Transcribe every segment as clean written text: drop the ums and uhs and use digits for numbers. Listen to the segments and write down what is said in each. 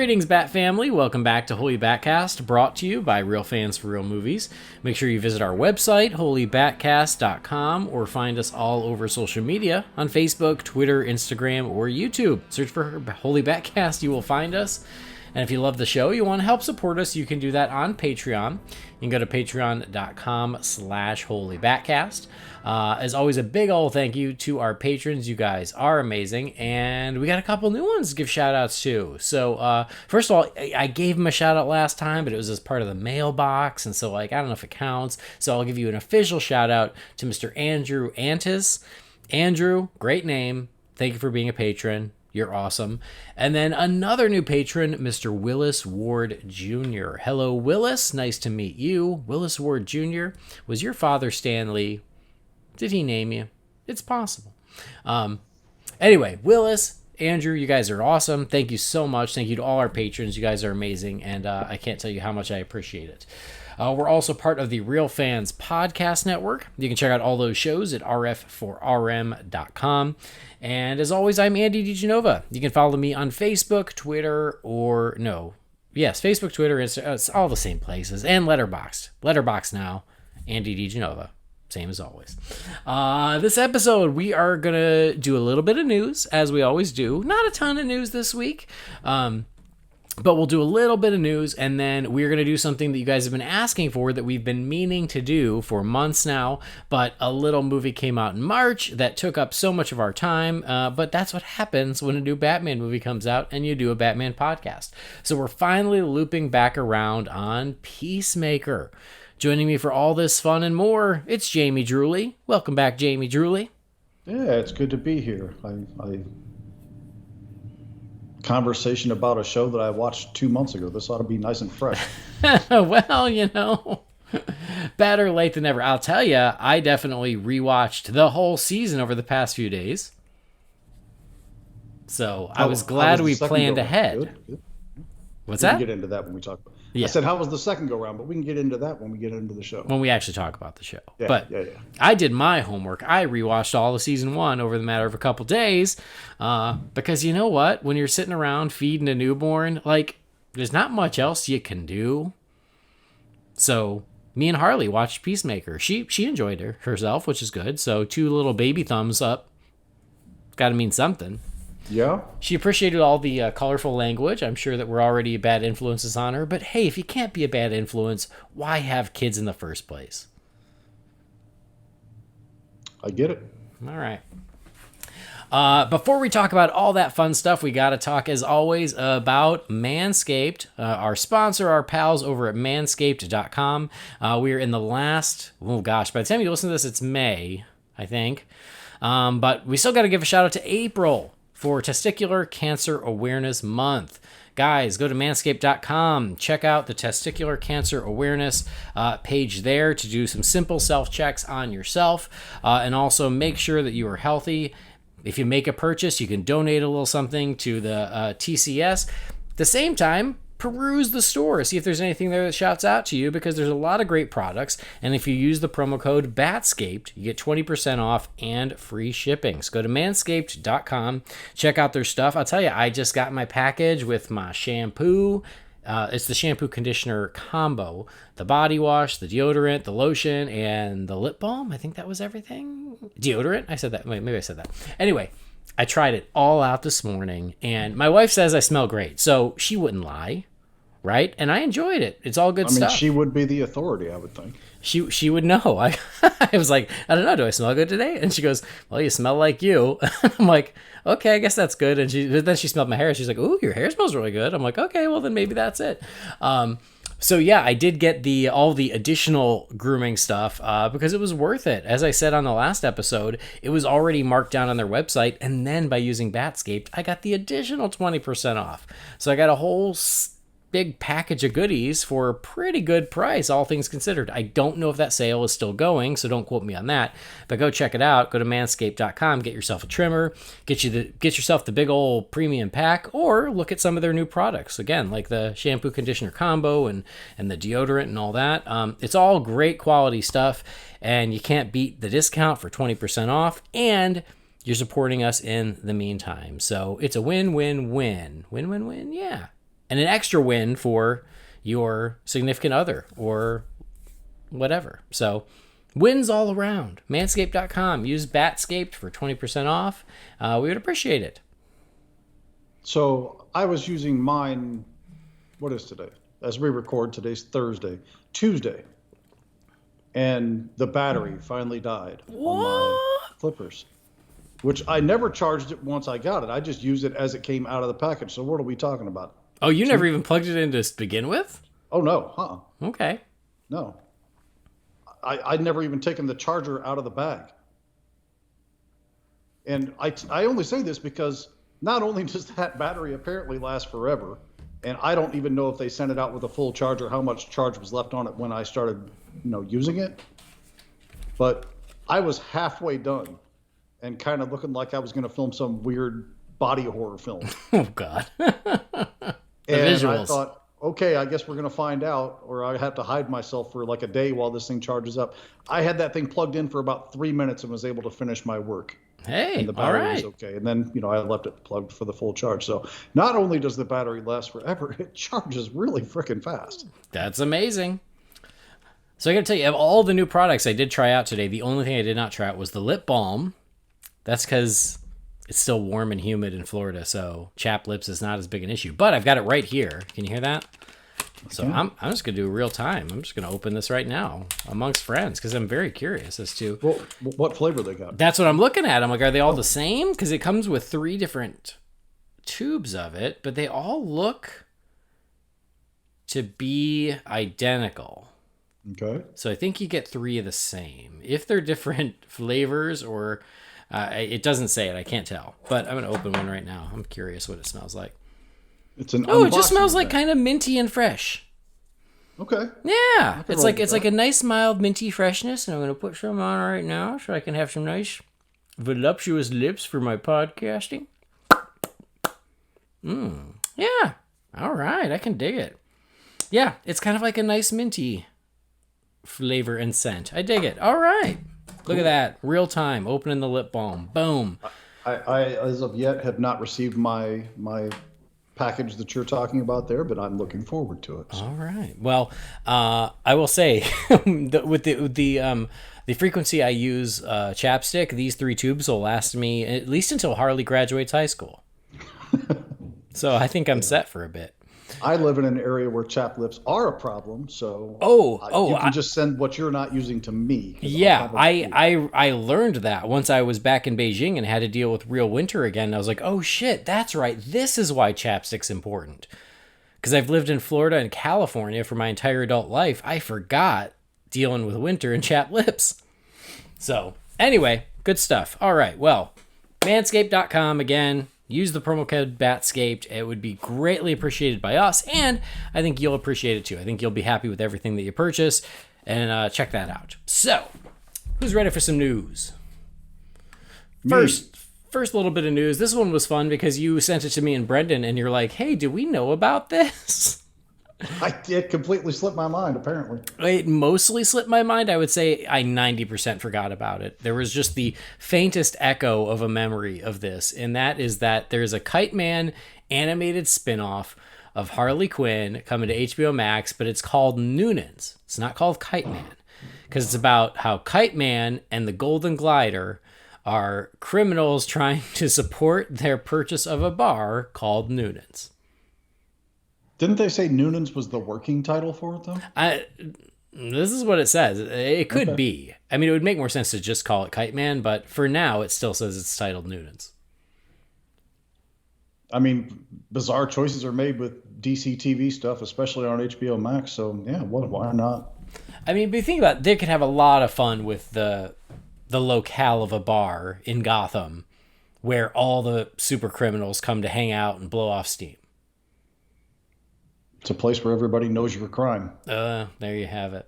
Greetings, Bat family. Welcome back to Holy BatCast, brought to you by Real Fans for Real Movies. Make sure you visit our website, holybatcast.com, or find us all over social media on Facebook, Twitter, Instagram, or YouTube. Search for Holy BatCast, you will find us. And if you love the show, you want to help support us, you can do that on Patreon. You can go to patreon.com/holybatcast. As always, a big old thank you to our patrons. You guys are amazing. And we got a couple new ones to give shout outs to. So, first of all, I gave him a shout out last time, but it was as part of the mailbox. And so, I don't know if it counts. So I'll give you an official shout out to Mr. Andrew Antis. Andrew, great name. Thank you for being a patron. You're awesome. And then another new patron, Mr. Willis Ward Jr. Hello, Willis. Nice to meet you. Willis Ward Jr. Was your father Stanley? Did he name you? It's possible. Anyway, Willis, Andrew, you guys are awesome. Thank you so much. Thank you to all our patrons. You guys are amazing, and I can't tell you how much I appreciate it. We're also part of the Real Fans Podcast Network. You can check out all those shows at rf4rm.com. And as always, I'm Andy DiGenova. You can follow me on Facebook, Twitter, Facebook, Twitter, Instagram. It's all the same places. And Letterboxd. Letterboxd now, Andy DiGenova. Same as always. This episode, we are going to do a little bit of news, as we always do. Not a ton of news this week. But we'll do a little bit of news, and then we're going to do something that you guys have been asking for that we've been meaning to do for months now, but a little movie came out in March that took up so much of our time, but that's what happens when a new Batman movie comes out and you do a Batman podcast. So we're finally looping back around on Peacemaker. Joining me for all this fun and more, it's Jamie Drewley. Welcome back, Jamie Drewley. Yeah, it's good to be here. Conversation about a show that I watched 2 months ago. This ought to be nice and fresh. Well, better late than never. I'll tell you, I definitely rewatched the whole season over the past few days. So I was glad we planned ahead. Good. What's we that? can get into that when we talk. Yeah. I said, how was the second go round? But we can get into that when we get into the show. When we actually talk about the show. Yeah. I did my homework. I rewatched all of season 1 over the matter of a couple days. Because you know what? When you're sitting around feeding a newborn, there's not much else you can do. So me and Harley watched Peacemaker. She enjoyed herself, which is good. So 2 little baby thumbs up. Got to mean something. Yeah. She appreciated all the colorful language. I'm sure that we're already bad influences on her. But hey, if you can't be a bad influence, why have kids in the first place? I get it. All right. Before we talk about all that fun stuff, we got to talk, as always, about Manscaped, our sponsor, our pals over at manscaped.com. We are in the last, by the time you listen to this, it's May, I think. But we still got to give a shout out to April for Testicular Cancer Awareness Month. Guys, go to manscaped.com. Check out the Testicular Cancer Awareness page there to do some simple self-checks on yourself. And also make sure that you are healthy. If you make a purchase, you can donate a little something to the TCS. At the same time, peruse the store. See if there's anything there that shouts out to you, because there's a lot of great products. And if you use the promo code BATSCAPED, you get 20% off and free shipping. So go to manscaped.com. Check out their stuff. I'll tell you, I just got my package with my shampoo. It's the shampoo conditioner combo, the body wash, the deodorant, the lotion, and the lip balm. I think that was everything. Deodorant? I said that. Maybe I said that. Anyway, I tried it all out this morning, and my wife says I smell great, so she wouldn't lie, right? And I enjoyed it. It's all good stuff. She would be the authority, I would think. She would know. I was like, I don't know, do I smell good today? And she goes, well, you smell like you. I'm like, okay, I guess that's good. And then she smelled my hair. She's like, ooh, your hair smells really good. I'm like, okay, well then maybe that's it. So yeah, I did get all the additional grooming stuff because it was worth it. As I said on the last episode, it was already marked down on their website, and then by using Batscaped, I got the additional 20% off. So I got a whole big package of goodies for a pretty good price, all things considered. I don't know if that sale is still going, so don't quote me on that. But go check it out. Go to manscaped.com, get yourself a trimmer, get yourself the big old premium pack, or look at some of their new products. Again, like the shampoo conditioner combo and the deodorant and all that. It's all great quality stuff, and you can't beat the discount for 20% off, and you're supporting us in the meantime. So it's a win-win-win. Win-win-win? Yeah. and an extra win for your significant other or whatever. So wins all around. Manscaped.com. Use Batscaped for 20% off. We would appreciate it. So I was using mine, what is today? As we record, today's Thursday, Tuesday. And the battery finally died on my clippers, which I never charged it once I got it. I just used it as it came out of the package. So what are we talking about? Oh, you never even plugged it in to begin with? Oh, no. Okay. No. I'd never even taken the charger out of the bag. And I only say this because not only does that battery apparently last forever, and I don't even know if they sent it out with a full charge or how much charge was left on it when I started, using it. But I was halfway done and kind of looking like I was going to film some weird body horror film. Oh, God. And visuals. I thought, okay, I guess we're going to find out, or I have to hide myself for like a day while this thing charges up. I had that thing plugged in for about 3 minutes and was able to finish my work. Hey, and the battery all right. was okay. And then, I left it plugged for the full charge. So not only does the battery last forever, it charges really freaking fast. That's amazing. So I got to tell you, of all the new products I did try out today, the only thing I did not try out was the lip balm. That's because it's still warm and humid in Florida, so chapped lips is not as big an issue. But I've got it right here. Can you hear that? So I'm just going to do real time. I'm just going to open this right now amongst friends because I'm very curious as to... Well, what flavor they got? That's what I'm looking at. I'm like, are they all the same? Because it comes with 3 different tubes of it, but they all look to be identical. Okay. So I think you get 3 of the same. If they're different flavors or... it doesn't say it. I can't tell. But I'm going to open one right now. I'm curious what it smells like. It's an it just smells like thing. kind of minty and fresh. Okay. Yeah. It's like a nice mild minty freshness. And I'm going to put some on right now so I can have some nice voluptuous lips for my podcasting. Yeah. All right. I can dig it. Yeah. It's kind of like a nice minty flavor and scent. I dig it. All right. Look at that. Real time. Opening the lip balm. Boom. I as of yet, have not received my package that you're talking about there, but I'm looking forward to it. All right. Well, I will say, with the frequency I use chapstick, these 3 tubes will last me at least until Harley graduates high school. So I think I'm set for a bit. I live in an area where chapped lips are a problem, so you can just send what you're not using to me. Yeah, I learned that once I was back in Beijing and had to deal with real winter again. I was like, oh shit, that's right. This is why chapstick's important. Because I've lived in Florida and California for my entire adult life. I forgot dealing with winter and chapped lips. So anyway, good stuff. All right, well, manscaped.com again. Use the promo code BATSCAPED. It would be greatly appreciated by us, and I think you'll appreciate it too. I think you'll be happy with everything that you purchase, and check that out. So, who's ready for some news? First little bit of news. This one was fun because you sent it to me and Brendan, and you're like, hey, do we know about this? It completely slipped my mind, apparently. It mostly slipped my mind. I would say I 90% forgot about it. There was just the faintest echo of a memory of this, and that is that there's a Kite Man animated spinoff of Harley Quinn coming to HBOMax, but it's called Noonans. It's not called Kite Man, because it's about how Kite Man and the Golden Glider are criminals trying to support their purchase of a bar called Noonans. Didn't they say Noonan's was the working title for it, though? This is what it says. It could be. I mean, it would make more sense to just call it Kite Man, but for now, it still says it's titled Noonan's. I mean, bizarre choices are made with DC TV stuff, especially on HBO Max. So, yeah, why not? I mean, but you think about it, they could have a lot of fun with the locale of a bar in Gotham where all the super criminals come to hang out and blow off steam. It's a place where everybody knows you're a crime. There you have it.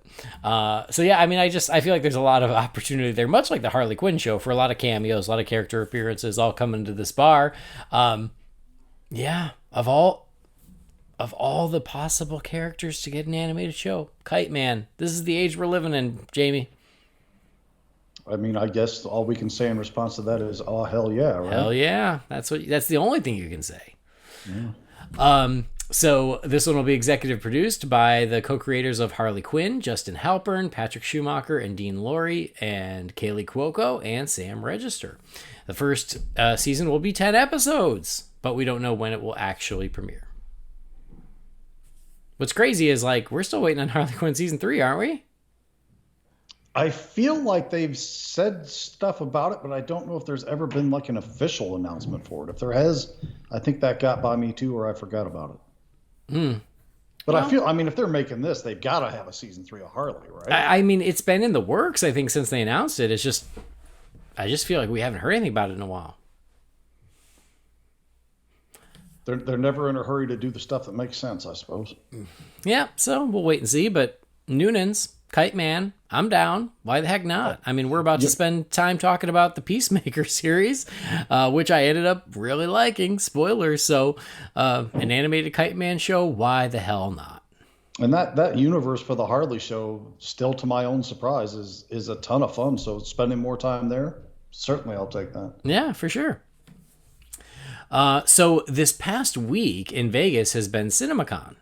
So yeah, I mean, I feel like there's a lot of opportunity there, much like the Harley Quinn show, for a lot of cameos, a lot of character appearances, all coming to this bar. Yeah, of all the possible characters to get an animated show, Kite Man. This is the age we're living in, Jamie. I mean, I guess all we can say in response to that is, oh, hell yeah, right? Hell yeah. That's the only thing you can say. Yeah. So this one will be executive produced by the co-creators of Harley Quinn, Justin Halpern, Patrick Schumacher, and Dean Lorey, and Kaylee Cuoco and Sam Register. The first season will be 10 episodes, but we don't know when it will actually premiere. What's crazy is, like, we're still waiting on Harley Quinn season 3, aren't we? I feel like they've said stuff about it, but I don't know if there's ever been like an official announcement for it. If there has, I think that got by me too, or I forgot about it. But well, I mean, if they're making this, they've got to have a season 3 of Harley, right? I mean, it's been in the works, I think, since they announced it. It's just, I just feel like we haven't heard anything about it in a while. They're never in a hurry to do the stuff that makes sense, I suppose. Yeah, so we'll wait and see. But Noonan's Kite Man, I'm down. Why the heck not? I mean, we're about to spend time talking about the Peacemaker series, which I ended up really liking. Spoilers. So, an animated Kite Man show, why the hell not? And that universe for the Harley show, still to my own surprise, is a ton of fun. So spending more time there, certainly I'll take that. Yeah, for sure. So this past week in Vegas has been Cinemacon.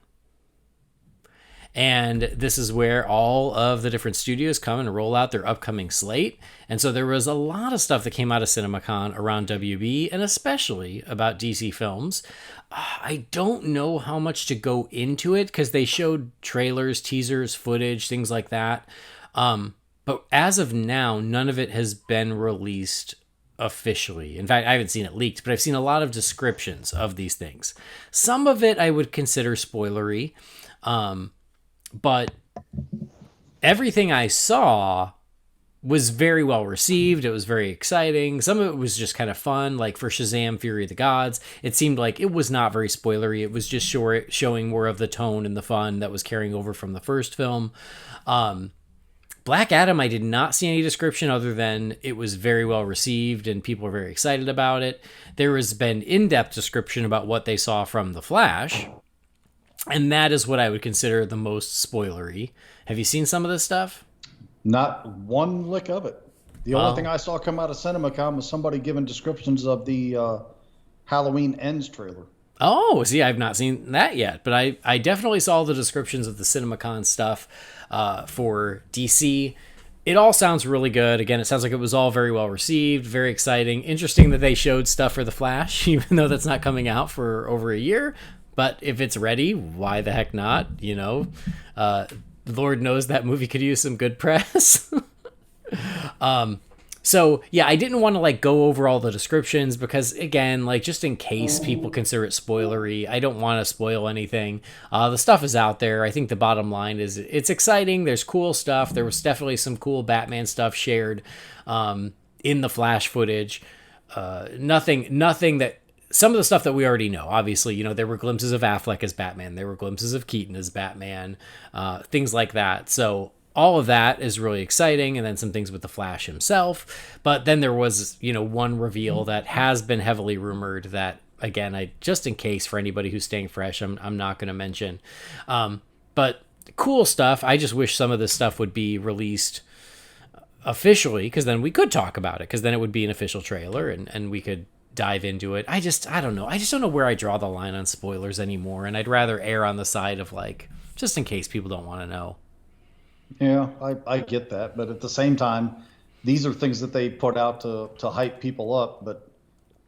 And this is where all of the different studios come and roll out their upcoming slate. And so there was a lot of stuff that came out of Cinemacon around WB, and especially about DC films. I don't know how much to go into it because they showed trailers, teasers, footage, things like that. But as of now, none of it has been released officially. In fact, I haven't seen it leaked, but I've seen a lot of descriptions of these things. Some of it I would consider spoilery. But everything I saw was very well received. It was very exciting. Some of it was just kind of fun, like for Shazam! Fury of the Gods. It seemed like it was not very spoilery. It was just showing more of the tone and the fun that was carrying over from the first film. Black Adam, I did not see any description other than it was very well received and people are very excited about it. There has been in-depth description about what they saw from The Flash. And that is what I would consider the most spoilery. Have you seen some of this stuff? Not one lick of it. The only thing I saw come out of Cinemacon was somebody giving descriptions of the Halloween Ends trailer. Oh, see, I've not seen that yet. But I definitely saw the descriptions of the Cinemacon stuff for DC. It all sounds really good. Again, it sounds like it was all very well received, very exciting. Interesting that they showed stuff for The Flash, even though that's not coming out for over a year. But if it's ready, why the heck not? You know, Lord knows that movie could use some good press. So yeah, I didn't want to like go over all the descriptions because again, like just in case people consider it spoilery, I don't want to spoil anything. The stuff is out there. I think the bottom line is it's exciting. There's cool stuff. There was definitely some cool Batman stuff shared in the Flash footage. Nothing that. Some of the stuff that we already know, obviously, you know, there were glimpses of Affleck as Batman. There were glimpses of Keaton as Batman, things like that. So all of that is really exciting. And then some things with the Flash himself. But then there was, you know, one reveal that has been heavily rumored that, again, I just in case for anybody who's staying fresh, I'm not going to mention. But cool stuff. I just wish some of this stuff would be released officially because then we could talk about it because then it would be an official trailer and we could dive into it. I don't know. I just don't know where I draw the line on spoilers anymore. And I'd rather err on the side of like, just in case people don't want to know. Yeah, I get that. But at the same time, these are things that they put out to hype people up, but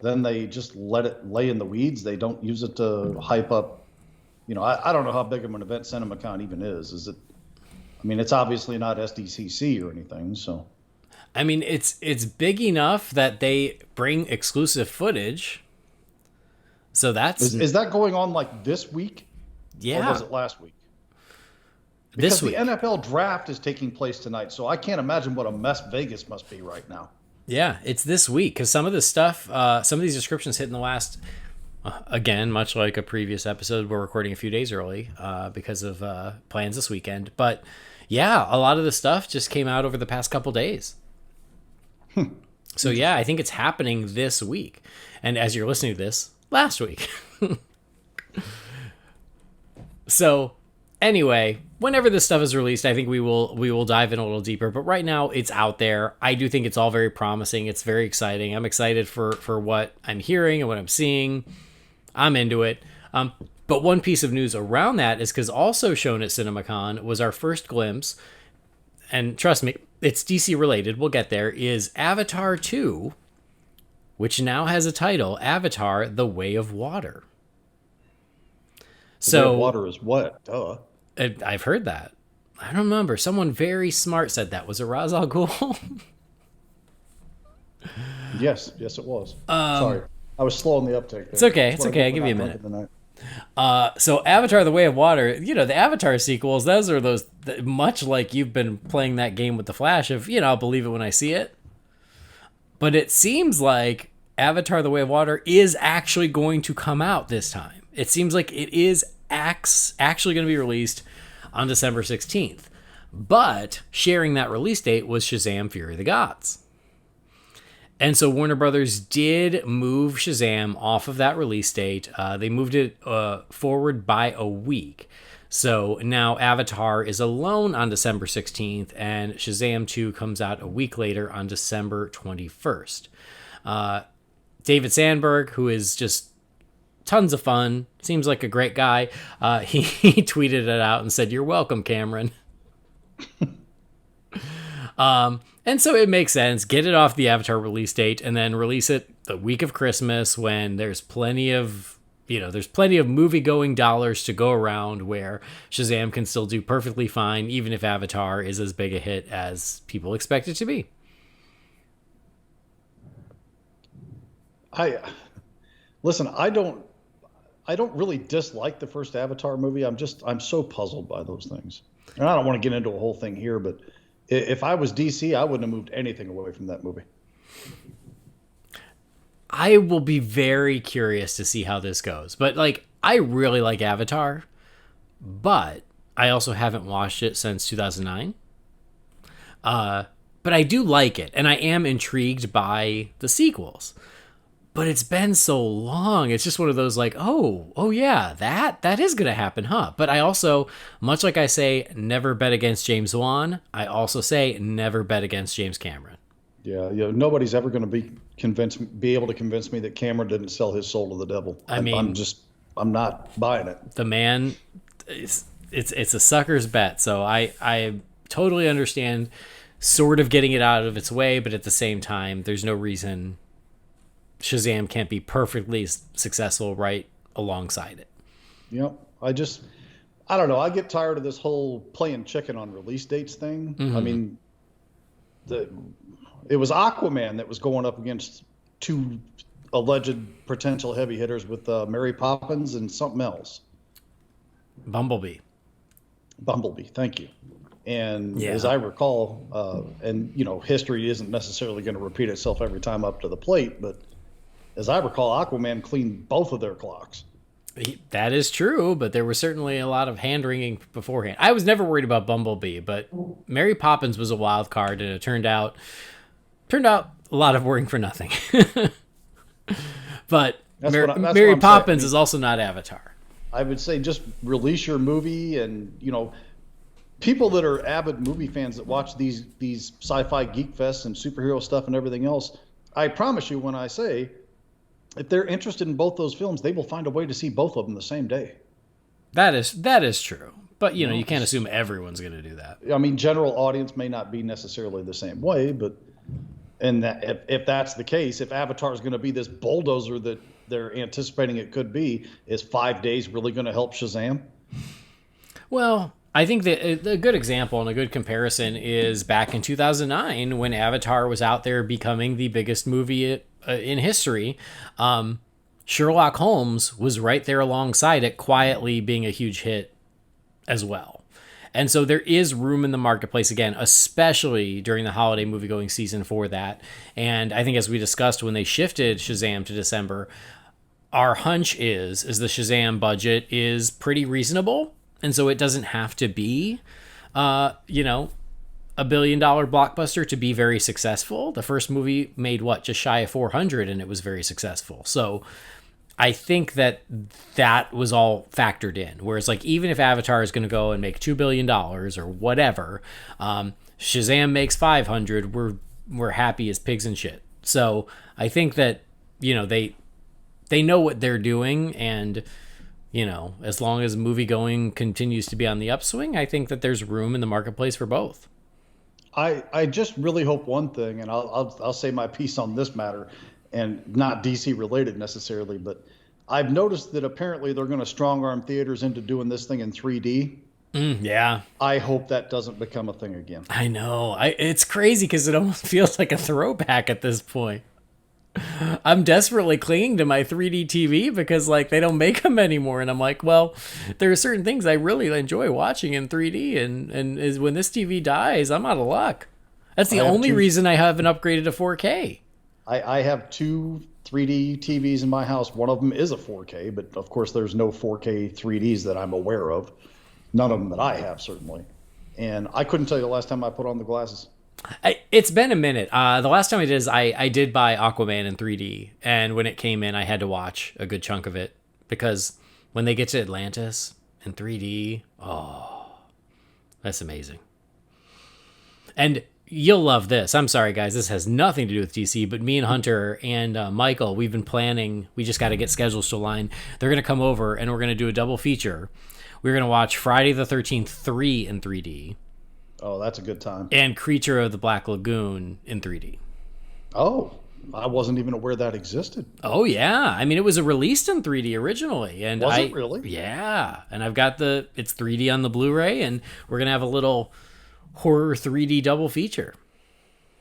then they just let it lay in the weeds. They don't use it to hype up. You know, I don't know how big of an event Cinemacon even is. Is it? I mean, it's obviously not SDCC or anything, so. I mean, it's big enough that they bring exclusive footage. So that's... Is that going on like this week? Yeah. Or was it last week? Because this week. The NFL draft is taking place tonight, so I can't imagine what a mess Vegas must be right now. Yeah, it's this week because some of this stuff, some of these descriptions hit in the last... again, much like a previous episode, we're recording a few days early because of plans this weekend. But yeah, a lot of the stuff just came out over the past couple days. So yeah, I think it's happening this week. And as you're listening to this, last week. So anyway, whenever this stuff is released, I think we will dive in a little deeper. But right now it's out there. I do think it's all very promising. It's very exciting. I'm excited for what I'm hearing and what I'm seeing. I'm into it. But one piece of news around that is because also shown at Cinemacon was our first glimpse, and trust me, it's DC related, we'll get there, is Avatar 2, which now has a title, Avatar: The Way of Water. The Way of Water is what? Duh. I've heard that. I don't remember. Someone very smart said that. Was it Ra's al Ghul? Yes, it was. Sorry. I was slow on the uptake there. It's okay. I'll give you a minute. So Avatar: The Way of Water, the Avatar sequels, those are those, much like you've been playing that game with the Flash of, I'll believe it when I see it. But it seems like Avatar: The Way of Water is actually going to come out this time. It seems like it is actually going to be released on December 16th. But sharing that release date was Shazam! Fury of the Gods. And so Warner Brothers did move Shazam off of that release date. They moved it forward by a week. So now Avatar is alone on December 16th, and Shazam 2 comes out a week later on December 21st. David Sandberg, who is just tons of fun, seems like a great guy, he tweeted it out and said, "You're welcome, Cameron." And so it makes sense. Get it off the Avatar release date and then release it the week of Christmas when there's plenty of movie-going dollars to go around, where Shazam can still do perfectly fine, even if Avatar is as big a hit as people expect it to be. Listen, I don't really dislike the first Avatar movie. I'm so puzzled by those things. And I don't want to get into a whole thing here, but if I was DC, I wouldn't have moved anything away from that movie. I will be very curious to see how this goes. But, I really like Avatar, but I also haven't watched it since 2009. But I do like it, and I am intrigued by the sequels. But it's been so long. It's just one of those oh yeah, that is going to happen, huh? But I also, much like I say, never bet against James Wan, I also say never bet against James Cameron. Yeah, nobody's ever going to be able to convince me that Cameron didn't sell his soul to the devil. I'm not buying it. The man, it's a sucker's bet. So I totally understand sort of getting it out of its way, but at the same time, there's no reason Shazam can't be perfectly successful right alongside it. Yep. I don't know. I get tired of this whole playing chicken on release dates thing. Mm-hmm. I mean, it was Aquaman that was going up against two alleged potential heavy hitters with Mary Poppins and something else. Bumblebee. Thank you. And as I recall, history isn't necessarily going to repeat itself every time up to the plate, but as I recall, Aquaman cleaned both of their clocks. That is true, but there was certainly a lot of hand-wringing beforehand. I was never worried about Bumblebee, but Mary Poppins was a wild card, and it turned out a lot of worrying for nothing. But Mary Poppins is also not Avatar. I would say just release your movie, and people that are avid movie fans that watch these sci-fi geek fests and superhero stuff and everything else, I promise you when I say, if they're interested in both those films, they will find a way to see both of them the same day. That is true. But, you can't assume everyone's going to do that. I mean, general audience may not be necessarily the same way, but if that's the case, if Avatar is going to be this bulldozer that they're anticipating it could be, is 5 days really going to help Shazam? Well, I think that a good example and a good comparison is back in 2009 when Avatar was out there becoming the biggest movie in history. Sherlock Holmes was right there alongside it, quietly being a huge hit as well. And so there is room in the marketplace, again, especially during the holiday movie-going season for that. And I think as we discussed when they shifted Shazam to December, our hunch is the Shazam budget is pretty reasonable. And so it doesn't have to be, $1 billion blockbuster to be very successful. The first movie made just shy of 400, and it was very successful. So I think that was all factored in. Whereas even if Avatar is going to go and make $2 billion or whatever, Shazam makes 500, we're happy as pigs in shit. So I think that, they know what they're doing, and as long as movie going continues to be on the upswing, I think that there's room in the marketplace for both. I just really hope one thing, and I'll say my piece on this matter, and not DC related necessarily, but I've noticed that apparently they're going to strong arm theaters into doing this thing in 3D. Yeah. I hope that doesn't become a thing again. I know. It's crazy because it almost feels like a throwback at this point. I'm desperately clinging to my 3D TV because they don't make them anymore, and I'm like, well, there are certain things I really enjoy watching in 3D, and is when this TV dies, I'm out of luck. That's the only reason I haven't upgraded to 4K. I have 2 3D TVs in my house. One of them is a 4K, but of course there's no 4K 3Ds that I'm aware of. None of them that I have, certainly. And I couldn't tell you the last time I put on the glasses. It's been a minute. The last time I did is I did buy Aquaman in 3D, and when it came in, I had to watch a good chunk of it because when they get to Atlantis in 3D, oh, that's amazing. And you'll love this. I'm sorry, guys. This has nothing to do with DC, but me and Hunter and Michael, we've been planning. We just got to get schedules to align. They're going to come over, and we're going to do a double feature. We're going to watch Friday the 13th 3 in 3D. Oh, that's a good time. And Creature of the Black Lagoon in 3D. Oh, I wasn't even aware that existed. Oh, yeah. I mean, it was released in 3D originally. And was it really? Yeah. And I've got it's 3D on the Blu-ray, and we're going to have a little horror 3D double feature.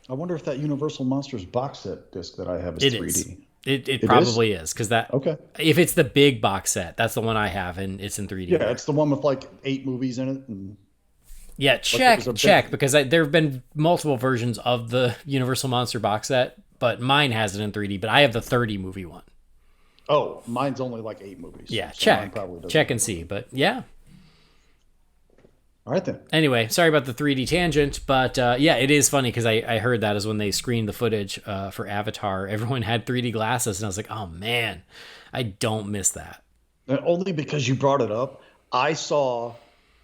I wonder if that Universal Monsters box set disc that I have is 3D. It probably is because okay. If it's the big box set, that's the one I have, and it's in 3D. Yeah, it's the one with 8 movies in it. And yeah, check because there have been multiple versions of the Universal Monster box set, but mine has it in 3D. But I have the 30 movie one. Oh, mine's only 8 movies. Yeah, so check and see. But yeah. All right then. Anyway, sorry about the 3D tangent, but yeah, it is funny because I heard that is when they screened the footage for Avatar, everyone had 3D glasses, and I was like, oh man, I don't miss that. And only because you brought it up, I saw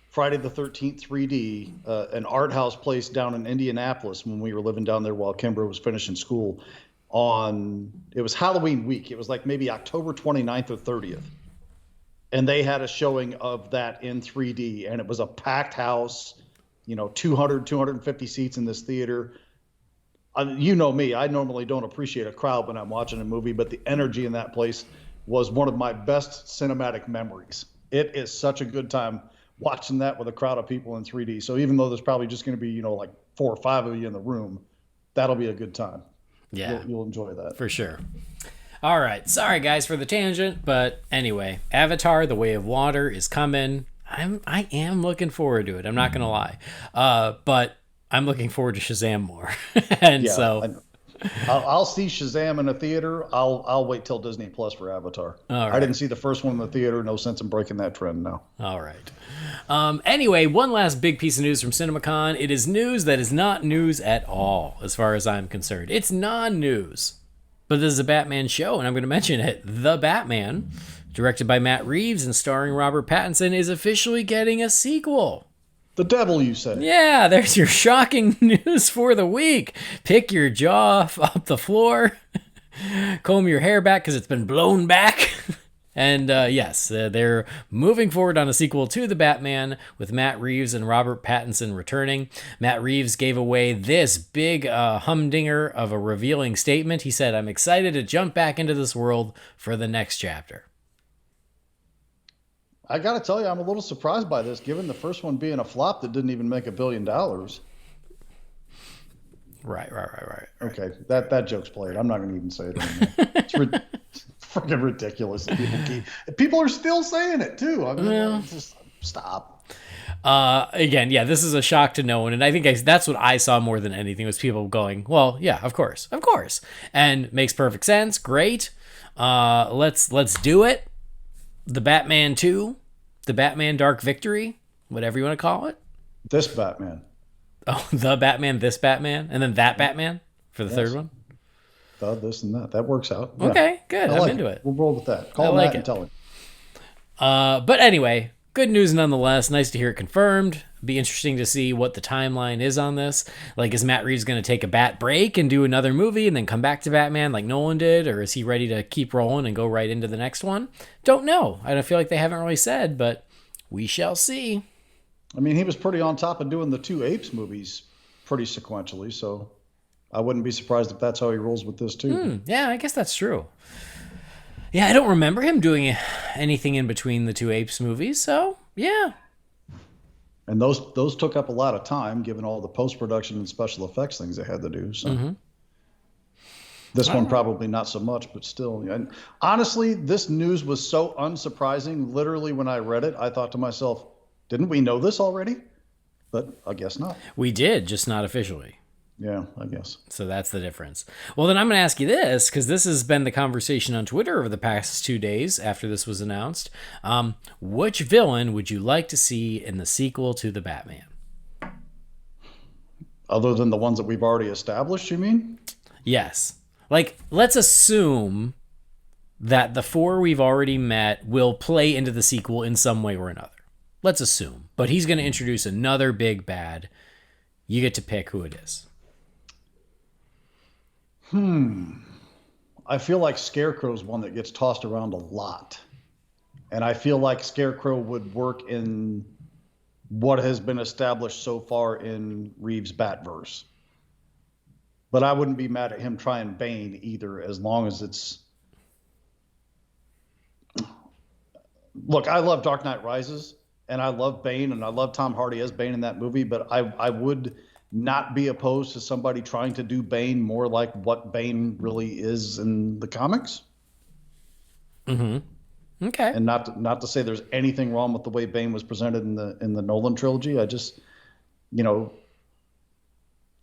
Friday the 13th 3D, an art house place down in Indianapolis when we were living down there while Kimbra was finishing school. It was Halloween week. It was maybe October 29th or 30th. And they had a showing of that in 3D, and it was a packed house, 200, 250 seats in this theater. You know me, I normally don't appreciate a crowd when I'm watching a movie, but the energy in that place was one of my best cinematic memories. It is such a good time watching that with a crowd of people in 3D. So even though there's probably just going to be, 4 or 5 of you in the room, that'll be a good time. Yeah. You'll enjoy that. For sure. All right. Sorry, guys, for the tangent. But anyway, Avatar, The Way of Water is coming. I am looking forward to it. I'm not going to lie. But I'm looking forward to Shazam more. And yeah, so I'll see Shazam in a theater. I'll wait till Disney Plus for Avatar. Right. I didn't see the first one in the theater. No sense in breaking that trend now. All right. Anyway, one last big piece of news from Cinemacon. It is news that is not news at all, as far as I'm concerned. It's non-news. But this is a Batman show, and I'm going to mention it. The Batman, directed by Matt Reeves and starring Robert Pattinson, is officially getting a sequel. The devil, you say? Yeah, there's your shocking news for the week. Pick your jaw up the floor. Comb your hair back because it's been blown back. And yes, they're moving forward on a sequel to The Batman with Matt Reeves and Robert Pattinson returning. Matt Reeves gave away this big humdinger of a revealing statement. He said, "I'm excited to jump back into this world for the next chapter." I got to tell you, I'm a little surprised by this, given the first one being a flop that didn't even make $1 billion. Right. Okay, that joke's played. I'm not going to even say it anymore. It's freaking ridiculous. People are still saying it too. I mean, just stop. Again, yeah, this is a shock to no one, and I think that's what I saw more than anything was people going, "Well, yeah, of course," and makes perfect sense. Great, let's do it. The Batman 2, the Batman Dark Victory, whatever you want to call it. This Batman. Oh, the Batman, this Batman, and then that Batman for the third one. This and that works out. Yeah. Okay, good. I'm into it. We'll roll with that. Call him that and tell him. But anyway, good news nonetheless. Nice to hear it confirmed. Be interesting to see what the timeline is on this. Like, is Matt Reeves going to take a bat break and do another movie and then come back to Batman like Nolan did? Or is he ready to keep rolling and go right into the next one? Don't know. I don't feel like they haven't really said, but we shall see. I mean, he was pretty on top of doing the 2 Apes movies pretty sequentially, so I wouldn't be surprised if that's how he rolls with this too. Yeah, I guess that's true. Yeah, I don't remember him doing anything in between the 2 Apes movies, so yeah. And those took up a lot of time, given all the post-production and special effects things they had to do. So this one probably not so much, but still. And honestly, this news was so unsurprising. Literally, when I read it, I thought to myself, didn't we know this already? But I guess not. We did, just not officially. Yeah, I guess. So that's the difference. Well, then I'm going to ask you this, because this has been the conversation on Twitter over the past 2 days after this was announced. Which villain would you like to see in the sequel to The Batman? Other than the ones that we've already established, you mean? Yes. Like, let's assume that the 4 we've already met will play into the sequel in some way or another. Let's assume. But he's going to introduce another big bad. You get to pick who it is. I feel like Scarecrow's one that gets tossed around a lot. And I feel like Scarecrow would work in what has been established so far in Reeves' Batverse. But I wouldn't be mad at him trying Bane either, as long as it's... Look, I love Dark Knight Rises, and I love Bane, and I love Tom Hardy as Bane in that movie, but I would not be opposed to somebody trying to do Bane more like what Bane really is in the comics. Okay. And not to say there's anything wrong with the way Bane was presented in the Nolan trilogy. I just,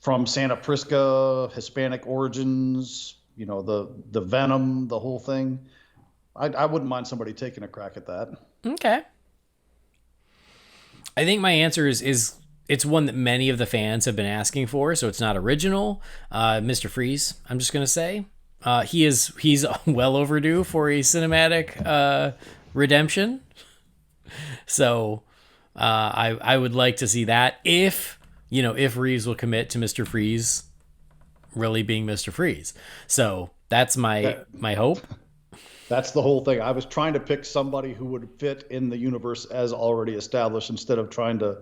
from Santa Prisca, Hispanic origins, the Venom, the whole thing. I wouldn't mind somebody taking a crack at that. Okay. I think my answer is it's one that many of the fans have been asking for, so it's not original. Mr. Freeze, I'm just gonna say, he's well overdue for a cinematic redemption. So I would like to see that if Reeves will commit to Mr. Freeze really being Mr. Freeze. So that's my hope. That's the whole thing. I was trying to pick somebody who would fit in the universe as already established, instead of trying to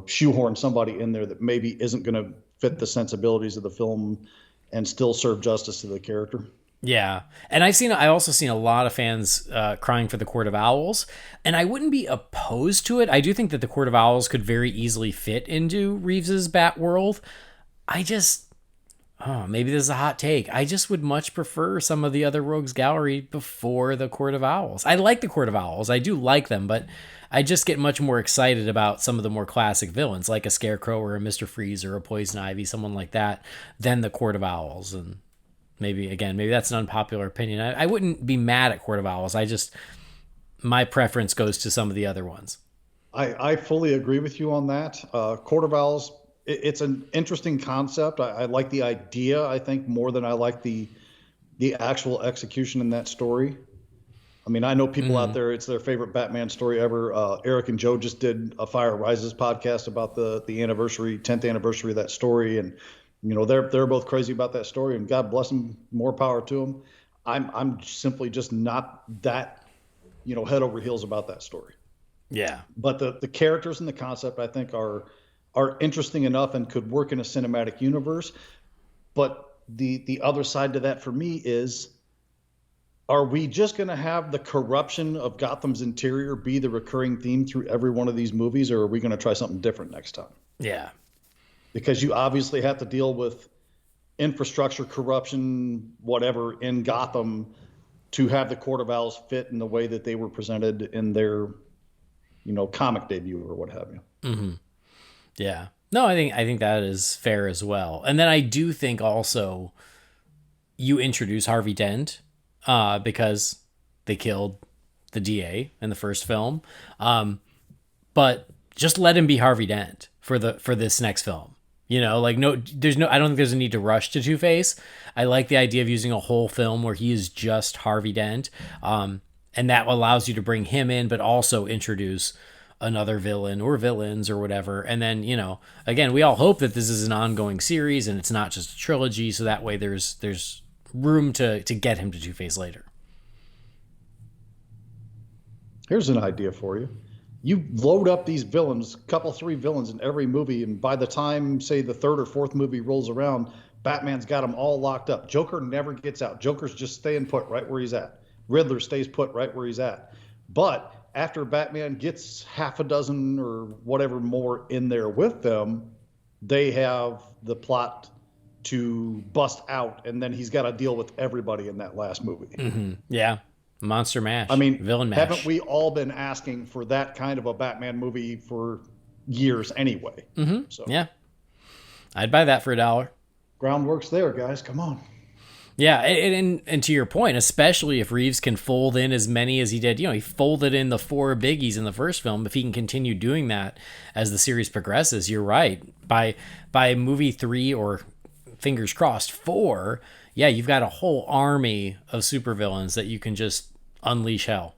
shoehorn somebody in there that maybe isn't going to fit the sensibilities of the film and still serve justice to the character. Yeah. And I also seen a lot of fans crying for the Court of Owls, and I wouldn't be opposed to it. I do think that the Court of Owls could very easily fit into Reeves's Bat world. Maybe this is a hot take. I just would much prefer some of the other Rogues Gallery before the Court of Owls. I like the Court of Owls. I do like them, but I just get much more excited about some of the more classic villains, like a Scarecrow or a Mr. Freeze or a Poison Ivy, someone like that, than the Court of Owls. And maybe that's an unpopular opinion. I wouldn't be mad at Court of Owls. My preference goes to some of the other ones. I fully agree with you on that. Court of Owls, it's an interesting concept. I like the idea, I think, more than I like the actual execution in that story. I mean, I know people out there, it's their favorite Batman story ever. Eric and Joe just did a Fire Rises podcast about the 10th anniversary of that story. And, they're both crazy about that story, and God bless them, more power to them. I'm simply just not that, head over heels about that story. Yeah. But the characters and the concept, I think, are interesting enough and could work in a cinematic universe. But the other side to that for me is, are we just going to have the corruption of Gotham's interior be the recurring theme through every one of these movies, or are we going to try something different next time? Yeah. Because you obviously have to deal with infrastructure, corruption, whatever, in Gotham to have the Court of Owls fit in the way that they were presented in their, comic debut or what have you. Mm-hmm. Yeah. No, I think that is fair as well. And then I do think also you introduce Harvey Dent, because they killed the DA in the first film. But just let him be Harvey Dent for this next film. I don't think there's a need to rush to Two-Face. I like the idea of using a whole film where he is just Harvey Dent. And that allows you to bring him in, but also introduce another villain or villains or whatever. And then, again, we all hope that this is an ongoing series and it's not just a trilogy. So that way there's room to get him to Two-Face later. Here's an idea for you. You load up these villains, three villains in every movie, and by the time, say, the third or fourth movie rolls around, Batman's got them all locked up. Joker never gets out. Joker's just staying put right where he's at. Riddler stays put right where he's at. But after Batman gets half a dozen or whatever more in there with them, they have the plot to bust out, and then he's got to deal with everybody in that last movie. Mm-hmm. Yeah. Monster mash. I mean, villain mash. Haven't we all been asking for that kind of a Batman movie for years anyway? Mm-hmm. So yeah, I'd buy that for $1. Groundwork's there, guys. Come on. Yeah, and to your point, especially if Reeves can fold in as many as he did. He folded in the 4 biggies in the first film. If he can continue doing that as the series progresses, you're right. By movie 3 or fingers crossed 4, yeah, you've got a whole army of supervillains that you can just unleash hell.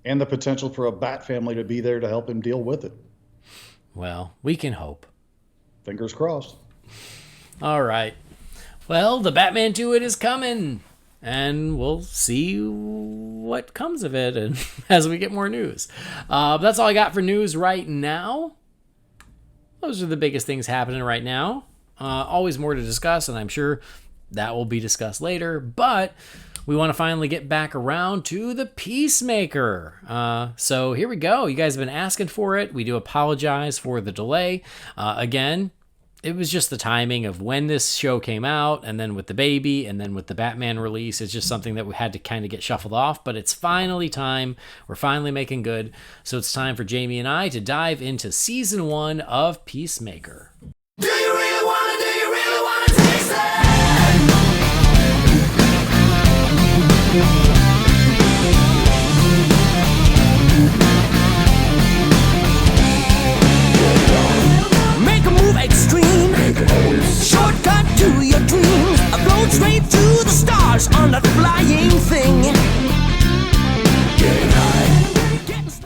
And the potential for a Bat family to be there to help him deal with it. Well, we can hope. Fingers crossed. All right. Well, the Batman 2 it is coming, and we'll see what comes of it and as we get more news. That's all I got for news right now. Those are the biggest things happening right now. Always more to discuss, and I'm sure that will be discussed later, but we want to finally get back around to the Peacemaker. So here we go. You guys have been asking for it. We do apologize for the delay. Again, it was just the timing of when this show came out, and then with the baby, and then with the Batman release. It's just something that we had to kind of get shuffled off, but it's finally time. We're finally making good. So it's time for Jamie and I to dive into season 1 of Peacemaker. Do you really want to taste it? Make a move extreme. Shortcut to your dreams. Float straight to the stars on that flying thing.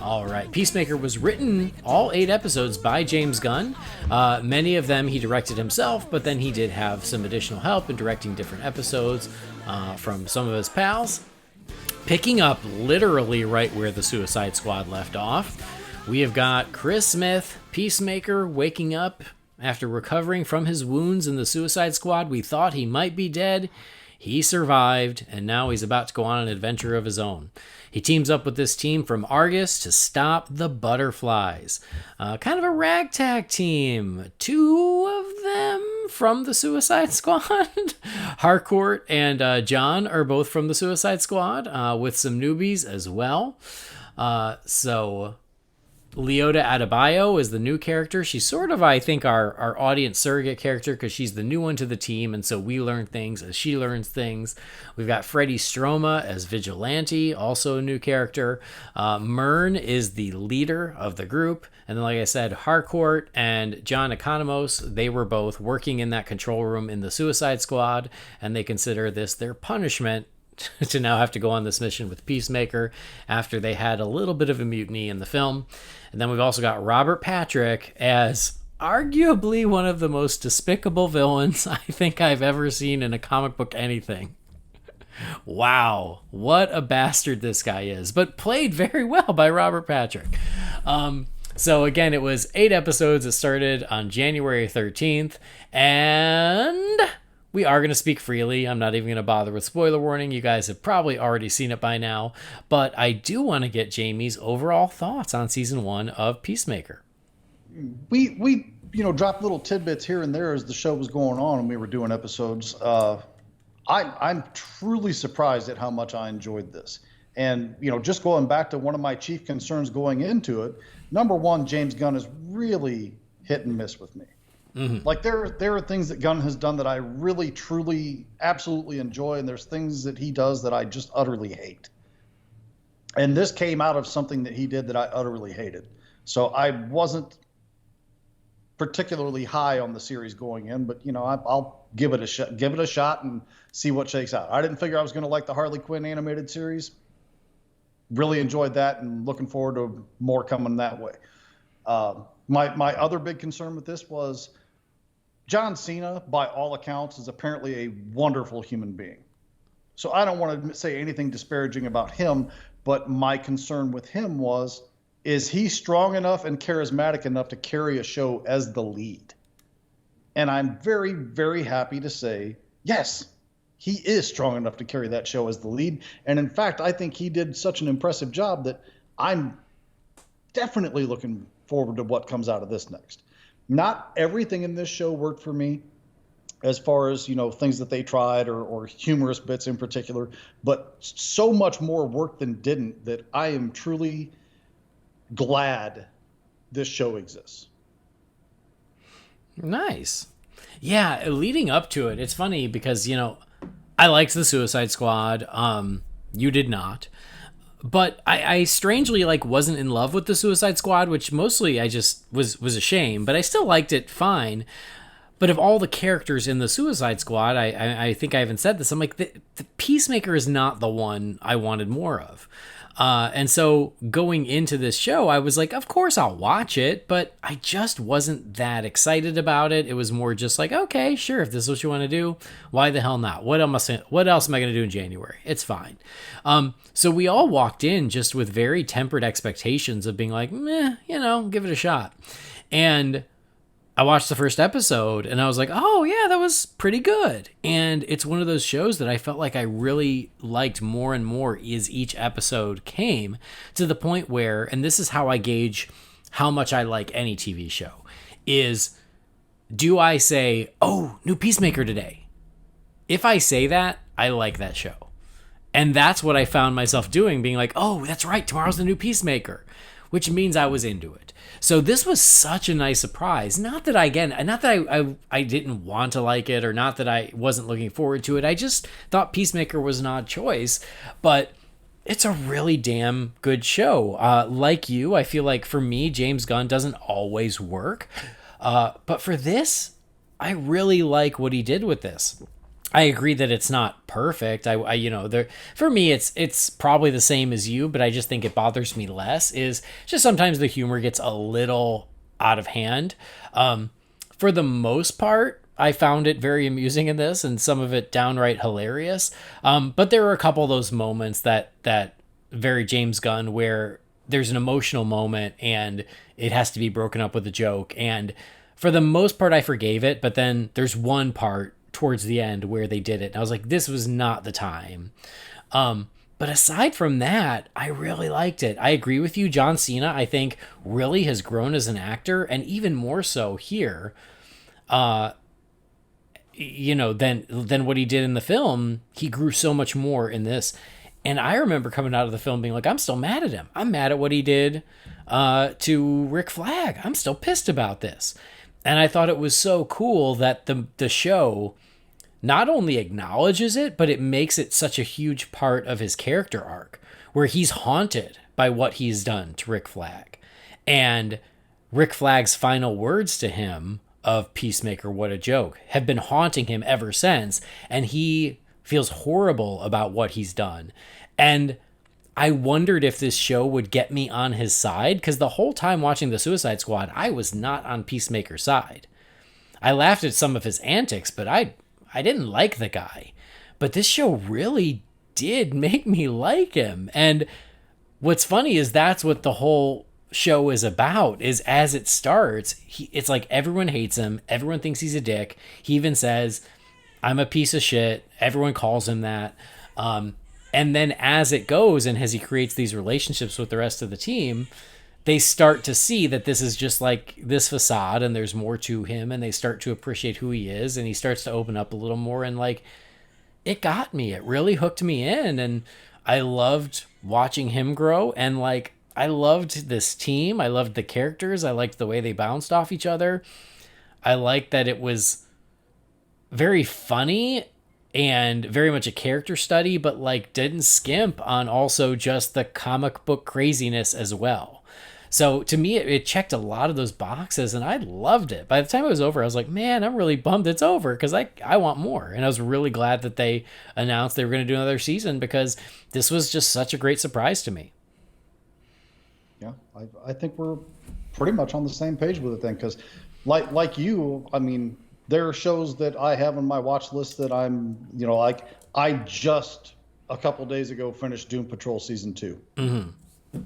All right. Peacemaker was written, all 8 episodes, by James Gunn. Many of them he directed himself, but then he did have some additional help in directing different episodes from some of his pals. Picking up literally right where the Suicide Squad left off, we have got Chris Smith, Peacemaker, waking up after recovering from his wounds in the Suicide Squad. We thought he might be dead. He survived, and now he's about to go on an adventure of his own. He teams up with this team from Argus to stop the Butterflies. Kind of a ragtag team. 2 of them from the Suicide Squad. Harcourt and John are both from the Suicide Squad, with some newbies as well. So Leota Adebayo is the new character. She's sort of, I think, our audience surrogate character because she's the new one to the team, and so we learn things as she learns things. We've got Freddie Stroma as Vigilante, also a new character. Myrn is the leader of the group. And then, like I said, Harcourt and John Economos, they were both working in that control room in the Suicide Squad, and they consider this their punishment to now have to go on this mission with Peacemaker after they had a little bit of a mutiny in the film. And then we've also got Robert Patrick as arguably one of the most despicable villains I think I've ever seen in a comic book anything. Wow, what a bastard this guy is, but played very well by Robert Patrick. So again, it was 8 episodes. It started on January 13th, and we are going to speak freely. I'm not even going to bother with spoiler warning. You guys have probably already seen it by now, but I do want to get Jamie's overall thoughts on season 1 of Peacemaker. We dropped little tidbits here and there as the show was going on and we were doing episodes. I'm truly surprised at how much I enjoyed this. And, just going back to one of my chief concerns going into it, number one, James Gunn is really hit and miss with me. Mm-hmm. Like there are things that Gunn has done that I really, truly, absolutely enjoy, and there's things that he does that I just utterly hate. And this came out of something that he did that I utterly hated. So I wasn't particularly high on the series going in, but I'll give it a shot and see what shakes out. I didn't figure I was going to like the Harley Quinn animated series. really enjoyed that and looking forward to more coming that way. My other big concern with this was John Cena, by all accounts, is apparently a wonderful human being. So I don't want to say anything disparaging about him, but my concern with him was, is he strong enough and charismatic enough to carry a show as the lead? And I'm very, very happy to say, yes, he is strong enough to carry that show as the lead. And in fact, I think he did such an impressive job that I'm definitely looking forward to what comes out of this next. Not everything in this show worked for me as far as, things that they tried or humorous bits in particular, but so much more worked than didn't that I am truly glad this show exists. Nice. Yeah, leading up to it, it's funny because, I liked the Suicide Squad. You did not. But I strangely wasn't in love with the Suicide Squad, which mostly I just was a shame, but I still liked it fine. But of all the characters in the Suicide Squad, I think I even said this, I'm like, the Peacemaker is not the one I wanted more of. And so going into this show, I was like, of course I'll watch it, but I just wasn't that excited about it. It was more just like, okay, sure, if this is what you want to do, why the hell not? What else am I going to do in January? It's fine. So we all walked in just with very tempered expectations of being like, meh, give it a shot. And I watched the first episode and I was like, oh yeah, that was pretty good. And it's one of those shows that I felt like I really liked more and more as each episode came, to the point where, and this is how I gauge how much I like any TV show, is do I say, oh, new Peacemaker today? If I say that, I like that show. And that's what I found myself doing, being like, oh, that's right, tomorrow's the new Peacemaker, which means I was into it. So this was such a nice surprise. Not that I didn't want to like it, or not that I wasn't looking forward to it. I just thought Peacemaker was an odd choice, but it's a really damn good show. Like you, I feel like for me, James Gunn doesn't always work. But for this, I really like what he did with this. I agree that it's not perfect. For me, it's probably the same as you, but I just think it bothers me less. Is just sometimes the humor gets a little out of hand. For the most part, I found it very amusing in this, and some of it downright hilarious. But there were a couple of those moments that very James Gunn, where there's an emotional moment and it has to be broken up with a joke. And for the most part, I forgave it. But then there's one part towards the end where they did it, and I was like, this was not the time. But aside from that, I really liked it. I agree with you. John Cena, I think, really has grown as an actor, and even more so here, than what he did in the film. He grew so much more in this. And I remember coming out of the film being like, I'm still mad at him. I'm mad at what he did to Rick Flag. I'm still pissed about this. And I thought it was so cool that the show not only acknowledges it, but it makes it such a huge part of his character arc, where he's haunted by what he's done to Rick Flag. And Rick Flag's final words to him of Peacemaker, what a joke, have been haunting him ever since. And he feels horrible about what he's done. And I wondered if this show would get me on his side, because the whole time watching the Suicide Squad, I was not on Peacemaker's side. I laughed at some of his antics, but I didn't like the guy. But this show really did make me like him. And what's funny is that's what the whole show is about, is as it starts, it's like everyone hates him. Everyone thinks he's a dick. He even says, I'm a piece of shit. Everyone calls him that. And then as it goes, and as he creates these relationships with the rest of the team, they start to see that this is just like this facade and there's more to him, and they start to appreciate who he is, and he starts to open up a little more, and it got me. It really hooked me in, and I loved watching him grow, and I loved this team. I loved the characters. I liked the way they bounced off each other. I liked that it was very funny and very much a character study, but didn't skimp on also just the comic book craziness as well. So to me, it checked a lot of those boxes, and I loved it. By the time it was over, I was like, man, I'm really bummed it's over, because I want more. And I was really glad that they announced they were going to do another season, because this was just such a great surprise to me. Yeah, I think we're pretty much on the same page with it then, because like you, I mean, there are shows that I have on my watch list that I'm, like I just a couple days ago finished Doom Patrol season 2. Mm-hmm.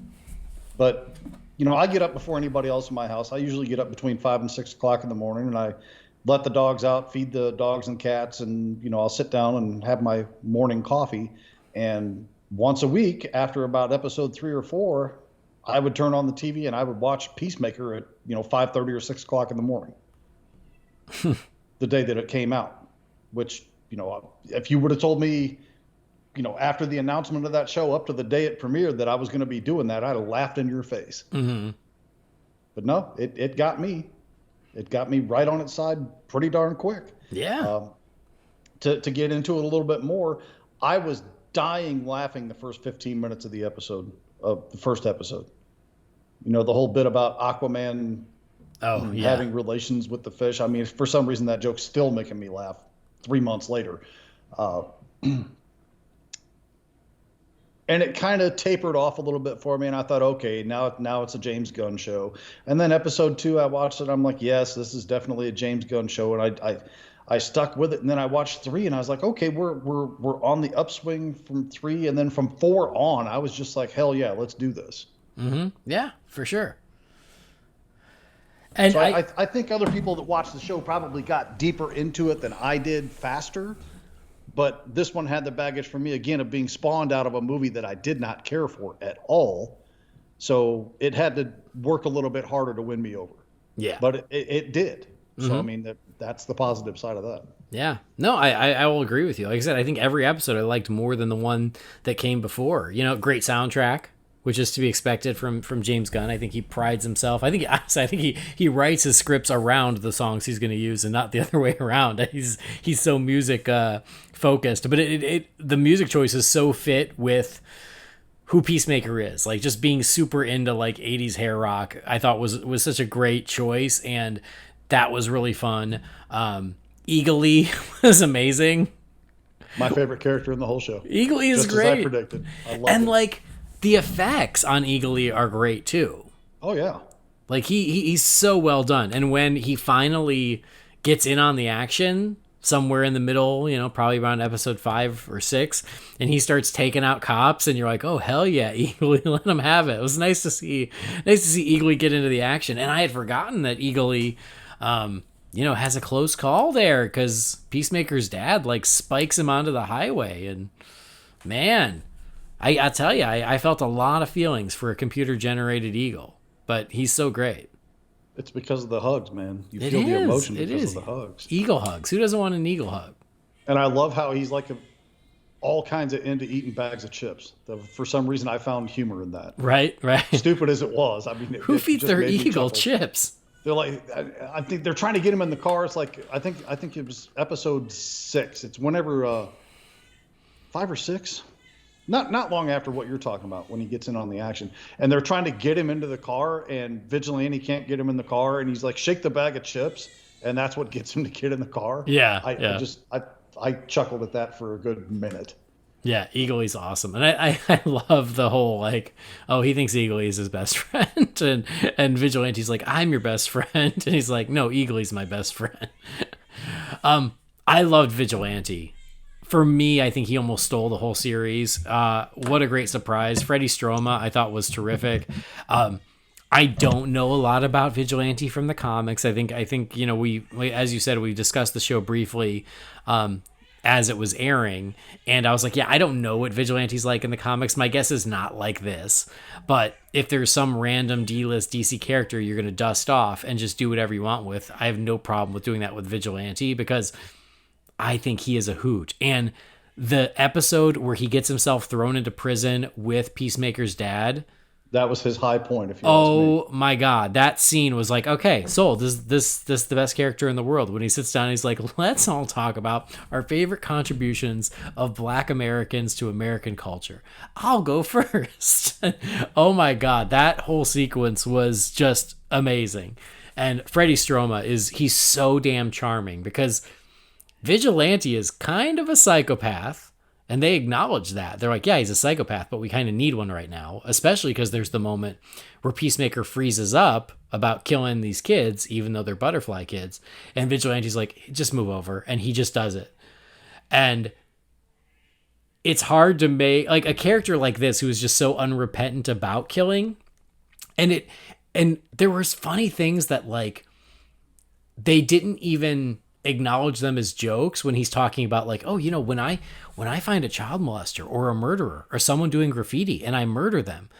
But I get up before anybody else in my house. I usually get up between 5 and 6 o'clock in the morning, and I let the dogs out, feed the dogs and cats, and I'll sit down and have my morning coffee. And once a week, after about episode 3 or 4, I would turn on the TV and I would watch Peacemaker at 5:30 or 6 o'clock in the morning. The day that it came out, which if you would have told me after the announcement of that show up to the day it premiered that I was going to be doing that, I'd have laughed in your face. Mm-hmm. But no, it got me. It got me right on its side pretty darn quick. Yeah. To get into it a little bit more, I was dying laughing the first 15 minutes of the first episode. The whole bit about Aquaman having relations with the fish. I mean, for some reason that joke's still making me laugh 3 months later. And it kind of tapered off a little bit for me, and I thought, okay, now it's a James Gunn show. And then episode 2, I watched it. I'm like, yes, this is definitely a James Gunn show, and I stuck with it. And then I watched 3, and I was like, okay, we're on the upswing from 3, and then from 4 on, I was just like, hell yeah, let's do this. Mm-hmm. Yeah, for sure. And so I think other people that watched the show probably got deeper into it than I did faster. But this one had the baggage for me, again, of being spawned out of a movie that I did not care for at all. So it had to work a little bit harder to win me over. Yeah. But it did. Mm-hmm. So, I mean, that's the positive side of that. Yeah. No, I will agree with you. Like I said, I think every episode I liked more than the one that came before. Great soundtrack, which is to be expected from James Gunn. I think he prides himself. I think he writes his scripts around the songs he's going to use and not the other way around. He's so music focused, but the music choices so fit with who Peacemaker is. Like just being super into like 80s hair rock, I thought was such a great choice, and that was really fun. Eagle-E was amazing. My favorite character in the whole show. Eagle-E is just great. As I predicted. I love and it. like the effects on Eagle-E are great too. Oh yeah. Like he's so well done. And when he finally gets in on the action somewhere in the middle, probably around episode 5 or 6, and he starts taking out cops, and you're like, oh hell yeah, Eagle-E, let him have it. It was nice to see Eagle-E get into the action. And I had forgotten that Eagle-E has a close call there, because Peacemaker's dad like spikes him onto the highway, and man, I tell you, I felt a lot of feelings for a computer-generated eagle, but he's so great. It's because of the hugs, man. You feel the emotion because of the hugs. Eagle hugs. Who doesn't want an eagle hug? And I love how he's like all kinds of into eating bags of chips. For some reason, I found humor in that. Right. Stupid as it was. I mean, who feeds their eagle chips? They're like, I think they're trying to get him in the car. It's like, I think it was episode 6. It's whenever 5 or 6. Not long after what you're talking about, when he gets in on the action, and they're trying to get him into the car, and Vigilante can't get him in the car, and he's like, shake the bag of chips, and that's what gets him to get in the car. Yeah. I chuckled at that for a good minute. Yeah, Eagle-E's awesome. And I love the whole, like, oh, he thinks Eagle-E is his best friend, and Vigilante's like, I'm your best friend, and he's like, no, Eagle-E's my best friend. I loved Vigilante. For me, I think he almost stole the whole series. What a great surprise. Freddie Stroma, I thought, was terrific. I don't know a lot about Vigilante from the comics. I think we, as you said, we discussed the show briefly as it was airing, and I was like, yeah, I don't know what Vigilante's like in the comics. My guess is not like this. But if there's some random D-list DC character you're going to dust off and just do whatever you want with, I have no problem with doing that with Vigilante, because I think he is a hoot. And the episode where he gets himself thrown into prison with Peacemaker's dad, that was his high point. If you ask me. My God, that scene was like, okay, sold. This is the best character in the world. When he sits down, he's like, let's all talk about our favorite contributions of Black Americans to American culture. I'll go first. Oh my God, that whole sequence was just amazing. And Freddie Stroma he's so damn charming, because Vigilante is kind of a psychopath, And they acknowledge that. They're like, yeah, he's a psychopath, but we kind of need one right now, especially because there's the moment where Peacemaker freezes up about killing these kids, even though they're butterfly kids. And Vigilante's like, just move over. And he just does it. And it's hard to make like a character like this who is just so unrepentant about killing. And there was funny things that like they didn't even acknowledge them as jokes when he's talking about like, oh, you know, when I find a child molester or a murderer or someone doing graffiti and I murder them,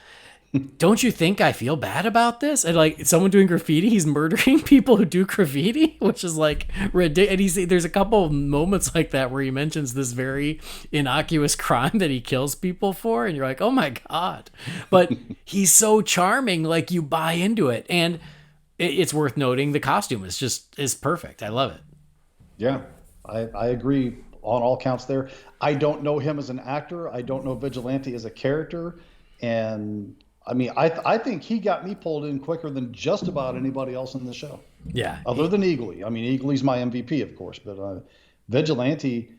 don't you think I feel bad about this? And like someone doing graffiti, he's murdering people who do graffiti, which is like ridiculous. And there's a couple of moments like that where he mentions this very innocuous crime that he kills people for. And you're like, oh my God, but he's so charming. Like you buy into it. And it's worth noting the costume is perfect. I love it. Yeah, I agree on all counts there. I don't know him as an actor. I don't know Vigilante as a character. And I mean, I think he got me pulled in quicker than just about anybody else in the show. Yeah. Other than Eagly. I mean, Eagly's my MVP, of course. But Vigilante,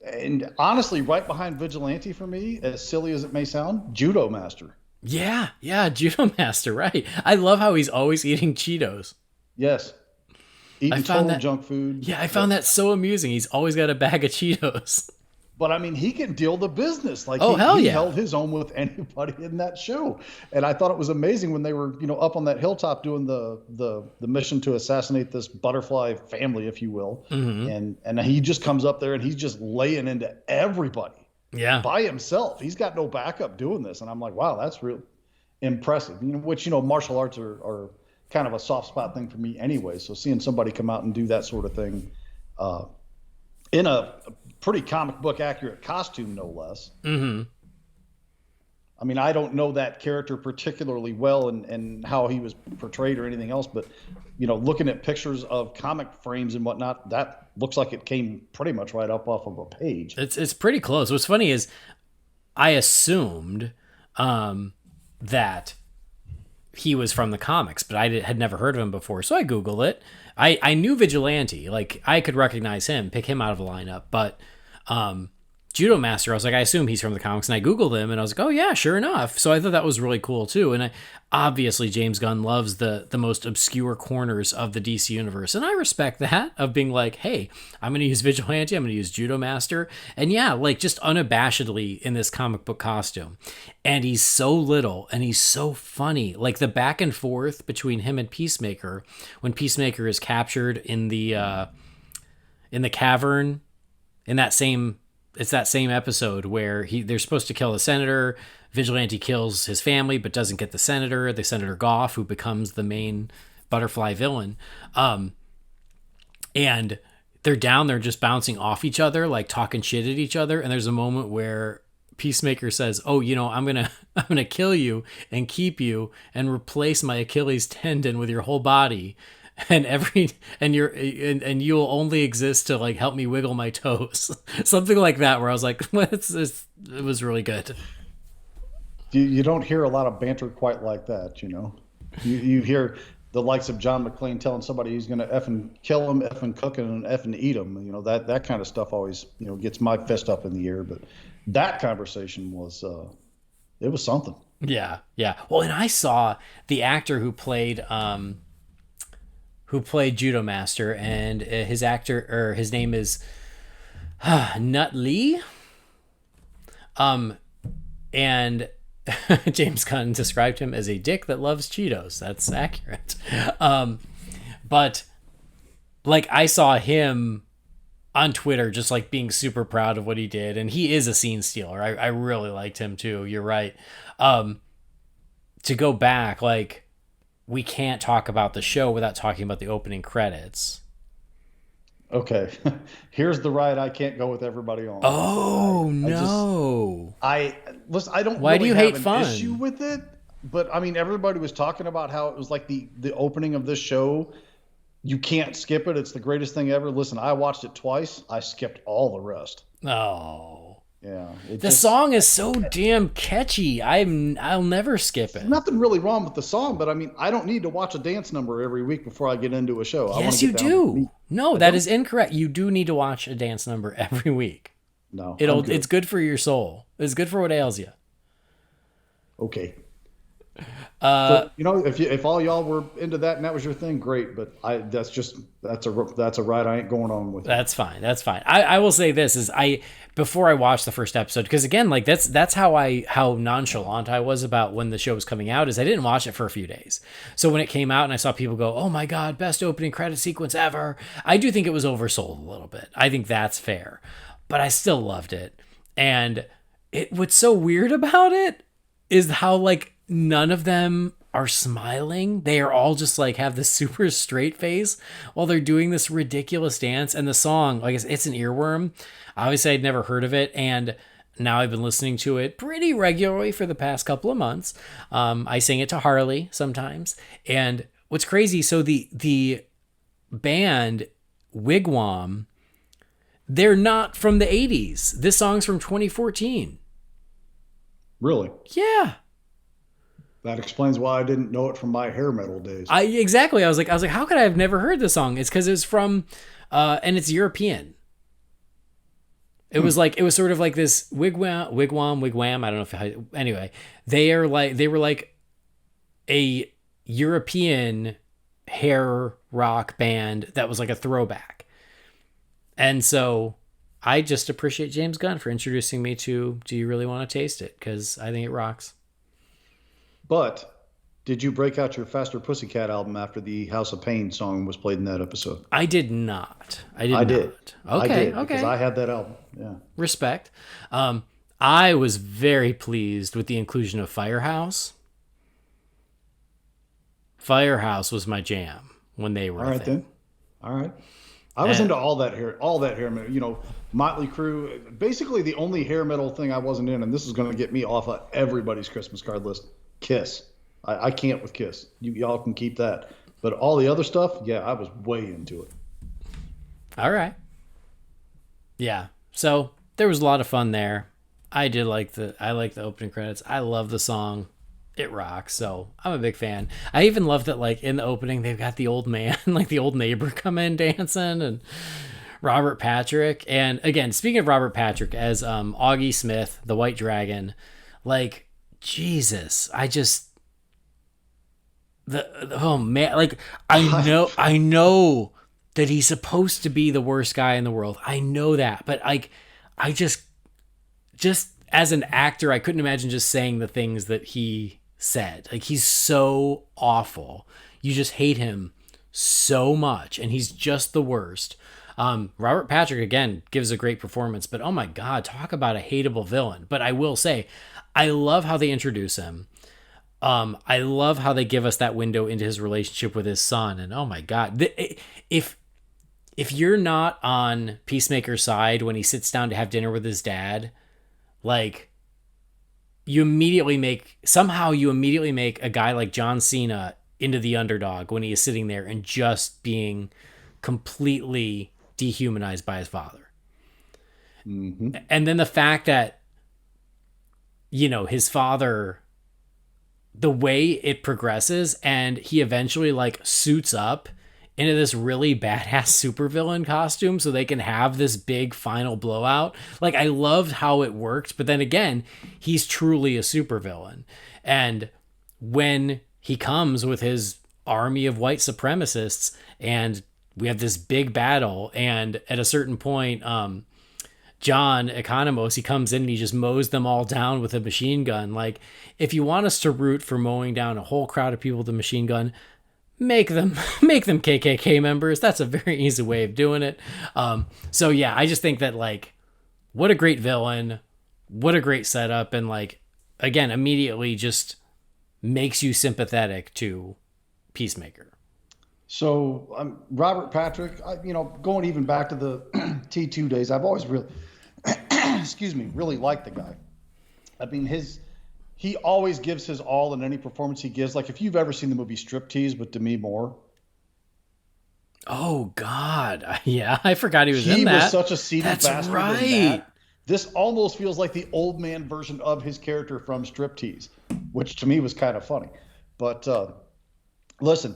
and honestly, right behind Vigilante for me, as silly as it may sound, Judo Master. Yeah, Judo Master, right. I love how he's always eating Cheetos. Yes. Eating total junk food. Yeah, I found that so amusing. He's always got a bag of Cheetos. But I mean, he can deal the business. Like he held his own with anybody in that show. And I thought it was amazing when they were, you know, up on that hilltop doing the mission to assassinate this butterfly family, if you will. Mm-hmm. And he just comes up there and he's just laying into everybody. Yeah. By himself. He's got no backup doing this. And I'm like, wow, that's real impressive. You know, which, you know, martial arts are kind of a soft spot thing for me anyway. So seeing somebody come out and do that sort of thing in a pretty comic book accurate costume, no less. Mm-hmm. I mean, I don't know that character particularly well and how he was portrayed or anything else, but, you know, looking at pictures of comic frames and whatnot, that looks like it came pretty much right up off of a page. It's pretty close. What's funny is I assumed that he was from the comics, but I had never heard of him before. So I Googled it. I knew Vigilante. Like, I could recognize him, pick him out of a lineup, but Judo Master, I was like, I assume he's from the comics, and I Googled him, and I was like, oh yeah, sure enough. So I thought that was really cool too. And obviously James Gunn loves the most obscure corners of the DC universe, and I respect that, of being like, hey, I'm going to use Vigilante, I'm going to use Judo Master, and yeah, like just unabashedly in this comic book costume. And he's so little, and he's so funny. Like the back and forth between him and Peacemaker, when Peacemaker is captured in the cavern, in that same episode where they're supposed to kill the senator. Vigilante kills his family, but doesn't get the Senator Goff, who becomes the main butterfly villain. And they're down there just bouncing off each other, like talking shit at each other. And there's a moment where Peacemaker says, oh, you know, I'm gonna kill you and keep you and replace my Achilles tendon with your whole body. And you'll only exist to like help me wiggle my toes. Something like that, where I was like, it was really good. You don't hear a lot of banter quite like that, you know. You hear the likes of John McClane telling somebody he's going to effing kill him, effing cook him, and effing eat him. You know, that kind of stuff always, you know, gets my fist up in the air. But that conversation was it was something. Yeah. Well, and I saw the actor who played Judo Master, and his name is Nut Lee. And James Gunn described him as a dick that loves Cheetos. That's accurate. But like I saw him on Twitter just like being super proud of what he did, and he is a scene stealer. I really liked him too. You're right. To go back, like, we can't talk about the show without talking about the opening credits. Okay. Here's the ride I can't go with everybody on. Oh, no. I don't Why really do you have hate an fun? issue with it, but I mean, everybody was talking about how it was like the opening of this show. You can't skip it. It's the greatest thing ever. Listen, I watched it twice. I skipped all the rest. Oh. Yeah, the song is so damn catchy. I'll never skip it. Nothing really wrong with the song, but I mean, I don't need to watch a dance number every week before I get into a show. Yes, you do. No, that is incorrect. You do need to watch a dance number every week. No. It's good for your soul. It's good for what ails you. Okay. If all y'all were into that and that was your thing, great. But that's a ride I ain't going on with. That's fine. That's fine. I will say this is before I watched the first episode, because again, like that's how nonchalant I was about when the show was coming out, is I didn't watch it for a few days. So when it came out and I saw people go, "Oh my God, best opening credit sequence ever," I do think it was oversold a little bit. I think that's fair, but I still loved it. And what's so weird about it is how like none of them are smiling. They are all just like have this super straight face while they're doing this ridiculous dance. And the song, like it's an earworm. Obviously, I'd never heard of it, and now I've been listening to it pretty regularly for the past couple of months. I sing it to Harley sometimes. And what's crazy, so the band Wigwam, they're not from the 80s. This song's from 2014. Really? Yeah. That explains why I didn't know it from my hair metal days. Exactly. I was like, how could I have never heard this song? It's because it's from, and it's European. It was sort of like this wigwam. I don't know anyway, they were like a European hair rock band that was like a throwback. And so I just appreciate James Gunn for introducing me to Do You Really Want to Taste It? Because I think it rocks. But did you break out your Faster Pussycat album after the House of Pain song was played in that episode? I did not. I did. Okay. I did, because I had that album. Yeah. Respect. I was very pleased with the inclusion of Firehouse. Firehouse was my jam when they were. All right then. All right. I was into all that hair metal, Motley Crue. Basically, the only hair metal thing I wasn't in, and this is going to get me off of everybody's Christmas card list. Kiss. I can't with Kiss. Y'all can keep that. But all the other stuff, yeah, I was way into it. All right. Yeah. So there was a lot of fun there. I like the opening credits. I love the song. It rocks. So I'm a big fan. I even love that, like, in the opening, they've got the old man, like the old neighbor come in dancing, and Robert Patrick. And again, speaking of Robert Patrick as Augie Smith, the White Dragon, like, Jesus, oh man, like I know that he's supposed to be the worst guy in the world. I know that, but like, I just as an actor, I couldn't imagine just saying the things that he said. Like, he's so awful. You just hate him so much, and he's just the worst. Robert Patrick, again, gives a great performance, but oh my God, talk about a hateable villain. But I will say, I love how they introduce him. I love how they give us that window into his relationship with his son. And oh my God, if you're not on Peacemaker's side when he sits down to have dinner with his dad, like, you immediately make a guy like John Cena into the underdog when he is sitting there and just being completely dehumanized by his father. Mm-hmm. And then the fact that, his father, the way it progresses, and he eventually like suits up into this really badass supervillain costume so they can have this big final blowout. Like, I loved how it worked, but then again, he's truly a supervillain. And when he comes with his army of white supremacists and we have this big battle, and at a certain point, John Economos, he comes in and he just mows them all down with a machine gun. Like, if you want us to root for mowing down a whole crowd of people with a machine gun, make them KKK members. That's a very easy way of doing it. So yeah, I just think that, like, what a great villain, what a great setup, and like, again, immediately just makes you sympathetic to Peacemaker. So Robert Patrick, going even back to the T2 days, I've always really, really liked the guy. I mean, he always gives his all in any performance he gives. Like, if you've ever seen the movie Striptease with Demi Moore. Oh God, yeah, I forgot he was in that. He was such a seedy bastard. That's right. This almost feels like the old man version of his character from Striptease, which to me was kind of funny. But listen.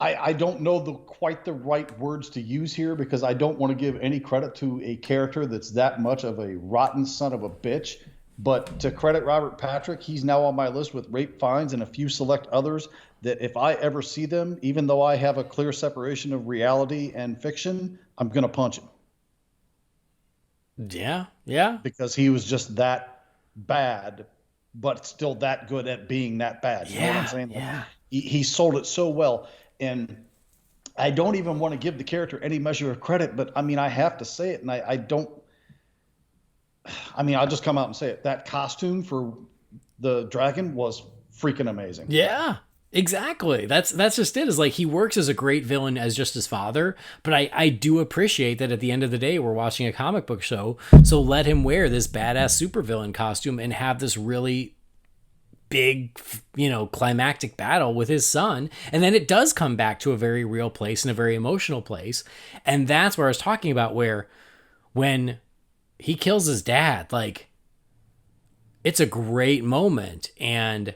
I don't know quite the right words to use here because I don't want to give any credit to a character that's that much of a rotten son of a bitch. But to credit Robert Patrick, he's now on my list with Rape Fiennes and a few select others that if I ever see them, even though I have a clear separation of reality and fiction, I'm going to punch him. Yeah, yeah. Because he was just that bad, but still that good at being that bad. You know what I'm saying? Yeah. He sold it so well. And I don't even want to give the character any measure of credit, but I mean, I have to say it. And I'll just come out and say it. That costume for the dragon was freaking amazing. Yeah, exactly. That's just it. Is like he works as a great villain as just his father, but I do appreciate that at the end of the day we're watching a comic book show, so let him wear this badass supervillain costume and have this really big, climactic battle with his son, and then it does come back to a very real place and a very emotional place, and that's where I was talking about where when he kills his dad, like it's a great moment and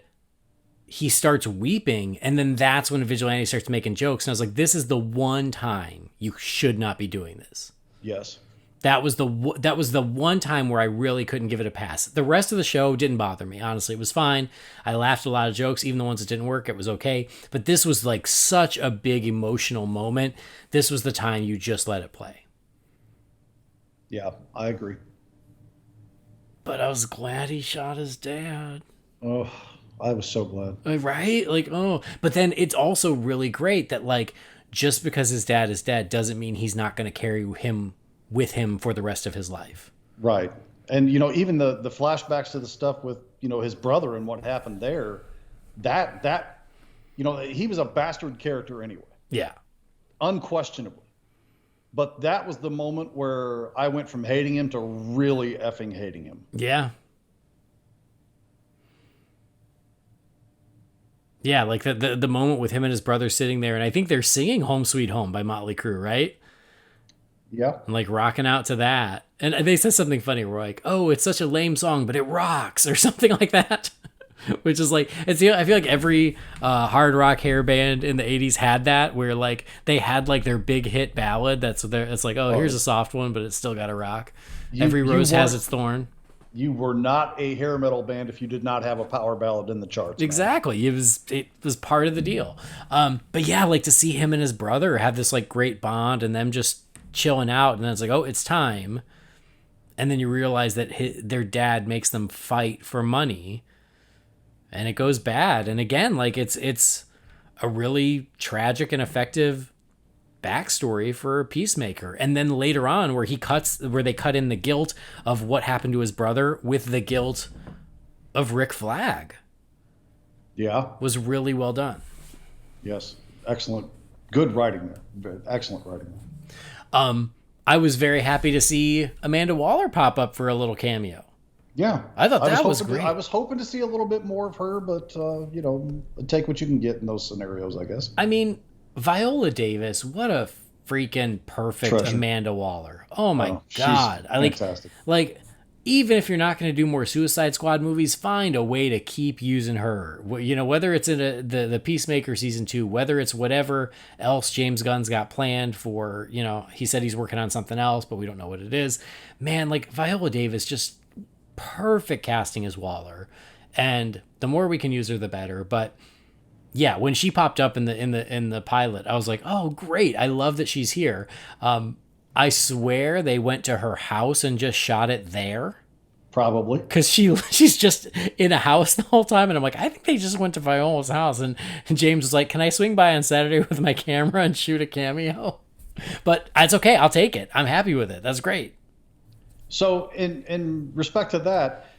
he starts weeping, and then that's when Vigilante starts making jokes, and I was like, this is the one time you should not be doing this. Yes. That was the one time where I really couldn't give it a pass. The rest of the show didn't bother me. Honestly, it was fine. I laughed at a lot of jokes, even the ones that didn't work. It was okay. But this was like such a big emotional moment. This was the time you just let it play. Yeah, I agree. But I was glad he shot his dad. Oh, I was so glad. Right? Like, oh. But then it's also really great that, like, just because his dad is dead doesn't mean he's not going to carry him with him for the rest of his life. Right. And, even the flashbacks to the stuff with, his brother and what happened there, that he was a bastard character anyway. Yeah. Unquestionably. But that was the moment where I went from hating him to really effing hating him. Yeah. Yeah, like the moment with him and his brother sitting there, and I think they're singing Home Sweet Home by Motley Crue, right? Yeah. And like rocking out to that. And they said something funny. We're like, oh, it's such a lame song, but it rocks, or something like that. Which is like, I feel like every hard rock hair band in the 80s had that, where like they had like their big hit ballad. It's like, oh, here's a soft one, but it's still got a rock. Every rose has its thorn. You were not a hair metal band if you did not have a power ballad in the charts. Exactly. Man. It was part of the deal. But yeah, like to see him and his brother have this like great bond and them just chilling out, and then it's like, oh, it's time, and then you realize that their dad makes them fight for money, and it goes bad. And again, like it's a really tragic and effective backstory for Peacemaker. And then later on, where they cut in the guilt of what happened to his brother with the guilt of Rick Flag. Yeah, was really well done. Yes, excellent, good writing there. Excellent writing there. I was very happy to see Amanda Waller pop up for a little cameo. Yeah. I thought that was great. I was hoping to see a little bit more of her, but, take what you can get in those scenarios, I guess. I mean, Viola Davis, what a freaking perfect treasure. Amanda Waller. Oh, my God. Fantastic. Like, even if you're not going to do more Suicide Squad movies, find a way to keep using her. Whether it's in the Peacemaker season 2, whether it's whatever else James Gunn's got planned for, he said he's working on something else, but we don't know what it is. Man, like Viola Davis, just perfect casting as Waller. And the more we can use her, the better. But yeah, when she popped up in the pilot, I was like, oh, great. I love that she's here. I swear they went to her house and just shot it there. Probably. Because she's just in a house the whole time. And I'm like, I think they just went to Viola's house. And James was like, can I swing by on Saturday with my camera and shoot a cameo? But it's okay. I'll take it. I'm happy with it. That's great. So in respect to that,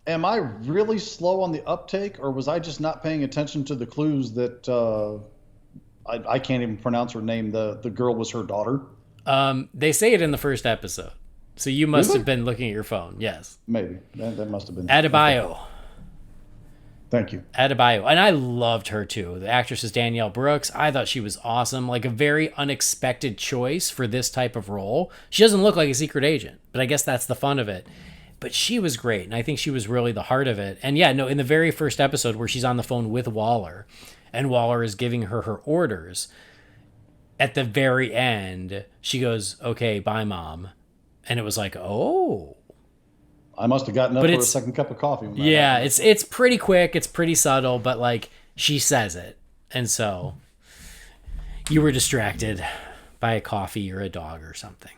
am I really slow on the uptake, or was I just not paying attention to the clues that I can't even pronounce her name. The girl was her daughter. They say it in the first episode. So you must have been looking at your phone. Yes. Maybe. That must have been. Adebayo. Okay. Thank you. Adebayo. And I loved her too. The actress is Danielle Brooks. I thought she was awesome. Like a very unexpected choice for this type of role. She doesn't look like a secret agent, but I guess that's the fun of it. But she was great. And I think she was really the heart of it. And yeah, no, in the very first episode where she's on the phone with Waller and Waller is giving her orders, at the very end, she goes, "Okay, bye, Mom." And it was like, oh. I must have gotten up for a second cup of coffee. Yeah, it's pretty quick. It's pretty subtle, but like she says it. And so you were distracted by a coffee or a dog or something.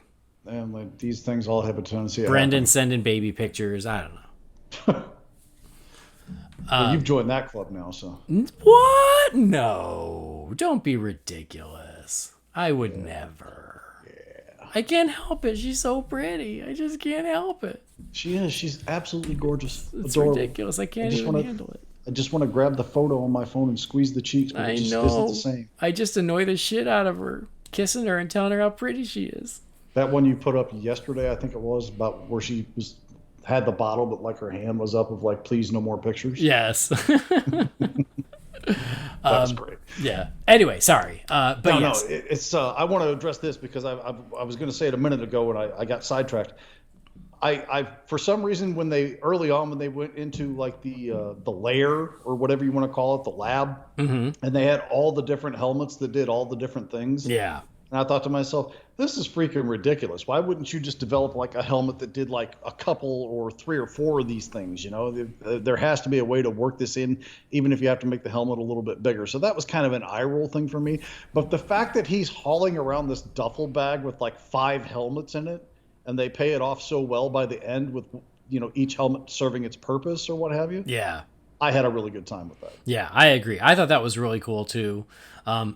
And like these things all have a tendency. Brendan sending baby pictures. I don't know. Well, you've joined that club now, so. What? No. Don't be ridiculous. I would never. Yeah. I can't help it. She's so pretty. I just can't help it. She is. She's absolutely gorgeous. It's adorable. ridiculous. I can't even handle it. I just want to grab the photo on my phone and squeeze the cheeks, but it just isn't the same. I just annoy the shit out of her, kissing her and telling her how pretty she is. That one you put up yesterday, I think it was, about where she had the bottle, but like her hand was up of like, please no more pictures. Yes. That's great. Yeah. Anyway, sorry. But yes. It's. I want to address this because I was going to say it a minute ago and I got sidetracked. I for some reason when they went into like the lair or whatever you want to call it, the lab, and they had all the different helmets that did all the different things. Yeah. And I thought to myself, this is freaking ridiculous. Why wouldn't you just develop like a helmet that did like a couple or 3 or 4 of these things? You know, there has to be a way to work this in, even if you have to make the helmet a little bit bigger. So that was kind of an eye roll thing for me. But the fact that he's hauling around this duffel bag with like 5 helmets in it, and they pay it off so well by the end with, you know, each helmet serving its purpose or what have you. Yeah. I had a really good time with that. Yeah, I agree. I thought that was really cool too.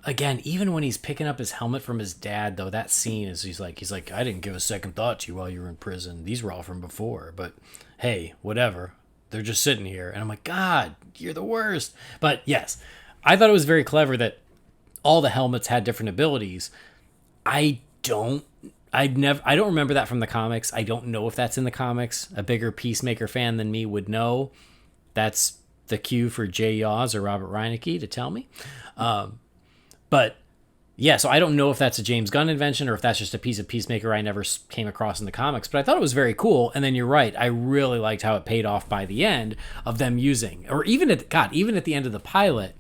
Again, even when he's picking up his helmet from his dad, though, that scene is he's like, I didn't give a second thought to you while you were in prison. These were all from before, but hey, whatever. They're just sitting here, and I'm like, God, you're the worst. But yes, I thought it was very clever that all the helmets had different abilities. I don't remember that from the comics. I don't know if that's in the comics. A bigger Peacemaker fan than me would know. That's the cue for Jay Yaws or Robert Reinecke to tell me. But yeah, so I don't know if that's a James Gunn invention or if that's just a piece of Peacemaker I never came across in the comics, but I thought it was very cool. And then you're right. I really liked how it paid off by the end of them using, or even at the end of the pilot,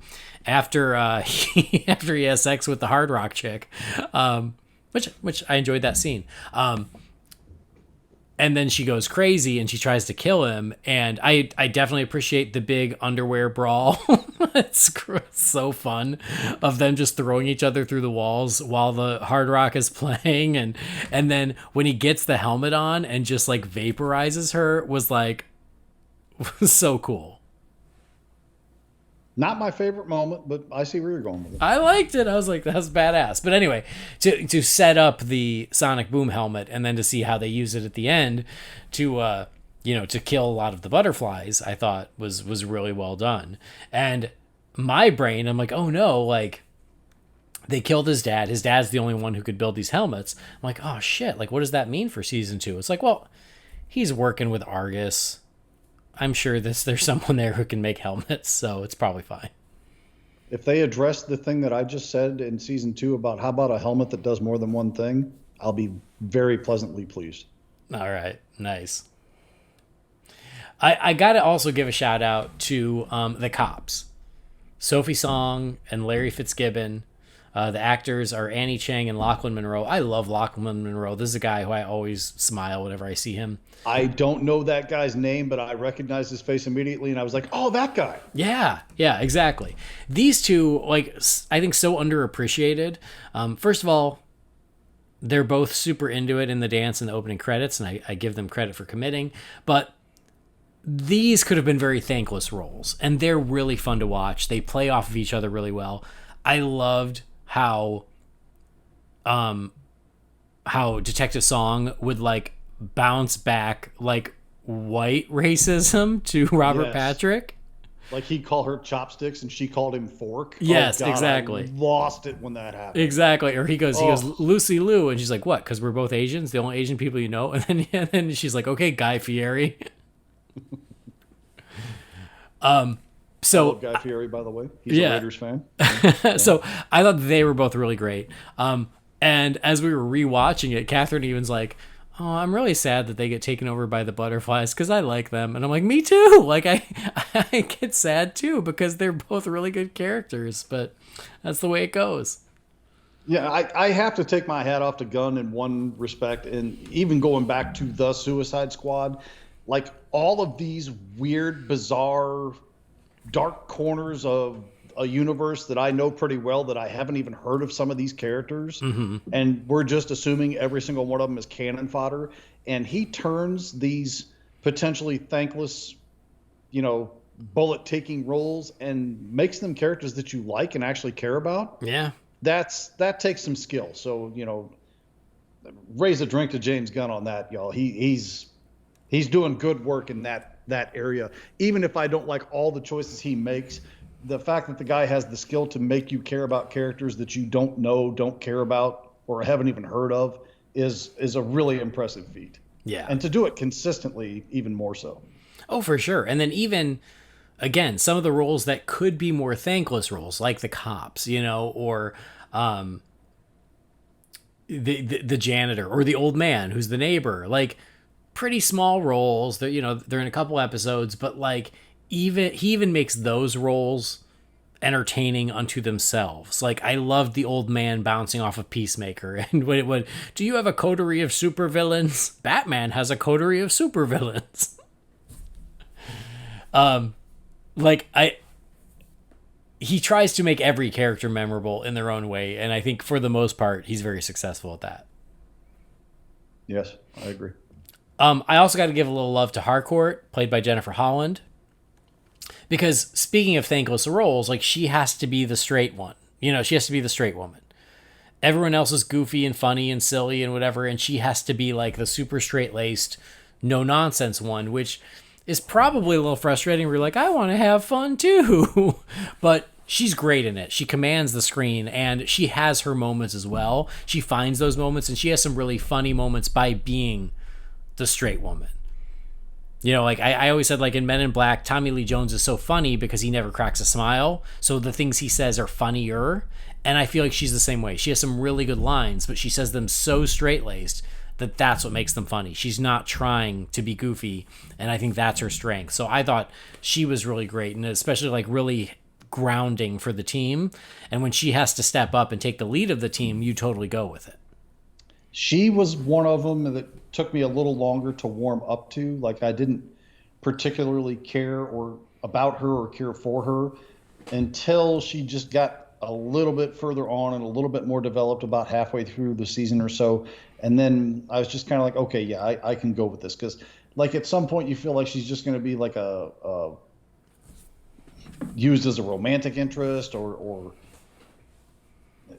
after after he has sex with the Hard Rock chick, which I enjoyed that scene. And then she goes crazy and she tries to kill him. And I definitely appreciate the big underwear brawl. It's so fun of them just throwing each other through the walls while the Hard Rock is playing. And then when he gets the helmet on and just like vaporizes her was so cool. Not my favorite moment, but I see where you're going with it. I liked it. I was like, that's badass. But anyway, to set up the Sonic Boom helmet and then to see how they use it at the end to kill a lot of the butterflies, I thought was really well done. And my brain, I'm like, oh no, like they killed his dad. His dad's the only one who could build these helmets. I'm like, oh shit, like what does that mean for season 2? It's like, well, he's working with Argus. I'm sure there's someone there who can make helmets, so it's probably fine. If they address the thing that I just said in season 2 about how about a helmet that does more than one thing, I'll be very pleasantly pleased. All right, nice. I got to also give a shout out to the cops. Sophie Song and Larry Fitzgibbon. The actors are Annie Chang and Lachlan Monroe. I love Lachlan Monroe. This is a guy who I always smile whenever I see him. I don't know that guy's name, but I recognized his face immediately, and I was like, oh, that guy. Yeah, exactly. These two, like, I think so underappreciated. First of all, they're both super into it in the dance and the opening credits, and I give them credit for committing. But these could have been very thankless roles, and they're really fun to watch. They play off of each other really well. I loved how Detective Song would like bounce back like white racism to Robert Patrick. Like he'd call her chopsticks and she called him fork. Yes, oh God, exactly. I lost it when that happened. Exactly. Or he goes, Lucy Liu, and she's like, what? Because we're both Asians, the only Asian people you know. And then she's like, okay, Guy Fieri. So I love Guy Fieri, by the way. He's a Raiders fan. So I thought they were both really great. And as we were rewatching it, Catherine Even's like, oh, I'm really sad that they get taken over by the butterflies because I like them. And I'm like, me too. Like, I get sad too because they're both really good characters, but that's the way it goes. Yeah, I have to take my hat off to Gunn in one respect, and even going back to the Suicide Squad, like all of these weird, bizarre, dark corners of a universe that I know pretty well that I haven't even heard of some of these characters, and we're just assuming every single one of them is cannon fodder, and he turns these potentially thankless, bullet-taking roles and makes them characters that you like and actually care about. Yeah. That takes some skill. So, raise a drink to James Gunn on that, y'all. He's doing good work in that area. Even if I don't like all the choices he makes, the fact that the guy has the skill to make you care about characters that you don't know, don't care about, or haven't even heard of is a really impressive feat. Yeah. And to do it consistently, even more so. Oh, for sure. And then even, again, some of the roles that could be more thankless roles, like the cops, or the janitor or the old man who's the neighbor, like pretty small roles that, they're in a couple episodes, but like he even makes those roles entertaining unto themselves. Like I loved the old man bouncing off of Peacemaker. And when do you have a coterie of supervillains? Batman has a coterie of supervillains. He tries to make every character memorable in their own way, and I think for the most part, he's very successful at that. Yes, I agree. I also got to give a little love to Harcourt, played by Jennifer Holland, because speaking of thankless roles, like she has to be the straight one. She has to be the straight woman. Everyone else is goofy and funny and silly and whatever, and she has to be like the super straight-laced, no-nonsense one, which is probably a little frustrating. We're like, I want to have fun too. But she's great in it. She commands the screen, and she has her moments as well. She finds those moments, and she has some really funny moments by being the straight woman. Like I always said, like in Men in Black, Tommy Lee Jones is so funny because he never cracks a smile. So the things he says are funnier. And I feel like she's the same way. She has some really good lines, but she says them so straight-laced that's what makes them funny. She's not trying to be goofy, and I think that's her strength. So I thought she was really great, and especially like really grounding for the team. And when she has to step up and take the lead of the team, you totally go with it. She was one of them that took me a little longer to warm up to. Like I didn't particularly care or about her or care for her until she just got a little bit further on and a little bit more developed about halfway through the season or so. And then I was just kind of like, okay, yeah, I can go with this. Because like at some point you feel like she's just going to be like a used as a romantic interest or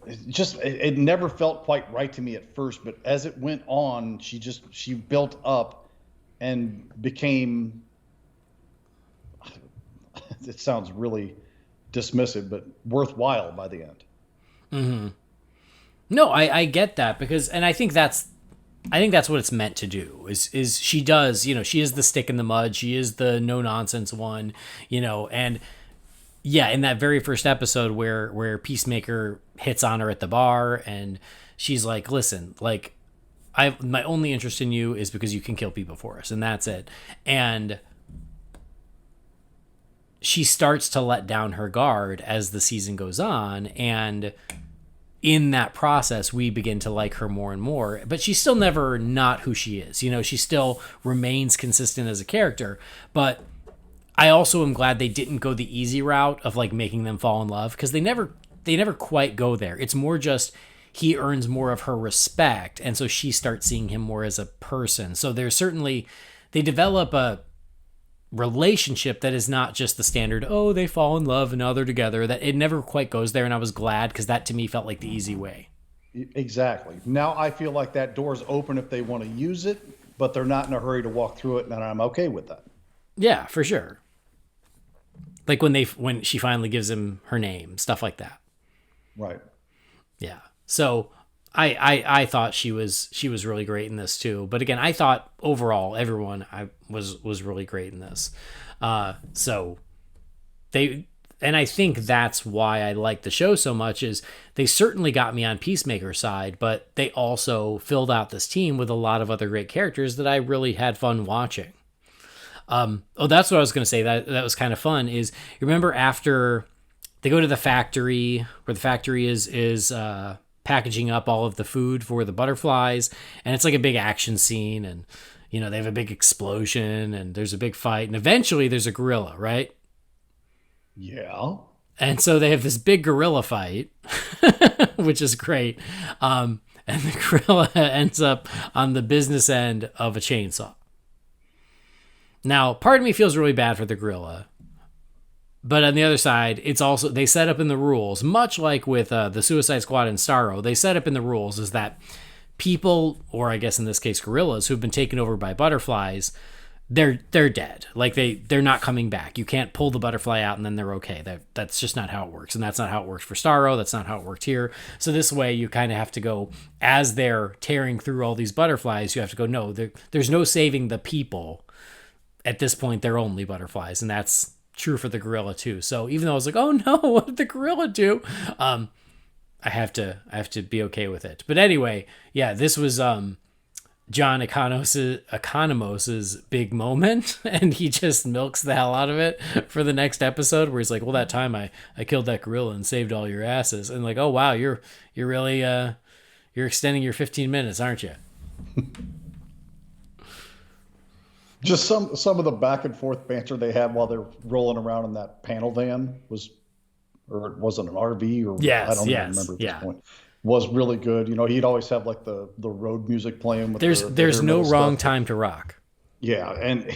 it never felt quite right to me at first. But as it went on, she built up and became, it sounds really dismissive, but worthwhile by the end. Mm-hmm. No, I get that because, and I think that's what it's meant to do is she does, she is the stick in the mud. She is the no nonsense one, and yeah, in that very first episode where Peacemaker hits on her at the bar and she's like, listen, like my only interest in you is because you can kill people for us. And that's it. And she starts to let down her guard as the season goes on. And in that process, we begin to like her more and more, but she's still never not who she is. She still remains consistent as a character, but I also am glad they didn't go the easy route of like making them fall in love, because they never quite go there. It's more just he earns more of her respect, and so she starts seeing him more as a person. So there's certainly, they develop a relationship that is not just the standard, oh, they fall in love and now they're together. That it never quite goes there, and I was glad, because that to me felt like the easy way. Exactly. Now I feel like that door's open if they want to use it, but they're not in a hurry to walk through it, and I'm okay with that. Yeah, for sure. Like when she finally gives him her name, stuff like that. Right. Yeah. So I thought she was really great in this too. But again, I thought overall everyone was really great in this. So and I think that's why I like the show so much, is they certainly got me on Peacemaker's side, but they also filled out this team with a lot of other great characters that I really had fun watching. That's what I was going to say. That was kind of fun. Is you remember after they go to the factory, where the factory is packaging up all of the food for the butterflies, and it's like a big action scene, and you know, they have a big explosion and there's a big fight, and eventually there's a gorilla, right? Yeah. And so they have this big gorilla fight, which is great. And the gorilla ends up on the business end of a chainsaw. Now, part of me feels really bad for the gorilla. But on the other side, it's also, they set up in the rules, much like with the Suicide Squad and Starro, they set up in the rules is that people, or I guess in this case gorillas, who've been taken over by butterflies, they're dead. Like they're not coming back. You can't pull the butterfly out and then they're okay. That's just not how it works. And that's not how it works for Starro. That's not how it worked here. So this way you kind of have to go, as they're tearing through all these butterflies, you have to go, no, there's no saving the people. At this point, they're only butterflies. And that's true for the gorilla too. So even though I was like, oh no, what did the gorilla do? I have to be okay with it. But anyway, yeah, this was John Economos's big moment, and he just milks the hell out of it for the next episode, where he's like, well, that time I killed that gorilla and saved all your asses. And like, oh wow, you're really you're extending your 15 minutes, aren't you? Just some of the back and forth banter they had while they're rolling around in that panel van was, or it wasn't an RV, or yes, I don't even remember at this point, was really good. You know, he'd always have like the road music playing. With there's no wrong stuff. time to rock. Yeah, and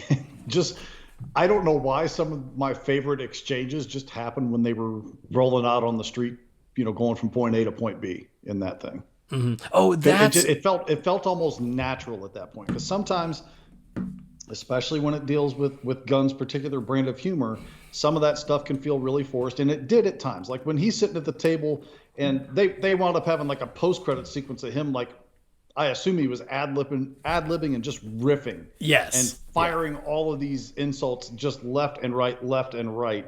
just, I don't know why some of my favorite exchanges just happened when they were rolling out on the street, you know, going from point A to point B in that thing. Mm-hmm. Oh, it felt almost natural at that point, because sometimes, especially when it deals with Gunn's particular brand of humor, some of that stuff can feel really forced, and it did at times. Like when he's sitting at the table and they wound up having like a post-credit sequence of him, like, I assume he was ad-libbing and just riffing. Yes. And firing all of these insults just left and right.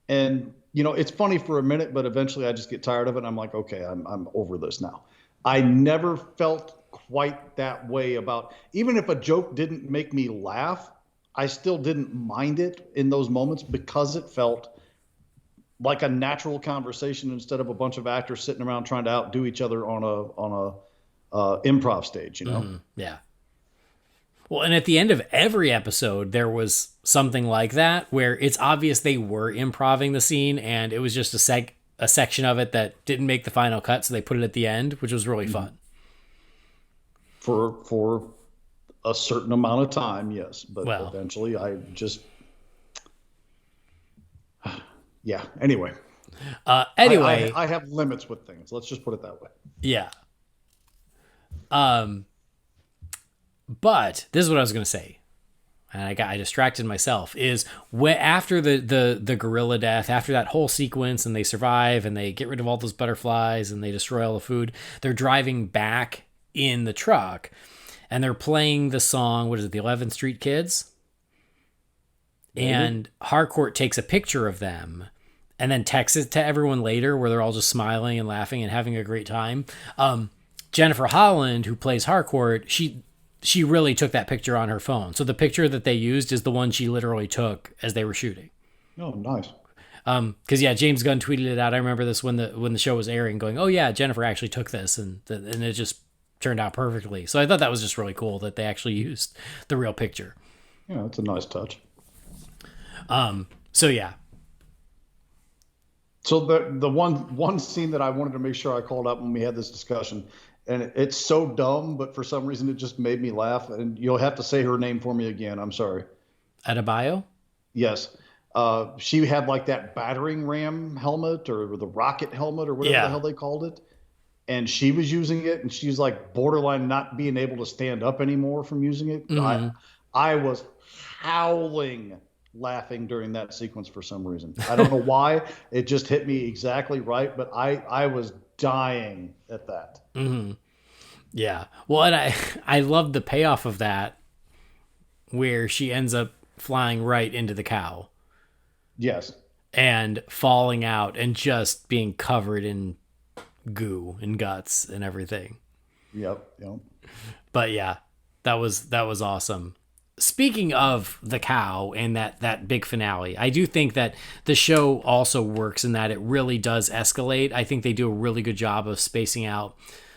And, you know, it's funny for a minute, but eventually I just get tired of it. And I'm like, okay, I'm over this now. I never felt quite that way about, even if a joke didn't make me laugh, I still didn't mind it in those moments, because it felt like a natural conversation instead of a bunch of actors sitting around trying to outdo each other on a improv stage, you know? Mm-hmm. Yeah. Well, and at the end of every episode, there was something like that where it's obvious they were improving the scene, and it was just a section of it that didn't make the final cut, so they put it at the end, which was really fun. For a certain amount of time, yes, but eventually I just, yeah. Anyway, I have limits with things. Let's just put it that way. Yeah. But this is what I was going to say, and I distracted myself, is after the gorilla death, after that whole sequence, and they survive and they get rid of all those butterflies and they destroy all the food, they're driving back in the truck and they're playing the song, what is it, the 11th Street Kids? Mm-hmm. And Harcourt takes a picture of them and then texts it to everyone later, where they're all just smiling and laughing and having a great time. Jennifer Holland, who plays Harcourt, she really took that picture on her phone. So the picture that they used is the one she literally took as they were shooting. Oh, nice. Because yeah, James Gunn tweeted it out. I remember this when the show was airing, going, "Oh yeah, Jennifer actually took this," and it just turned out perfectly. So I thought that was just really cool that they actually used the real picture. Yeah, it's a nice touch. So yeah. So the one scene that I wanted to make sure I called out when we had this discussion, and it's so dumb, but for some reason it just made me laugh. And you'll have to say her name for me again. I'm sorry. Adebayo? Yes. She had like that battering ram helmet, or the rocket helmet, or whatever the hell they called it. And she was using it, and she's like borderline not being able to stand up anymore from using it. Mm-hmm. I was howling laughing during that sequence for some reason. I don't know why. It just hit me exactly right, but I was dying at that. Mm-hmm. Yeah. Well, and I love the payoff of that, where she ends up flying right into the cow. Yes. And falling out and just being covered in goo and guts and everything. Yep. But yeah, that was awesome. speaking of the cow and that big finale, I do think that the show also works in that it really does escalate. I think they do a really good job of spacing out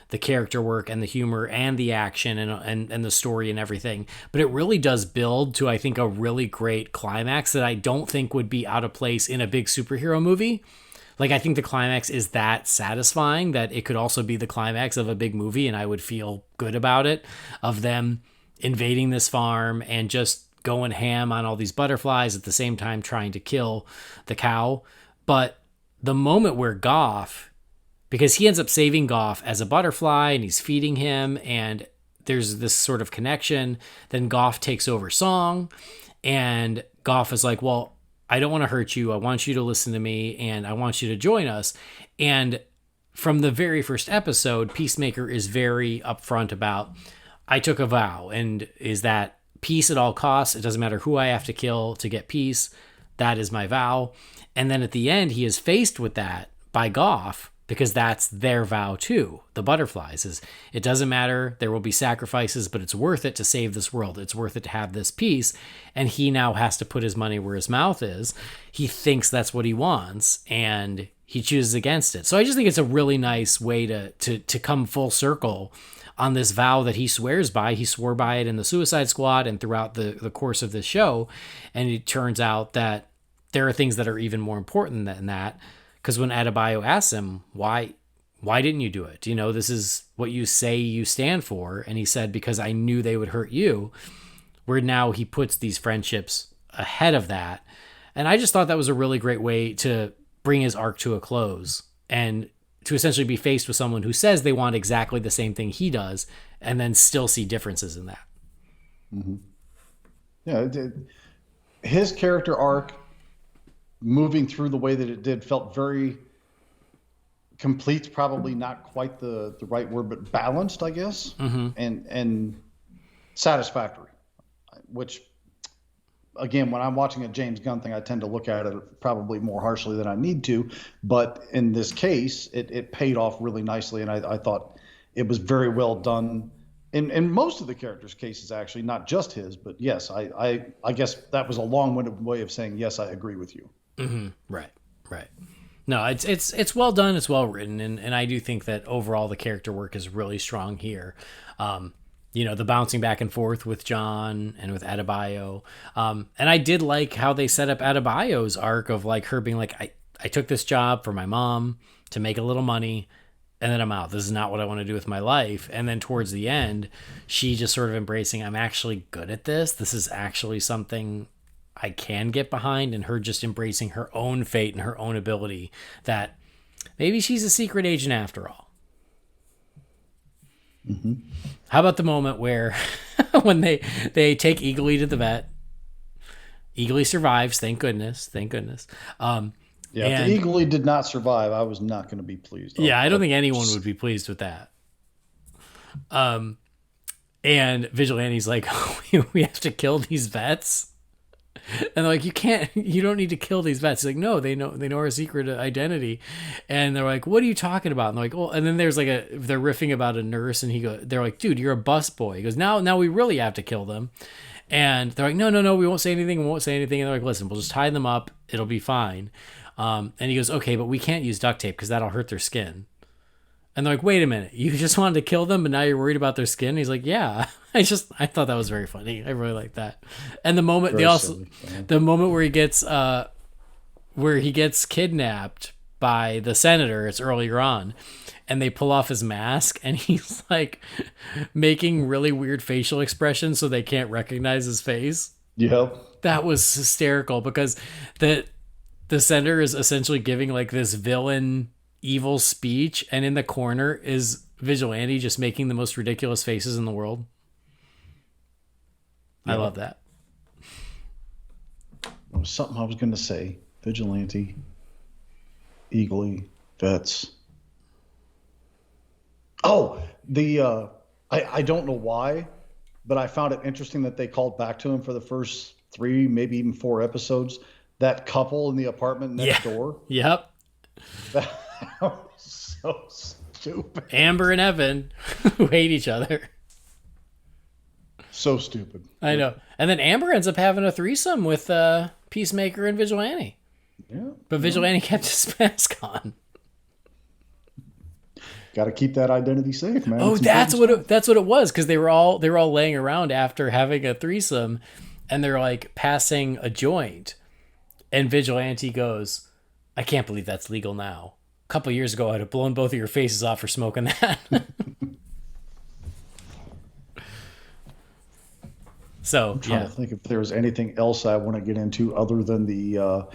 the character work and the humor and the action and the story and everything. But it really does build to, I think, a really great climax that I don't think would be out of place in a big superhero movie. Like, I think the climax is that satisfying that it could also be the climax of a big movie, and I would feel good about it, of them invading this farm and just going ham on all these butterflies at the same time trying to kill the cow. But the moment where Goff, because he ends up saving Goff as a butterfly and he's feeding him and there's this sort of connection, then Goff takes over song and Goff is like, well, I don't want to hurt you. I want you to listen to me and I want you to join us. And from the very first episode, Peacemaker is very upfront about, I took a vow, and is that peace at all costs. It doesn't matter who I have to kill to get peace. That is my vow. And then at the end, he is faced with that by Goff, because that's their vow too. The butterflies is, it doesn't matter. There will be sacrifices, but it's worth it to save this world. It's worth it to have this peace. And he now has to put his money where his mouth is. He thinks that's what he wants, and he chooses against it. So I just think it's a really nice way to come full circle on this vow that he swears by. He swore by it in the Suicide Squad and throughout the course of this show. And it turns out that there are things that are even more important than that. Because when Adebayo asks him, why didn't you do it? You know, this is what you say you stand for. And he said, because I knew they would hurt you. Where now he puts these friendships ahead of that. And I just thought that was a really great way to bring his arc to a close and to essentially be faced with someone who says they want exactly the same thing he does and then still see differences in that. Mm-hmm. Yeah. His character arc moving through the way that it did felt very complete, probably not quite the right word, but balanced, I guess, and satisfactory, which, again, when I'm watching a James Gunn thing, I tend to look at it probably more harshly than I need to. But in this case, it paid off really nicely. And I thought it was very well done in most of the characters' cases, actually, not just his. But yes, I guess that was a long-winded way of saying, yes, I agree with you. Mm-hmm. Right. No, it's well done. It's well written. And I do think that overall the character work is really strong here. You know, the bouncing back and forth with John and with Adebayo. And I did like how they set up Adebayo's arc of like her being like, I took this job for my mom to make a little money and then I'm out. This is not what I want to do with my life. And then towards the end, she just sort of embracing, I'm actually good at this. This is actually something I can get behind, and her just embracing her own fate and her own ability that maybe she's a secret agent after all. Mm-hmm. How about the moment where when they take Eagly to the vet? Eagly survives, thank goodness. Yeah, if the Eagly did not survive, I was not going to be pleased. I don't think anyone would be pleased with that. And Vigilante's like, we have to kill these vets. And they're like, you don't need to kill these vets. He's like, no, they know our secret identity. And they're like, what are you talking about? And they're like, well, and then there's like they're riffing about a nurse, and they're like, dude, you're a bus boy. He goes, now we really have to kill them. And they're like, no, we won't say anything. And they're like, listen, we'll just tie them up. It'll be fine. And he goes, okay, but we can't use duct tape because that'll hurt their skin. And they're like, wait a minute, you just wanted to kill them, but now you're worried about their skin? And he's like, yeah. I thought that was very funny. I really like that. And the moment the moment where he gets kidnapped by the senator, it's earlier on, and they pull off his mask, and he's like making really weird facial expressions so they can't recognize his face. Yep. That was hysterical because the senator is essentially giving like this villain evil speech, and in the corner is Vigilante just making the most ridiculous faces in the world. I love that. There was something I was going to say. Vigilante, Eagly, vets. Oh, I don't know why, but I found it interesting that they called back to him for the first 3, maybe even 4 episodes. That couple in the apartment next door. Yep. That was so stupid. Amber and Evan, who hate each other. So stupid. I know. And then Amber ends up having a threesome with Peacemaker and Vigilante. Yeah. But Vigilante kept his mask on. Got to keep that identity safe, man. Oh, that's what it was, because they were all laying around after having a threesome, and they're like passing a joint, and Vigilante goes, "I can't believe that's legal now. A couple of years ago, I'd have blown both of your faces off for smoking that." So I'm trying to think if there was anything else I want to get into other than the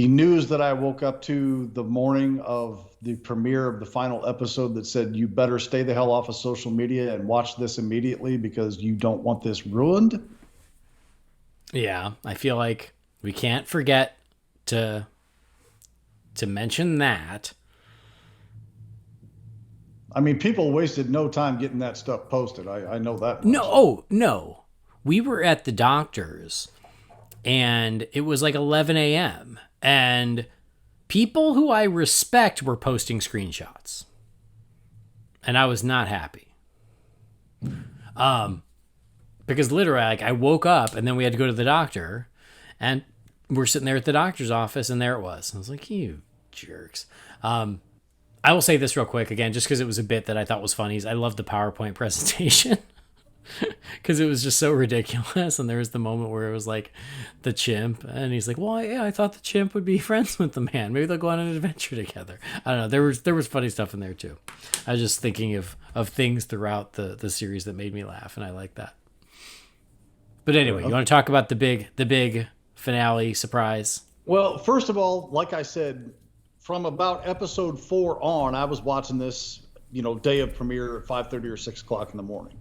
news that I woke up to the morning of the premiere of the final episode that said, you better stay the hell off of social media and watch this immediately because you don't want this ruined. Yeah, I feel like we can't forget to mention that. I mean, people wasted no time getting that stuff posted. I know that much. No. We were at the doctor's, and it was like 11 a.m., and people who I respect were posting screenshots. And I was not happy. Because literally, like, I woke up, and then we had to go to the doctor, and we're sitting there at the doctor's office, and there it was. I was like, you jerks. I will say this real quick, again, just because it was a bit that I thought was funny, is I love the PowerPoint presentation. Because it was just so ridiculous. And there was the moment where it was like the chimp, and he's like, well, yeah, I thought the chimp would be friends with the man. Maybe they'll go on an adventure together. I don't know. There was funny stuff in there too. I was just thinking of things throughout the series that made me laugh, and I like that. But anyway, you want to talk about the big finale surprise? Well, first of all, like I said, from about episode 4 on, I was watching this, day of premiere at 5:30 or 6 o'clock in the morning.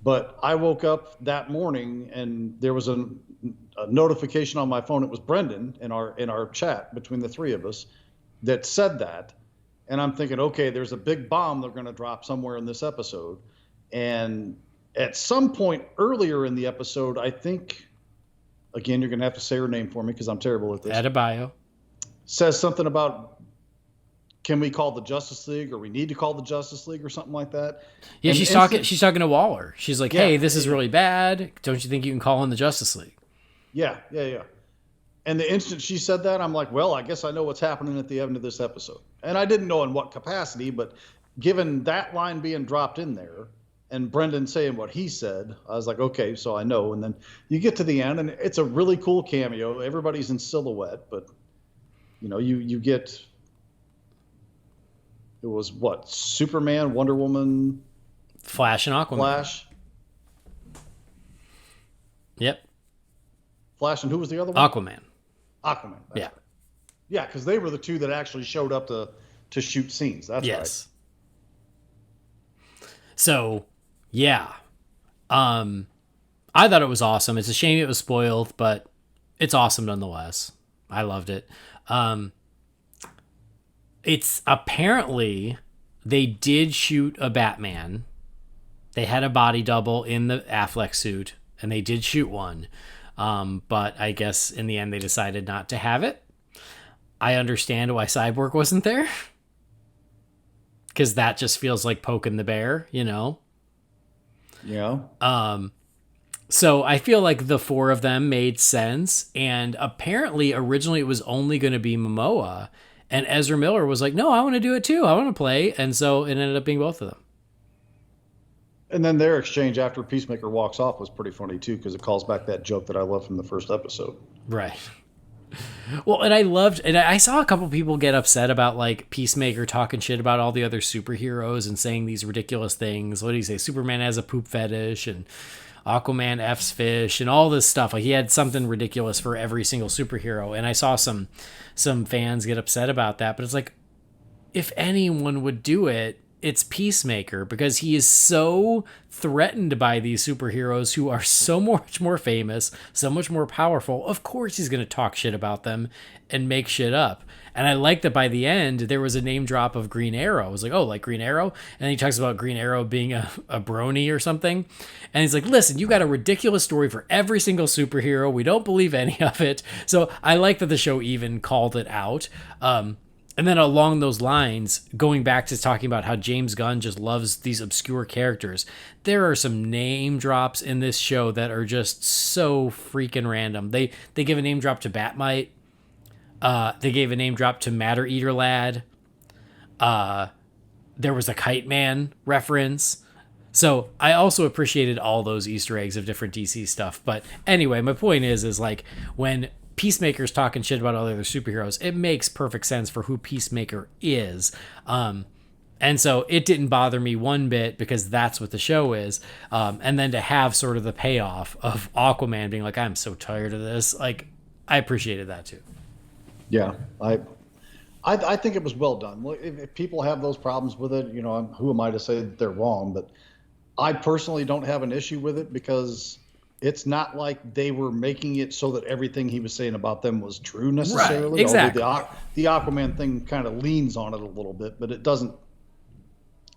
But I woke up that morning and there was a notification on my phone. It was Brendan in our chat between the three of us that said that. And I'm thinking, okay, there's a big bomb they're going to drop somewhere in this episode. And at some point earlier in the episode, I think, again, you're going to have to say her name for me because I'm terrible at this. Adebayo. Says something about, can we call the Justice League, or we need to call the Justice League, or something like that? Yeah, and she's talking to Waller. She's like, hey, this is really bad. Don't you think you can call in the Justice League? Yeah. And the instant she said that, I'm like, well, I guess I know what's happening at the end of this episode. And I didn't know in what capacity, but given that line being dropped in there and Brendan saying what he said, I was like, okay, so I know. And then you get to the end, and it's a really cool cameo. Everybody's in silhouette, but you get... It was what? Superman, Wonder Woman, Flash, and Aquaman. Flash. Yep. Flash, and who was the other one? Aquaman. That's yeah. Right. Yeah, because they were the two that actually showed up to shoot scenes. That's right. So, yeah. I thought it was awesome. It's a shame it was spoiled, but it's awesome nonetheless. I loved it. It's apparently they did shoot a Batman. They had a body double in the Affleck suit, and they did shoot one. But I guess in the end they decided not to have it. I understand why Cyborg wasn't there. Because that just feels like poking the bear, Yeah. So I feel like the four of them made sense. And apparently originally it was only going to be Momoa. And Ezra Miller was like, no, I want to do it too. I want to play. And so it ended up being both of them. And then their exchange after Peacemaker walks off was pretty funny too, because it calls back that joke that I loved from the first episode. Right. Well, and I saw a couple people get upset about like Peacemaker talking shit about all the other superheroes and saying these ridiculous things. What do you say? Superman has a poop fetish, and Aquaman F's fish, and all this stuff. Like, he had something ridiculous for every single superhero. And I saw some fans get upset about that, but it's like, if anyone would do it, it's Peacemaker, because he is so threatened by these superheroes who are so much more famous, so much more powerful. Of course he's going to talk shit about them and make shit up. And I like that by the end, there was a name drop of Green Arrow. I was like, oh, like Green Arrow? And he talks about Green Arrow being a brony or something. And he's like, listen, you got a ridiculous story for every single superhero. We don't believe any of it. So I like that the show even called it out. And And then along those lines, going back to talking about how James Gunn just loves these obscure characters, there are some name drops in this show that are just so freaking random. They give a name drop to Batmite. They gave a name drop to Matter Eater Lad. There was a Kite Man reference. So I also appreciated all those Easter eggs of different DC stuff. But anyway, my point is like when Peacemaker's talking shit about all the other superheroes, it makes perfect sense for who Peacemaker is. And so it didn't bother me one bit because that's what the show is. And then to have sort of the payoff of Aquaman being like, I'm so tired of this. Like, I appreciated that too. Yeah, I think it was well done. If people have those problems with it, you know, who am I to say that they're wrong? But I personally don't have an issue with it because it's not like they were making it so that everything he was saying about them was true necessarily. Right, exactly. The Aquaman thing kind of leans on it a little bit, but it doesn't.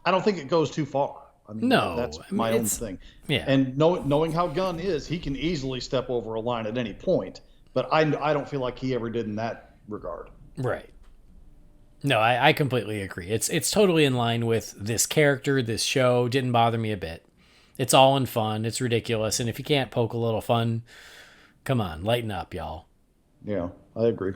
I don't think it goes too far. I mean, no, that's my own thing. Yeah. And knowing how Gunn is, he can easily step over a line at any point. But I don't feel like he ever did in that regard. Right. No, I completely agree. It's totally in line with this character, this show. Didn't bother me a bit. It's all in fun. It's ridiculous. And if you can't poke a little fun, come on, lighten up, y'all. Yeah, I agree.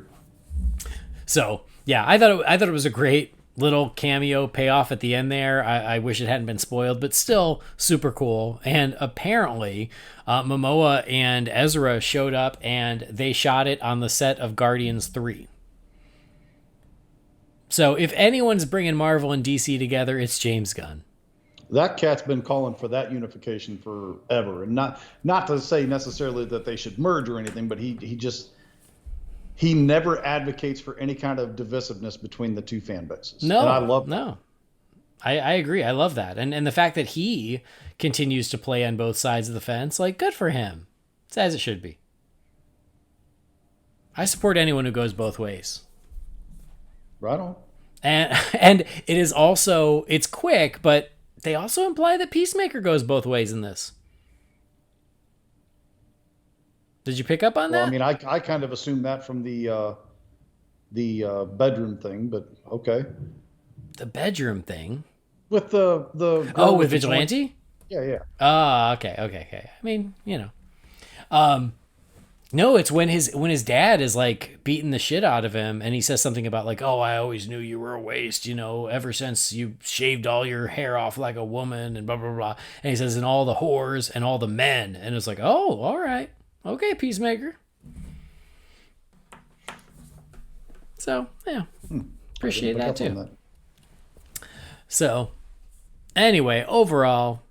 So, yeah, I thought it was a great little cameo payoff at the end there. I wish it hadn't been spoiled, but still super cool. And apparently, Momoa and Ezra showed up and they shot it on the set of Guardians 3. So if anyone's bringing Marvel and DC together, it's James Gunn. That cat's been calling for that unification forever, and not to say necessarily that they should merge or anything, but he never advocates for any kind of divisiveness between the two fan bases. No, and I love that. No, I agree. I love that, and the fact that he continues to play on both sides of the fence, like, good for him. It's as it should be. I support anyone who goes both ways. Right on. And it is also, it's quick, but they also imply that Peacemaker goes both ways in this. Did you pick up on that? Well, I mean, I kind of assumed that from the bedroom thing, but okay. The bedroom thing? With the with Vigilante? Yeah. Okay. I mean, you know. No, it's when his dad is like beating the shit out of him and he says something about like, oh, I always knew you were a waste, you know, ever since you shaved all your hair off like a woman and blah, blah, blah. And he says, and all the whores and all the men. And it's like, oh, all right. Okay, Peacemaker. So, yeah. Appreciate that too. So, anyway, overall,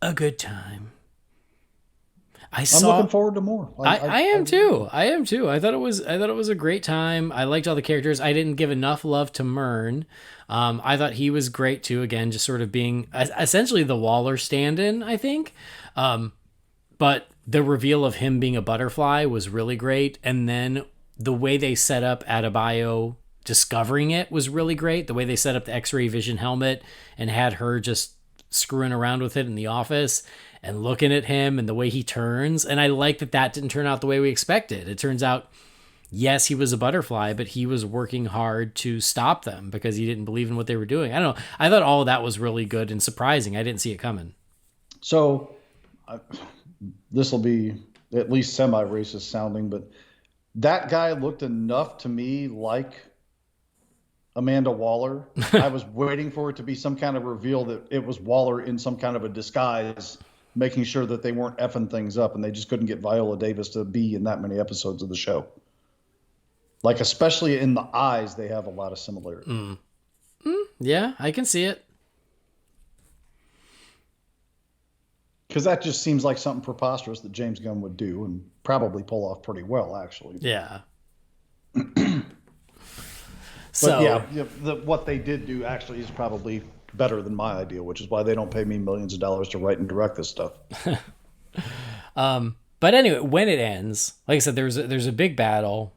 a good time. I'm looking forward to more. I am too. I thought it was a great time. I liked all the characters. I didn't give enough love to Myrn. I thought he was great too. Again, just sort of being essentially the Waller stand-in, I think. But the reveal of him being a butterfly was really great. And then the way they set up Adebayo discovering it was really great. The way they set up the X-ray vision helmet and had her just screwing around with it in the office and looking at him and the way he turns. And I like that didn't turn out the way we expected. It turns out, yes, he was a butterfly, but he was working hard to stop them because he didn't believe in what they were doing. I don't know. I thought all of that was really good and surprising. I didn't see it coming. So this will be at least semi-racist sounding, but that guy looked enough to me like Amanda Waller. I was waiting for it to be some kind of reveal that it was Waller in some kind of a disguise, making sure that they weren't effing things up and they just couldn't get Viola Davis to be in that many episodes of the show. Like, especially in the eyes, they have a lot of similarity. Yeah, I can see it. Because that just seems like something preposterous that James Gunn would do and probably pull off pretty well, actually. Yeah. But yeah, what they did do actually is probably better than my idea, which is why they don't pay me millions of dollars to write and direct this stuff. But anyway, when it ends, like I said, there's a big battle.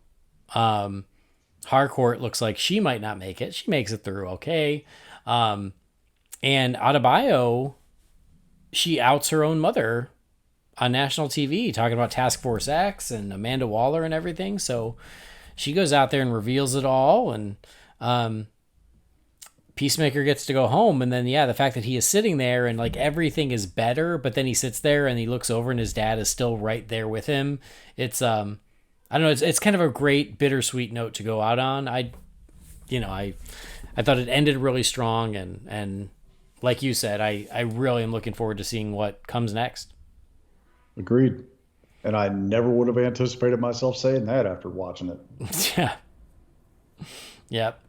Harcourt looks like she might not make it. She makes it through okay. And Adebayo, she outs her own mother on national TV talking about Task Force X and Amanda Waller and everything. So she goes out there and reveals it all. And Peacemaker gets to go home, and then the fact that he is sitting there and like everything is better, but then he sits there and he looks over and his dad is still right there with him. It's I don't know, it's kind of a great bittersweet note to go out on. I thought it ended really strong, and like you said, I really am looking forward to seeing what comes next. Agreed. And I never would have anticipated myself saying that after watching it. Yeah. Yep.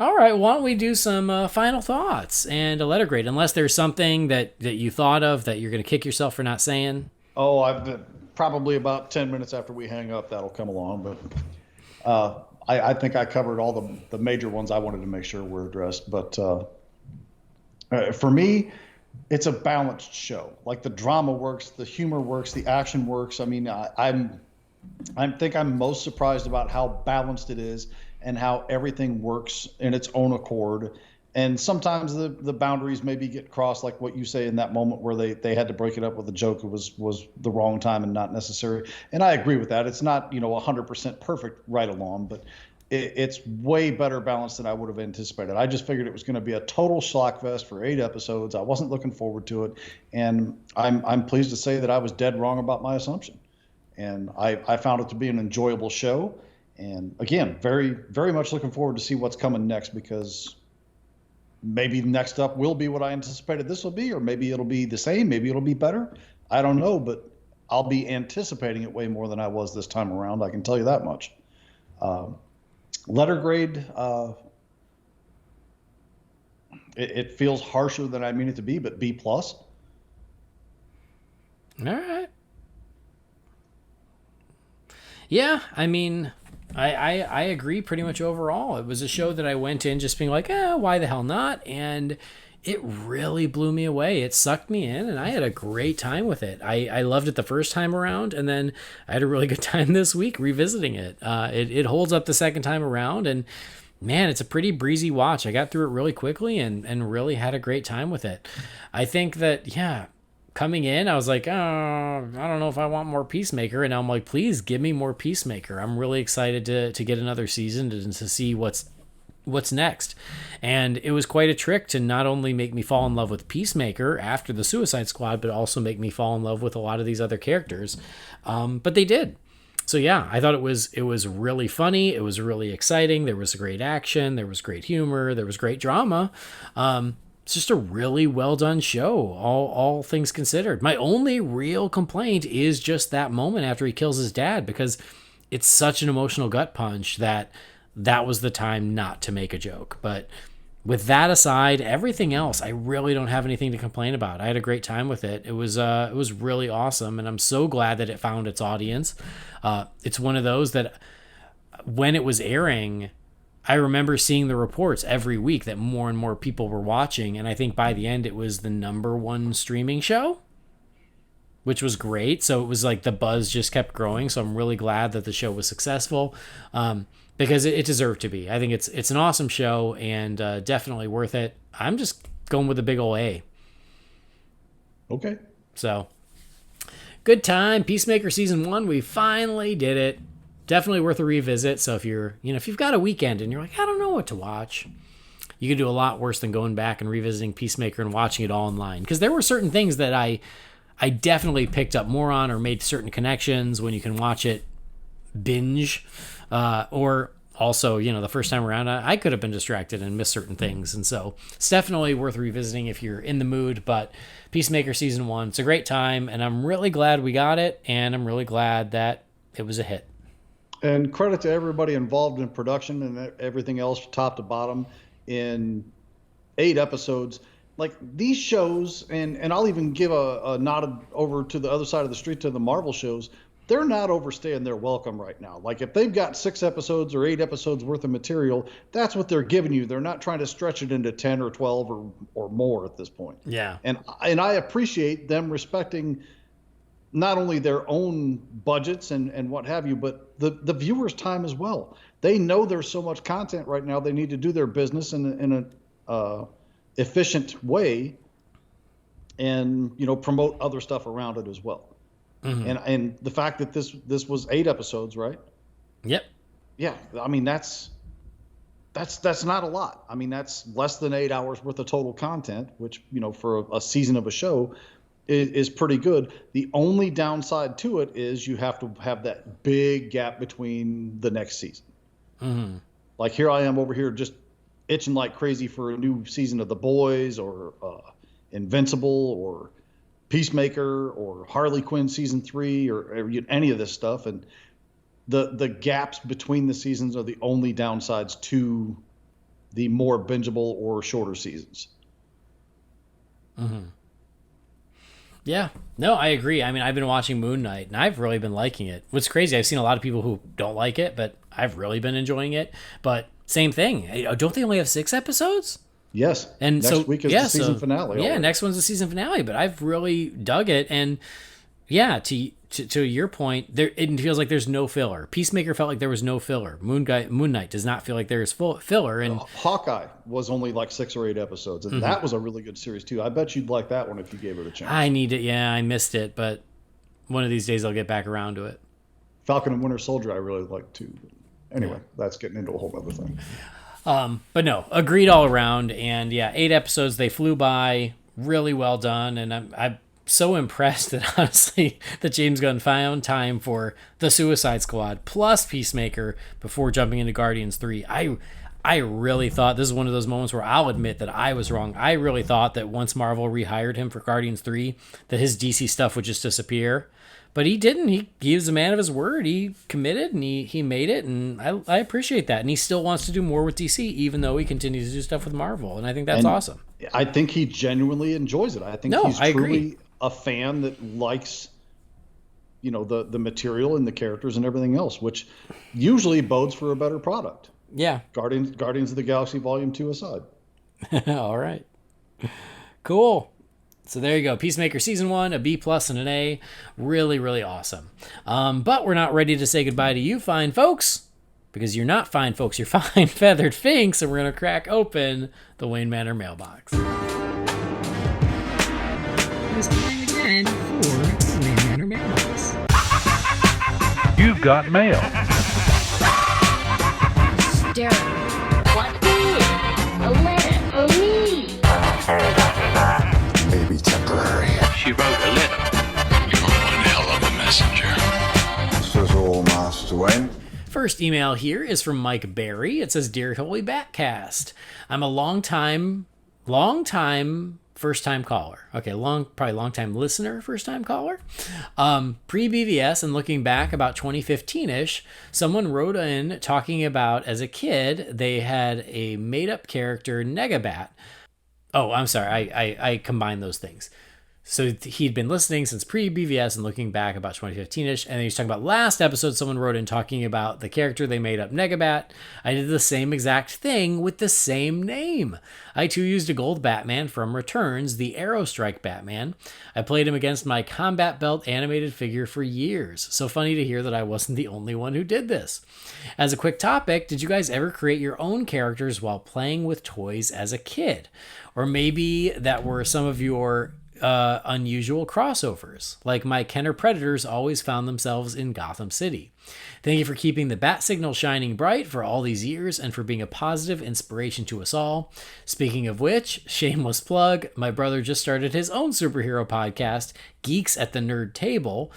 All right, why don't we do some final thoughts and a letter grade, unless there's something that you thought of that you're going to kick yourself for not saying? Oh, I've been, probably about 10 minutes after we hang up, that'll come along. But I think I covered all the major ones I wanted to make sure were addressed. But for me, it's a balanced show. Like the drama works, the humor works, the action works. I mean, I think I'm most surprised about how balanced it is and how everything works in its own accord. And sometimes the boundaries maybe get crossed, like what you say in that moment where they had to break it up with a joke. It was the wrong time and not necessary. And I agree with that. It's not 100% perfect right along, but it's way better balanced than I would have anticipated. I just figured it was going to be a total shock fest for 8 episodes. I wasn't looking forward to it, and I'm pleased to say that I was dead wrong about my assumption. And I found it to be an enjoyable show. And again, very, very much looking forward to see what's coming next, because maybe next up will be what I anticipated this will be, or maybe it'll be the same, maybe it'll be better. I don't know, but I'll be anticipating it way more than I was this time around. I can tell you that much. Letter grade, it feels harsher than I mean it to be, but B+. All right. Yeah, I mean, I agree pretty much overall. It was a show that I went in just being like, why the hell not? And it really blew me away. It sucked me in, and I had a great time with it. I loved it the first time around, and then I had a really good time this week revisiting it. It holds up the second time around, and man, it's a pretty breezy watch. I got through it really quickly and really had a great time with it. I think that, coming in, I was like, oh, I don't know if I want more Peacemaker. And now I'm like, please give me more Peacemaker. I'm really excited to get another season to see what's next. And it was quite a trick to not only make me fall in love with Peacemaker after the Suicide Squad, but also make me fall in love with a lot of these other characters. But they did. So yeah, I thought it was really funny. It was really exciting. There was great action. There was great humor. There was great drama. It's just a really well done show, all things considered. My only real complaint is just that moment after he kills his dad, because it's such an emotional gut punch that was the time not to make a joke. But with that aside, everything else, I really don't have anything to complain about. I had a great time with it. It was really awesome, and I'm so glad that it found its audience. It's one of those that when it was airing, I remember seeing the reports every week that more and more people were watching, and I think by the end it was the #1 streaming show, which was great. So it was like the buzz just kept growing. So I'm really glad that the show was successful, because it deserved to be. I think it's an awesome show, and definitely worth it. I'm just going with a big ol' A. Okay. So good time. Peacemaker season 1, we finally did it. Definitely worth a revisit. So if you've got a weekend and you're like, I don't know what to watch, you can do a lot worse than going back and revisiting Peacemaker and watching it all online. Because there were certain things that I definitely picked up more on, or made certain connections when you can watch it binge. Or also, the first time around, I could have been distracted and missed certain things. And so it's definitely worth revisiting if you're in the mood. But Peacemaker season 1, it's a great time, and I'm really glad we got it, and I'm really glad that it was a hit. And credit to everybody involved in production and everything else, top to bottom, in 8 episodes. Like these shows, and I'll even give a nod over to the other side of the street to the Marvel shows. They're not overstaying their welcome right now. Like if they've got 6 episodes or 8 episodes worth of material, that's what they're giving you. They're not trying to stretch it into 10 or 12 or more at this point. Yeah. And I appreciate them respecting not only their own budgets and what have you, but the viewers' time as well. They know there's so much content right now. They need to do their business in a efficient way, and promote other stuff around it as well. Mm-hmm. And the fact that this was 8 episodes, right? Yep. Yeah, I mean that's that's not a lot. I mean, that's less than 8 hours worth of total content, which, for a season of a show is pretty good. The only downside to it is you have to have that big gap between the next season. Mm-hmm. Like here I am over here just itching like crazy for a new season of The Boys or Invincible or Peacemaker or Harley Quinn season 3 or any of this stuff. And the gaps between the seasons are the only downsides to the more bingeable or shorter seasons. Mm-hmm. Yeah, no, I agree. I mean, I've been watching Moon Knight, and I've really been liking it. What's crazy, I've seen a lot of people who don't like it, but I've really been enjoying it. But same thing. Don't they only have 6 episodes? Yes. And next week is the season finale. Yeah, next one's the season finale, but I've really dug it. And yeah, to your point, it feels like there's no filler. Peacemaker felt like there was no filler. Moon Knight does not feel like there's filler. And Hawkeye was only like 6 or 8 episodes, and that was a really good series too. I bet you'd like that one if you gave it a chance. I need it. Yeah, I missed it, but one of these days I'll get back around to it. Falcon and Winter Soldier I really like too. Anyway, that's getting into a whole other thing. But no, agreed all around. And yeah, 8 episodes, they flew by, really well done. And I'm so impressed that honestly that James Gunn found time for the Suicide Squad plus Peacemaker before jumping into Guardians 3. I really thought, this is one of those moments where I'll admit that I was wrong. I really thought that once Marvel rehired him for Guardians 3, that his DC stuff would just disappear. But he didn't. He was a man of his word. He committed and he made it, and I appreciate that. And he still wants to do more with DC, even though he continues to do stuff with Marvel. And I think that's awesome. I think he genuinely enjoys it. I think he's truly a fan that likes, the material and the characters and everything else, which usually bodes for a better product. Yeah. Guardians of the Galaxy Volume 2 aside. All right. Cool. So there you go. Peacemaker Season 1, a B+ and an A. Really, really awesome. But we're not ready to say goodbye to you fine folks, because you're not fine folks, you're fine feathered finks, and we're going to crack open the Wayne Manor mailbox. It's time again for the Wayne Manor mailbox. You've got mail. Darren, what is a letter for me? Maybe temporary. She wrote a letter. You're one hell of a messenger. This is all Master Wayne. First email here is from Mike Barry. It says, Dear Holy BatCast, I'm a long time first-time caller. Okay, probably long-time listener, first-time caller. Pre-BVS and looking back about 2015-ish, someone wrote in talking about, as a kid, they had a made-up character, Negabat. Oh, I'm sorry, I combined those things. So he'd been listening since pre-BVS and looking back about 2015-ish, and then he's talking about last episode, someone wrote in talking about the character they made up, Negabat. I did the same exact thing with the same name. I too used a gold Batman from Returns, the Aerostrike Batman. I played him against my Combat Belt animated figure for years. So funny to hear that I wasn't the only one who did this. As a quick topic, did you guys ever create your own characters while playing with toys as a kid? Or maybe that were some of your unusual crossovers, like my Kenner Predators always found themselves in Gotham City. Thank you for keeping the bat signal shining bright for all these years and for being a positive inspiration to us all. Speaking of which, shameless plug, my brother just started his own superhero podcast, Geeks at the Nerd Table.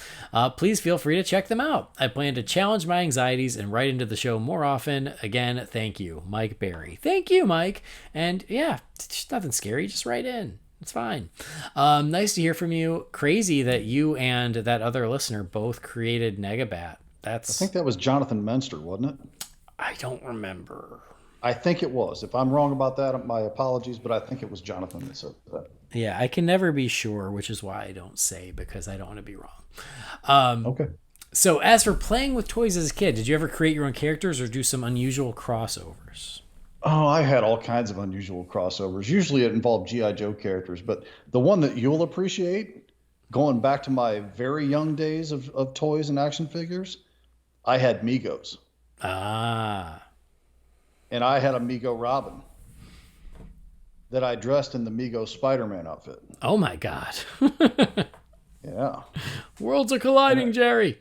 Please feel free to check them out. I plan to challenge my anxieties and write into the show more often. Again, thank you, Mike Barry. Thank you, Mike. And yeah, it's nothing scary. Just write in. It's fine. Nice to hear from you. Crazy that you and that other listener both created Negabat. I think that was Jonathan Menster, wasn't it? I don't remember. I think it was. If I'm wrong about that, my apologies, but I think it was Jonathan that said that. Yeah, I can never be sure, which is why I don't say, because I don't want to be wrong. Okay. So as for playing with toys as a kid, did you ever create your own characters or do some unusual crossovers? Oh, I had all kinds of unusual crossovers. Usually it involved G.I. Joe characters, but the one that you'll appreciate, going back to my very young days of toys and action figures, I had Migos. Ah. And I had a Migo Robin that I dressed in the Migos Spider-Man outfit. Oh, my God. Yeah. Worlds are colliding, Jerry.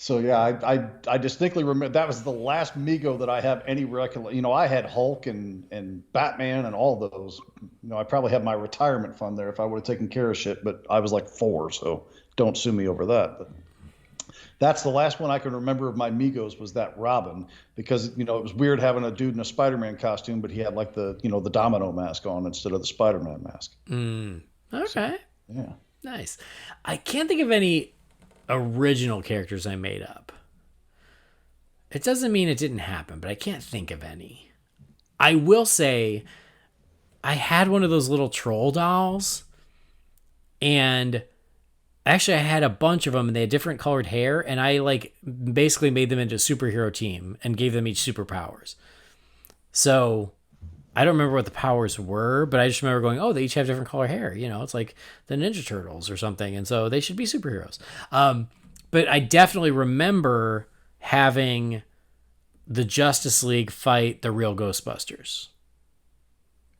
So yeah, I distinctly remember that was the last Mego that I have any recollection. You know, I had Hulk and Batman and all those. You know, I probably had my retirement fund there if I would have taken care of shit, but I was like 4, so don't sue me over that. But that's the last one I can remember of my Migos was that Robin, because, you know, it was weird having a dude in a Spider-Man costume, but he had like the, you know, the domino mask on instead of the Spider-Man mask. Okay. So, yeah. Nice. I can't think of any original characters I made up. It doesn't mean it didn't happen, but I can't think of any. I will say I had one of those little troll dolls, and actually I had a bunch of them, and they had different colored hair, and I like basically made them into a superhero team and gave them each superpowers. So I don't remember what the powers were, but I just remember going, oh, they each have different color hair. You know, it's like the Ninja Turtles or something. And so they should be superheroes. But I definitely remember having the Justice League fight the real Ghostbusters.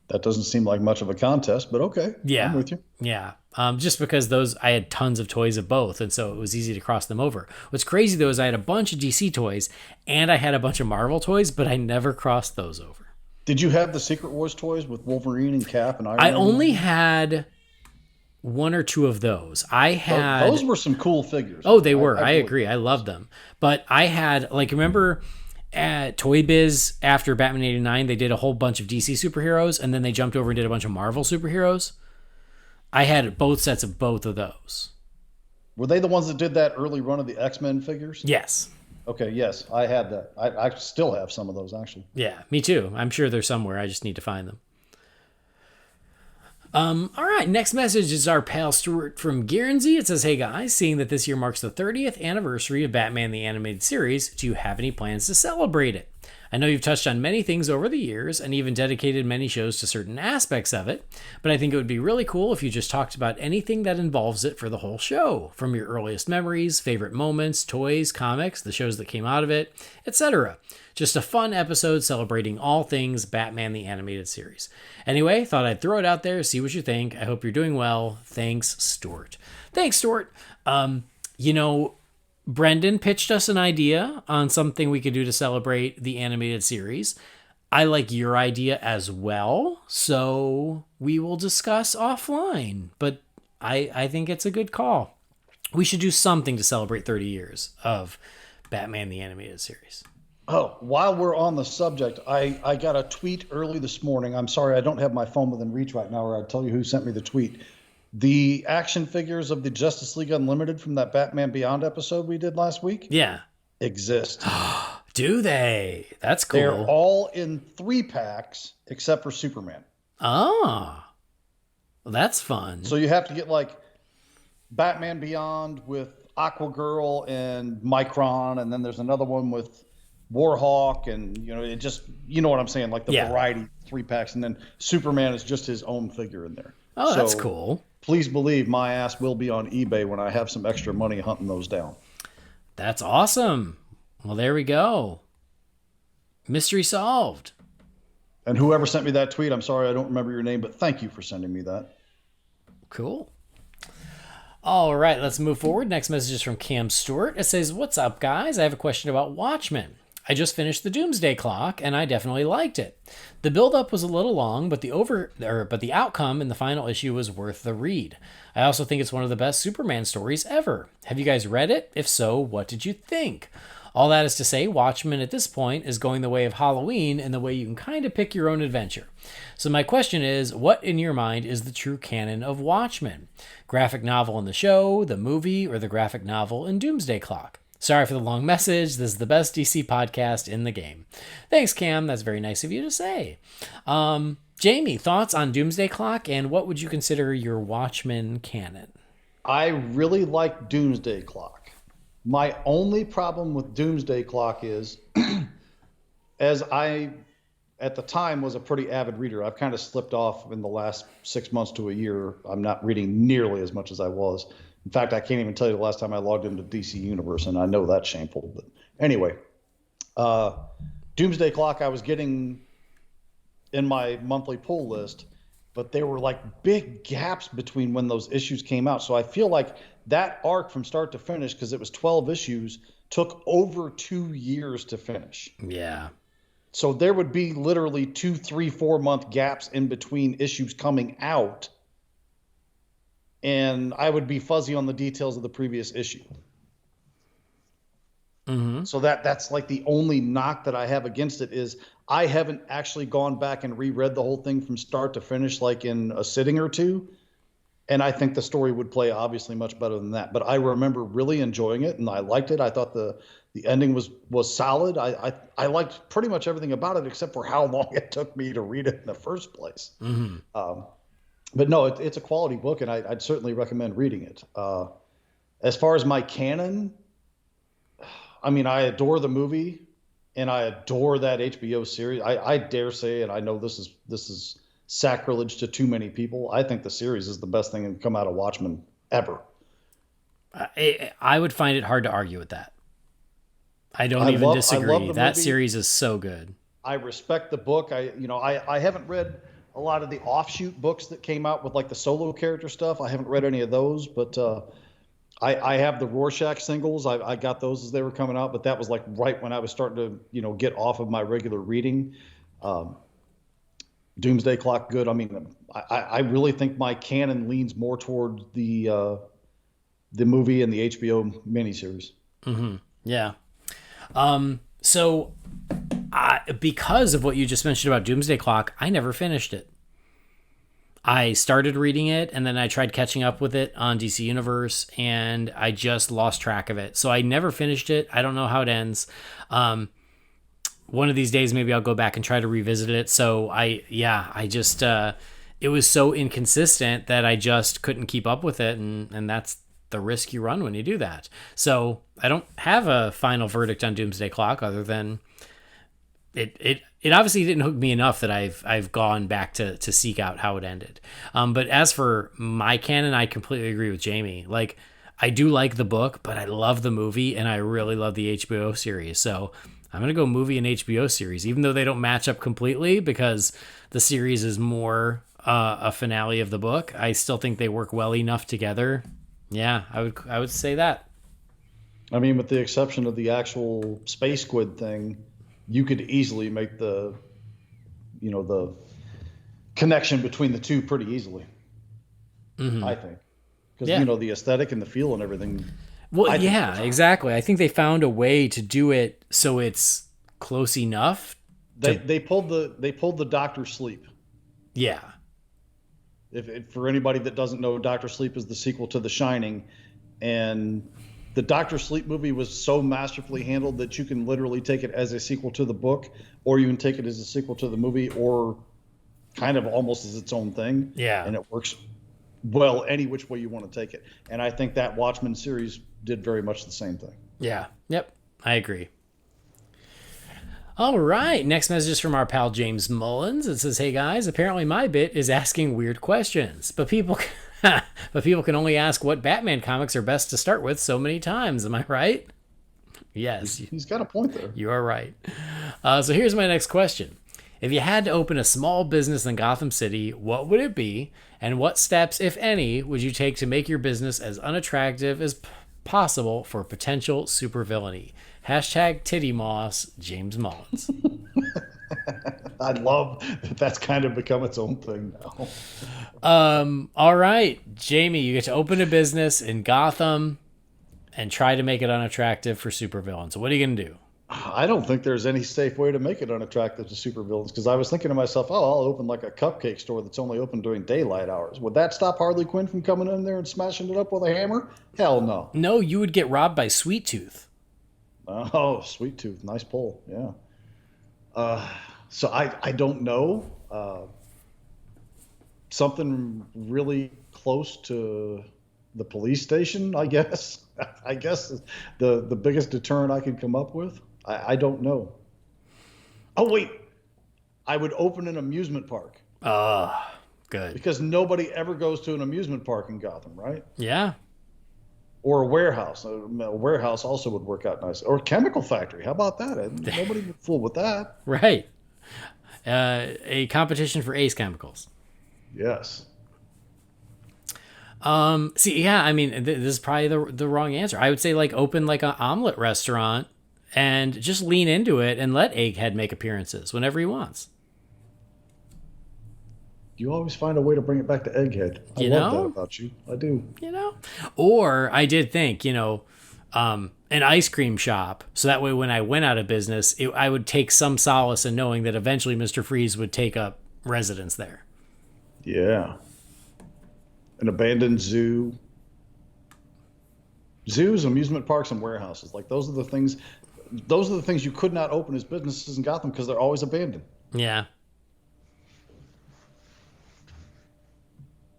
That doesn't seem like much of a contest, but okay. Yeah. I'm with you. Yeah. Just because I had tons of toys of both. And so it was easy to cross them over. What's crazy though, is I had a bunch of DC toys and I had a bunch of Marvel toys, but I never crossed those over. Did you have the Secret Wars toys with Wolverine and Cap and Iron Man? I only had 1 or 2 of those. I had those were some cool figures. Oh, they were. I agree. I loved them. But I had, like, remember at Toy Biz after Batman 89, they did a whole bunch of DC superheroes, and then they jumped over and did a bunch of Marvel superheroes. I had both sets of both of those. Were they the ones that did that early run of the X-Men figures? Yes. Okay, yes, I had that. I still have some of those, actually. Yeah, me too. I'm sure they're somewhere. I just need to find them. All right, next message is our pal Stuart from Guernsey. It says, hey guys, seeing that this year marks the 30th anniversary of Batman the Animated Series, do you have any plans to celebrate it? I know you've touched on many things over the years and even dedicated many shows to certain aspects of it, but I think it would be really cool if you just talked about anything that involves it for the whole show, from your earliest memories, favorite moments, toys, comics, the shows that came out of it, etc. Just a fun episode celebrating all things Batman the Animated Series. Anyway, thought I'd throw it out there, see what you think. I hope you're doing well. Thanks, Stuart. Thanks, Stuart. You know, Brendan pitched us an idea on something we could do to celebrate the animated series. I like your idea as well, so we will discuss offline. But I think it's a good call. We should do something to celebrate 30 years of Batman the Animated Series. Oh, while we're on the subject, I got a tweet early this morning. I'm sorry, I don't have my phone within reach right now, or I'd tell you who sent me the tweet. The action figures of the Justice League Unlimited from that Batman Beyond episode we did last week, exist. Do they? That's cool. They're all in 3-packs except for Superman. Oh, well, that's fun. So you have to get like Batman Beyond with Aquagirl and Micron, and then there's another one with Warhawk, and it just, you know what I'm saying, like the variety 3-packs, and then Superman is just his own figure in there. Oh, that's cool. Please believe my ass will be on eBay when I have some extra money hunting those down. That's awesome. Well, there we go. Mystery solved. And whoever sent me that tweet, I'm sorry I don't remember your name, but thank you for sending me that. Cool. All right, let's move forward. Next message is from Cam Stewart. It says, what's up, guys? I have a question about Watchmen. I just finished the Doomsday Clock, and I definitely liked it. The build-up was a little long, but the outcome in the final issue was worth the read. I also think it's one of the best Superman stories ever. Have you guys read it? If so, what did you think? All that is to say, Watchmen at this point is going the way of Halloween in the way you can kind of pick your own adventure. So my question is, what in your mind is the true canon of Watchmen? Graphic novel in the show, the movie, or the graphic novel in Doomsday Clock? Sorry for the long message. This is the best DC podcast in the game. Thanks, Cam. That's very nice of you to say. Jamie, thoughts on Doomsday Clock, and what would you consider your Watchmen canon? I really like Doomsday Clock. My only problem with Doomsday Clock is, as I, at the time, was a pretty avid reader, I've kind of slipped off in the last 6 months to a year. I'm not reading nearly as much as I was. In fact, I can't even tell you the last time I logged into DC Universe, and I know that's shameful. But anyway, Doomsday Clock I was getting in my monthly pull list, but there were like big gaps between when those issues came out. So I feel like that arc from start to finish, because it was 12 issues, took over 2 years to finish. Yeah. So there would be literally 2, 3, 4 month gaps in between issues coming out. And I would be fuzzy on the details of the previous issue. Mm-hmm. So that's like the only knock that I have against it is I haven't actually gone back and reread the whole thing from start to finish, like in a sitting or two. And I think the story would play obviously much better than that. But I remember really enjoying it, and I liked it. I thought the ending was solid. I liked pretty much everything about it except for how long it took me to read it in the first place. Mm-hmm. But no, it's a quality book, and I'd certainly recommend reading it. As far as my canon, I mean, I adore the movie, and I adore that HBO series. I dare say, and I know this is sacrilege to too many people, I think the series is the best thing to come out of Watchmen ever. I would find it hard to argue with that. I don't disagree. That series is so good. I respect the book. I haven't read a lot of the offshoot books that came out with like the solo character stuff. I haven't read any of those, but I have the Rorschach singles. I got those as they were coming out, but that was like right when I was starting to, get off of my regular reading. Doomsday Clock, good. I mean, I really think my canon leans more toward the movie and the HBO miniseries. Mm-hmm. Yeah. So because of what you just mentioned about Doomsday Clock, I never finished it. I started reading it, and then I tried catching up with it on DC Universe, and I just lost track of it. So I never finished it. I don't know how it ends. One of these days, maybe I'll go back and try to revisit it. So it was so inconsistent that I just couldn't keep up with it. And that's the risk you run when you do that. So I don't have a final verdict on Doomsday Clock other than it obviously didn't hook me enough that I've gone back to seek out how it ended. But as for my canon, I completely agree with Jamie. Like, I do like the book, but I love the movie, and I really love the HBO series. So I'm going to go movie and HBO series, even though they don't match up completely because the series is more a finale of the book. I still think they work well enough together. Yeah, I would say that. I mean, with the exception of the actual Space Squid thing, you could easily make the connection between the two pretty easily. Mm-hmm. I think. Because, the aesthetic and the feel and everything. Well, yeah, exactly. I think they found a way to do it so it's close enough. They pulled the Doctor Sleep. Yeah. If for anybody that doesn't know, Doctor Sleep is the sequel to The Shining, and the Doctor Sleep movie was so masterfully handled that you can literally take it as a sequel to the book, or you can take it as a sequel to the movie, or kind of almost as its own thing. Yeah. And it works well any which way you want to take it. And I think that Watchmen series did very much the same thing. Yeah. Yep. I agree. All right. Next message is from our pal James Mullins. It says, "Hey guys, apparently my bit is asking weird questions, but people can only ask what Batman comics are best to start with so many times. Am I right?" Yes. He's got a point there. You are right. So here's my next question. If you had to open a small business in Gotham City, what would it be? And what steps, if any, would you take to make your business as unattractive as possible for potential supervillainy? Hashtag Titty Moss, James Mullins. I love that that's kind of become its own thing now. All right, Jamie, you get to open a business in Gotham and try to make it unattractive for supervillains. So what are you going to do? I don't think there's any safe way to make it unattractive to supervillains, because I was thinking to myself, I'll open like a cupcake store that's only open during daylight hours. Would that stop Harley Quinn from coming in there and smashing it up with a hammer? Hell no. No, you would get robbed by Sweet Tooth. Oh, Sweet Tooth. Nice pull. Yeah. So I don't know. Something really close to the police station, I guess. I guess the biggest deterrent I can come up with. I don't know. Oh, wait. I would open an amusement park. Good. Because nobody ever goes to an amusement park in Gotham, right? Yeah. Or a warehouse. A warehouse also would work out nice. Or a chemical factory. How about that? Nobody would fool with that. Right. A competition for Ace Chemicals. Yes. See, yeah, I mean, this is probably the wrong answer. I would say like open like an omelet restaurant and just lean into it and let Egghead make appearances whenever he wants. You always find a way to bring it back to Egghead. I love that about you. I do. Or I did think, an ice cream shop. So that way when I went out of business, I would take some solace in knowing that eventually Mr. Freeze would take up residence there. Yeah. An abandoned zoo. Zoos, amusement parks, and warehouses. Like those are the things you could not open as businesses in Gotham because they're always abandoned. Yeah.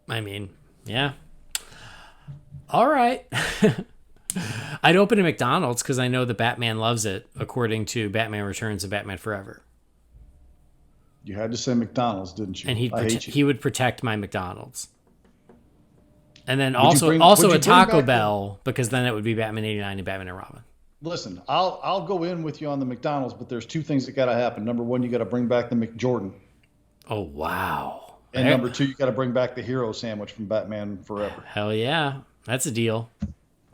I mean, yeah. All right. I'd open a McDonald's because I know the Batman loves it, according to Batman Returns and Batman Forever. You had to say McDonald's, didn't you? And he would protect my McDonald's. And then Would you also bring a Taco back Bell, because then it would be Batman 89 and Batman and Robin. Listen, I'll go in with you on the McDonald's, but there's two things that got to happen. Number one, you got to bring back the McJordan. Oh, wow. And number two, you got to bring back the Hero Sandwich from Batman Forever. Hell yeah. That's a deal.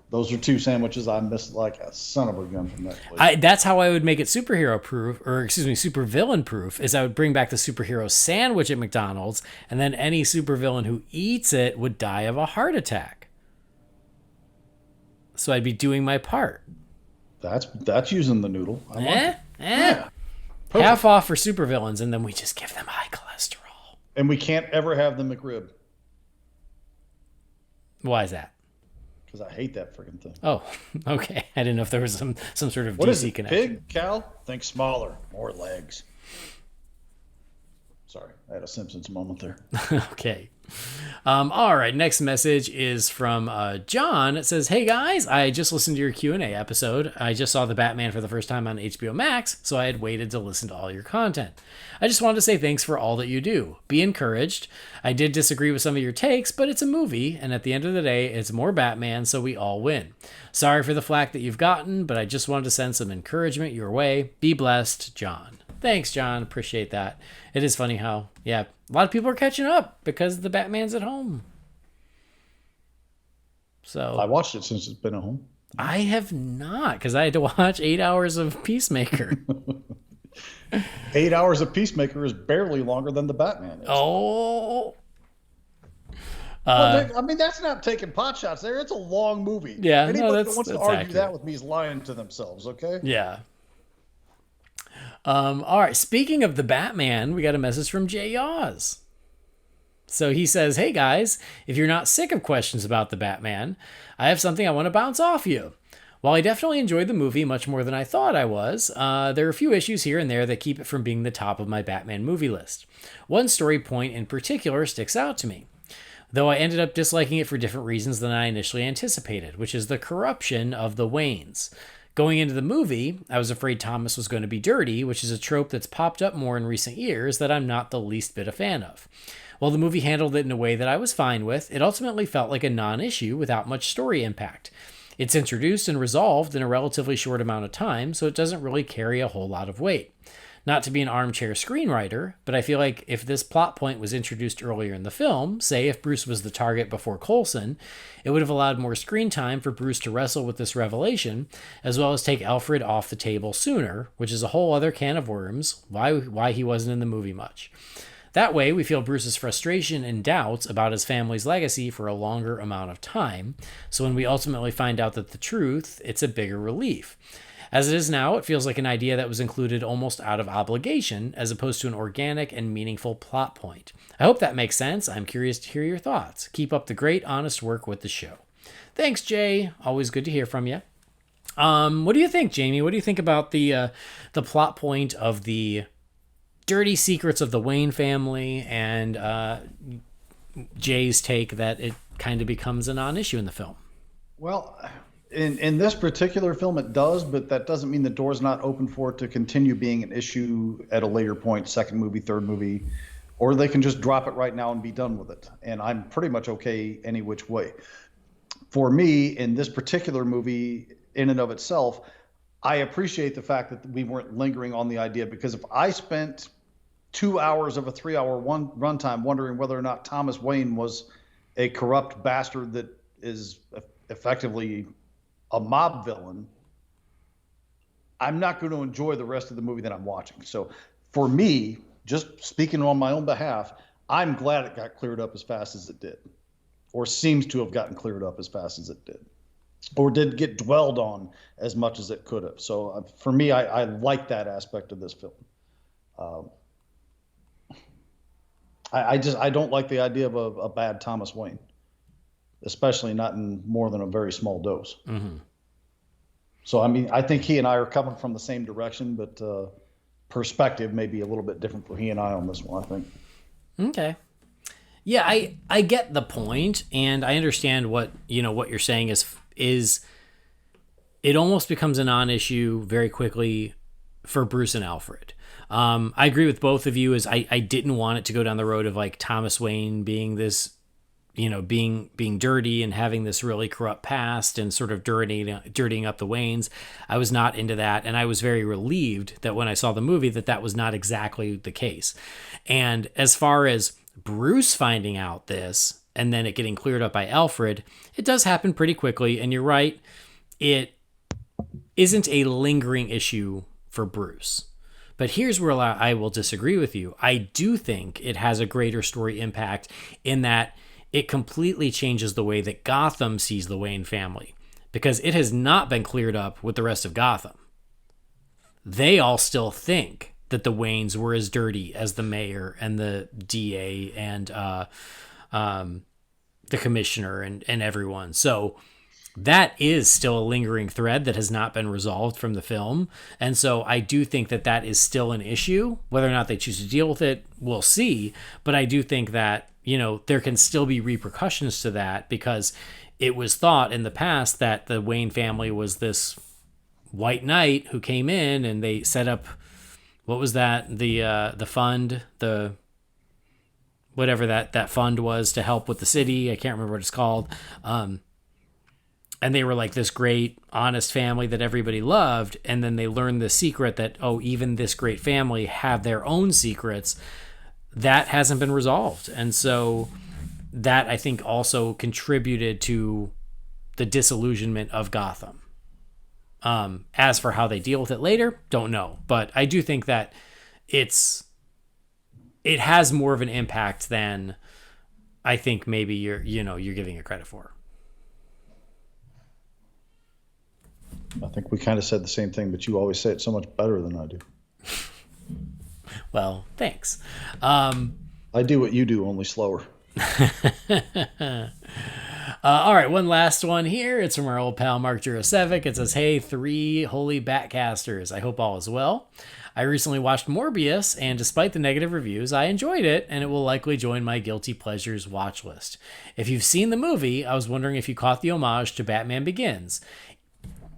Those are two sandwiches I miss like a son of a gun from that place. That's how I would make it superhero proof, super villain proof, is I would bring back the superhero sandwich at McDonald's, and then any supervillain who eats it would die of a heart attack. So I'd be doing my part. That's using the noodle. Yeah. Half off for supervillains, and then we just give them high cholesterol. And we can't ever have the McRib. Why is that? Because I hate that freaking thing. Oh, okay. I didn't know if there was some sort of what DC is it, connection. Pig, cow? Think smaller, more legs. Sorry, I had a Simpsons moment there. Okay. All right. Next message is from John. It says, "Hey guys, I just listened to your Q&A episode. I just saw the Batman for the first time on HBO Max, so I had waited to listen to all your content. I just wanted to say thanks for all that you do. Be encouraged. I did disagree with some of your takes, but it's a movie, and at the end of the day, it's more Batman, so we all win. Sorry for the flack that you've gotten, but I just wanted to send some encouragement your way. Be blessed, John." Thanks, John. Appreciate that. It is funny how, a lot of people are catching up because the Batman's at home. So I watched it since it's been at home. I have not, because I had to watch 8 hours of Peacemaker. 8 hours of Peacemaker is barely longer than the Batman is. Oh. I mean, that's not taking pot shots there. It's a long movie. Yeah, Anybody that wants to argue accurate. that with me is lying to themselves, okay? Yeah. All right. Speaking of the Batman, we got a message from Jay Yaws. So he says, "Hey guys, if you're not sick of questions about the Batman, I have something I want to bounce off you. While I definitely enjoyed the movie much more than I thought I was, there are a few issues here and there that keep it from being the top of my Batman movie list. One story point in particular sticks out to me, though I ended up disliking it for different reasons than I initially anticipated, which is the corruption of the Waynes. Going into the movie, I was afraid Thomas was going to be dirty, which is a trope that's popped up more in recent years that I'm not the least bit a fan of. While the movie handled it in a way that I was fine with, it ultimately felt like a non-issue without much story impact. It's introduced and resolved in a relatively short amount of time, so it doesn't really carry a whole lot of weight. Not to be an armchair screenwriter, but I feel like if this plot point was introduced earlier in the film, say if Bruce was the target before Coulson, it would have allowed more screen time for Bruce to wrestle with this revelation, as well as take Alfred off the table sooner, which is a whole other can of worms, why he wasn't in the movie much. That way, we feel Bruce's frustration and doubts about his family's legacy for a longer amount of time, so when we ultimately find out that the truth, it's a bigger relief. As it is now, it feels like an idea that was included almost out of obligation, as opposed to an organic and meaningful plot point. I hope that makes sense. I'm curious to hear your thoughts. Keep up the great, honest work with the show. Thanks, Jay. Always good to hear from you. What do you think, Jamie? What do you think about the plot point of the dirty secrets of the Wayne family and Jay's take that it kind of becomes a non-issue in the film? Well, in this particular film, it does, but that doesn't mean the door's not open for it to continue being an issue at a later point, second movie, third movie, or they can just drop it right now and be done with it. And I'm pretty much okay any which way. For me, in this particular movie, in and of itself, I appreciate the fact that we weren't lingering on the idea, because if I spent 2 hours of a 3-hour runtime wondering whether or not Thomas Wayne was a corrupt bastard that is effectively a mob villain, I'm not going to enjoy the rest of the movie that I'm watching. So for me, just speaking on my own behalf, I'm glad it got cleared up as fast as it did, or seems to have gotten cleared up as fast as it did, or did get dwelled on as much as it could have. So for me, I like that aspect of this film. I don't like the idea of a bad Thomas Wayne, especially not in more than a very small dose. Mm-hmm. So, I mean, I think he and I are coming from the same direction, but perspective may be a little bit different for he and I on this one, I think. Okay. Yeah, I get the point, and I understand what you're saying is it almost becomes a non-issue very quickly for Bruce and Alfred. I agree with both of you. I didn't want it to go down the road of like Thomas Wayne being this, being dirty and having this really corrupt past and sort of dirtying up the Waynes. I was not into that, and I was very relieved that when I saw the movie that was not exactly the case. And as far as Bruce finding out this and then it getting cleared up by Alfred, it does happen pretty quickly, and you're right, it isn't a lingering issue for Bruce. But here's where I will disagree with you. I do think it has a greater story impact in that it completely changes the way that Gotham sees the Wayne family, because it has not been cleared up with the rest of Gotham. They all still think that the Waynes were as dirty as the mayor and the DA and the commissioner and everyone. So that is still a lingering thread that has not been resolved from the film. And so I do think that is still an issue. Whether or not they choose to deal with it, we'll see. But I do think that, there can still be repercussions to that, because it was thought in the past that the Wayne family was this white knight who came in and they set up, what was that? The fund, whatever that fund was to help with the city. I can't remember what it's called. And they were like this great, honest family that everybody loved. And then they learned the secret that, even this great family have their own secrets. That hasn't been resolved. And so that, I think, also contributed to the disillusionment of Gotham. As for how they deal with it later, don't know. But I do think that it has more of an impact than I think maybe you're giving it credit for. I think we kind of said the same thing, but you always say it so much better than I do. Well, thanks. I do what you do, only slower. All right, one last one here. It's from our old pal Mark Jurosevic. It says, "Hey, 3 Holy BatCasters. I hope all is well. I recently watched Morbius, and despite the negative reviews, I enjoyed it, and it will likely join my guilty pleasures watch list. If you've seen the movie, I was wondering if you caught the homage to Batman Begins.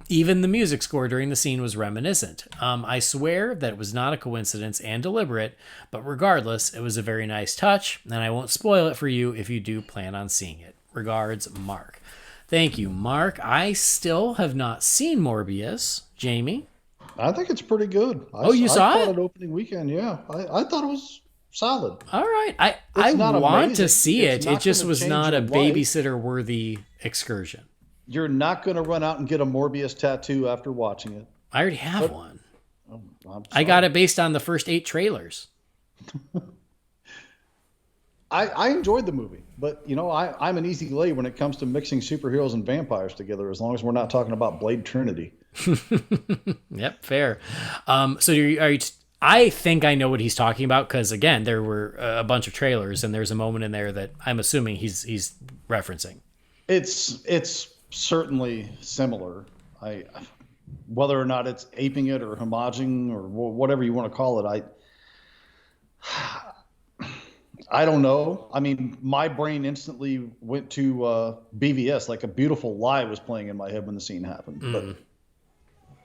Even the music score during the scene was reminiscent. I swear that it was not a coincidence and deliberate, but regardless, it was a very nice touch, and I won't spoil it for you if you do plan on seeing it. Regards, Mark." Thank you, Mark. I still have not seen Morbius. Jamie? I think it's pretty good. You saw it? I saw it opening weekend, yeah. I thought it was solid. All right. I want to see it. It just was not a babysitter-worthy excursion. You're not going to run out and get a Morbius tattoo after watching it. I already have one. I got it based on the first 8 trailers. I enjoyed the movie, but I'm an easy lay when it comes to mixing superheroes and vampires together, as long as we're not talking about Blade Trinity. Yep, fair. So are you I think I know what he's talking about, because again, there were a bunch of trailers, and there's a moment in there that I'm assuming he's referencing. It's certainly similar. Whether or not it's aping it or homaging or whatever you want to call it, I don't know. I mean, my brain instantly went to BVS, like A Beautiful Lie was playing in my head when the scene happened. But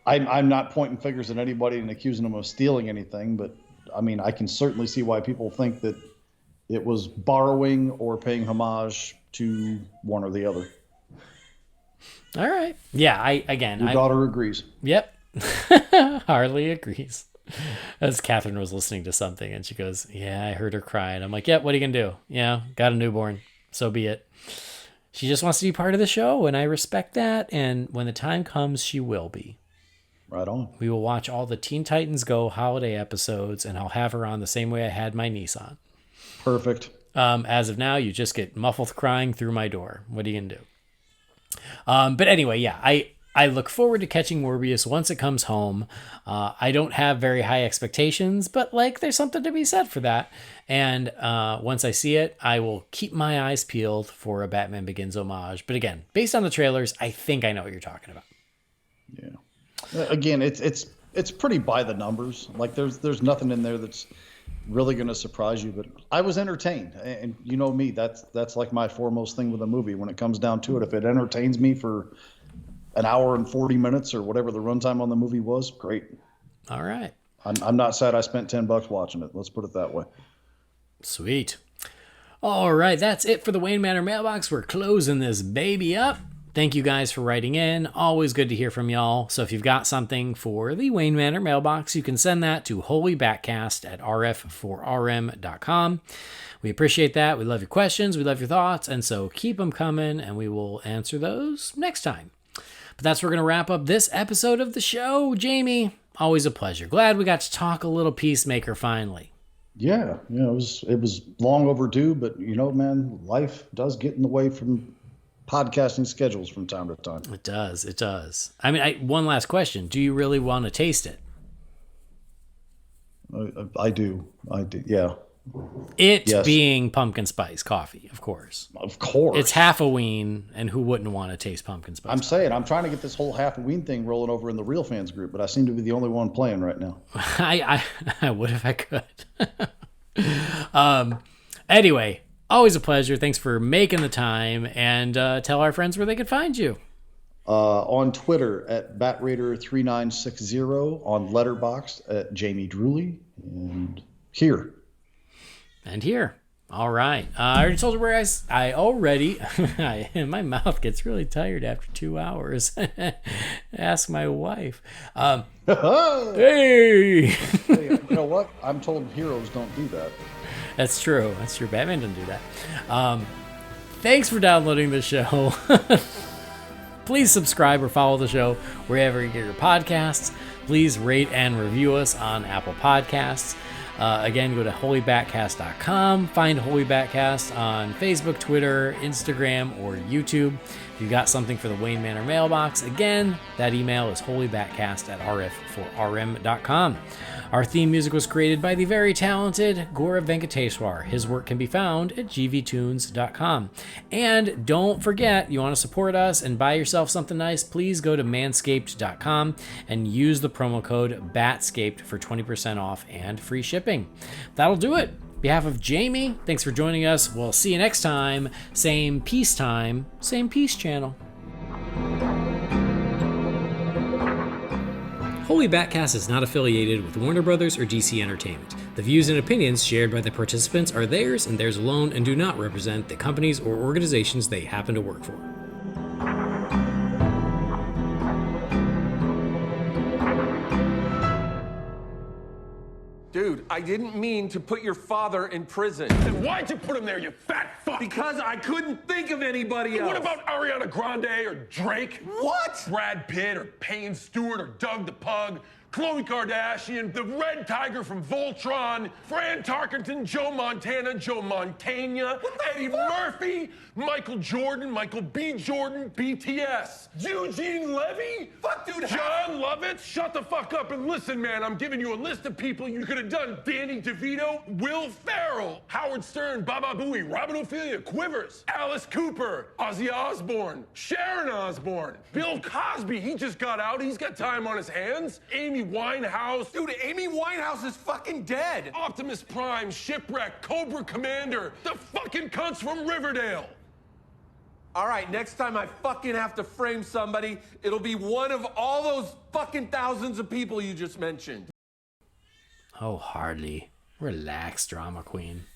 I'm not pointing fingers at anybody and accusing them of stealing anything. But I mean, I can certainly see why people think that it was borrowing or paying homage to one or the other. All right. Yeah, Your daughter agrees. Yep. Harley agrees. As Catherine was listening to something, and she goes, "Yeah, I heard her cry." And I'm like, "Yep, what are you going to do? Yeah, got a newborn. so be it. She just wants to be part of the show, and I respect that. And when the time comes, she will be. Right on. We will watch all the Teen Titans Go holiday episodes, and I'll have her on the same way I had my niece on. Perfect. As of now, you just get muffled crying through my door. What are you going to do? But anyway, yeah, I look forward to catching Morbius once it comes home. I don't have very high expectations, but like there's something to be said for that. And once I see it, I will keep my eyes peeled for a Batman Begins homage. But again, based on the trailers, I think I know what you're talking about. Yeah. Again, it's pretty by the numbers. Like there's nothing in there that's really going to surprise you, but I was entertained. And you know me, that's like my foremost thing with a movie. When it comes down to it, if it entertains me for an hour and 40 minutes or whatever the runtime on the movie was, great. All right. I'm not sad I spent $10 watching it. Let's put it that way. Sweet. All right, that's it for the Wayne Manor mailbox. We're closing this baby up. Thank you guys for writing in. Always good to hear from y'all. So if you've got something for the Wayne Manor mailbox, you can send that to Holy BatCast at rf4rm.com. We appreciate that. We love your questions. We love your thoughts. And so keep them coming, and we will answer those next time. But that's where we're going to wrap up this episode of the show. Jamie, always a pleasure. Glad we got to talk a little Peacemaker finally. Yeah, it was long overdue, but you know, man, life does get in the way from podcasting schedules from time to time. It does. I mean, one last question. Do you really want to taste it? I do. Yeah. Yes. Being pumpkin spice coffee, of course. Of course. It's Halloween, and who wouldn't want to taste pumpkin spice I'm coffee? saying, I'm trying to get this whole Halloween thing rolling over in the Real Fans group, but I seem to be the only one playing right now. I would if I could. Anyway, always a pleasure. Thanks for making the time, and tell our friends where they can find you. On Twitter at BatRaider3960, on Letterboxd at Jamie Drewley, and here. All right. I already told you where my mouth gets really tired after 2 hours. Ask my wife. Hey! Hey, you know what? I'm told heroes don't do that. That's true. Batman doesn't do that. Thanks for downloading the show. Please subscribe or follow the show wherever you get your podcasts. Please rate and review us on Apple Podcasts. Again, go to holybatcast.com. Find Holy BatCast on Facebook, Twitter, Instagram, or YouTube. If you've got something for the Wayne Manor mailbox, again, that email is holybatcast at rf4rm.com. Our theme music was created by the very talented Gaurav Venkateswar. His work can be found at gvtunes.com. And don't forget, you want to support us and buy yourself something nice, please go to manscaped.com and use the promo code BATSCAPED for 20% off and free shipping. That'll do it. On behalf of Jamie, thanks for joining us. We'll see you next time. Same peace time, same peace channel. Holy BatCast is not affiliated with Warner Brothers or DC Entertainment. The views and opinions shared by the participants are theirs and theirs alone and do not represent the companies or organizations they happen to work for. Dude, I didn't mean to put your father in prison. Then why'd you put him there, you fat fuck? Because I couldn't think of anybody else. What about Ariana Grande or Drake? What? Brad Pitt or Payne Stewart or Doug the Pug? Khloe Kardashian, the Red Tiger from Voltron, Fran Tarkenton, Joe Montana, Joe Montana, Eddie Murphy, Michael Jordan, Michael B. Jordan, BTS, Eugene Levy? Fuck, dude. John Lovitz? Shut the fuck up and listen, man. I'm giving you a list of people you could have done. Danny DeVito, Will Ferrell, Howard Stern, Baba Booey, Robin Ophelia, Quivers, Alice Cooper, Ozzy Osbourne, Sharon Osbourne, Bill Cosby. He just got out. He's got time on his hands. Amy Winehouse. Dude, Amy Winehouse is fucking dead. Optimus Prime, Shipwreck, Cobra Commander, the fucking cunts from Riverdale. All right, next time I fucking have to frame somebody, it'll be one of all those fucking thousands of people you just mentioned. Oh, hardly. Relax, drama queen.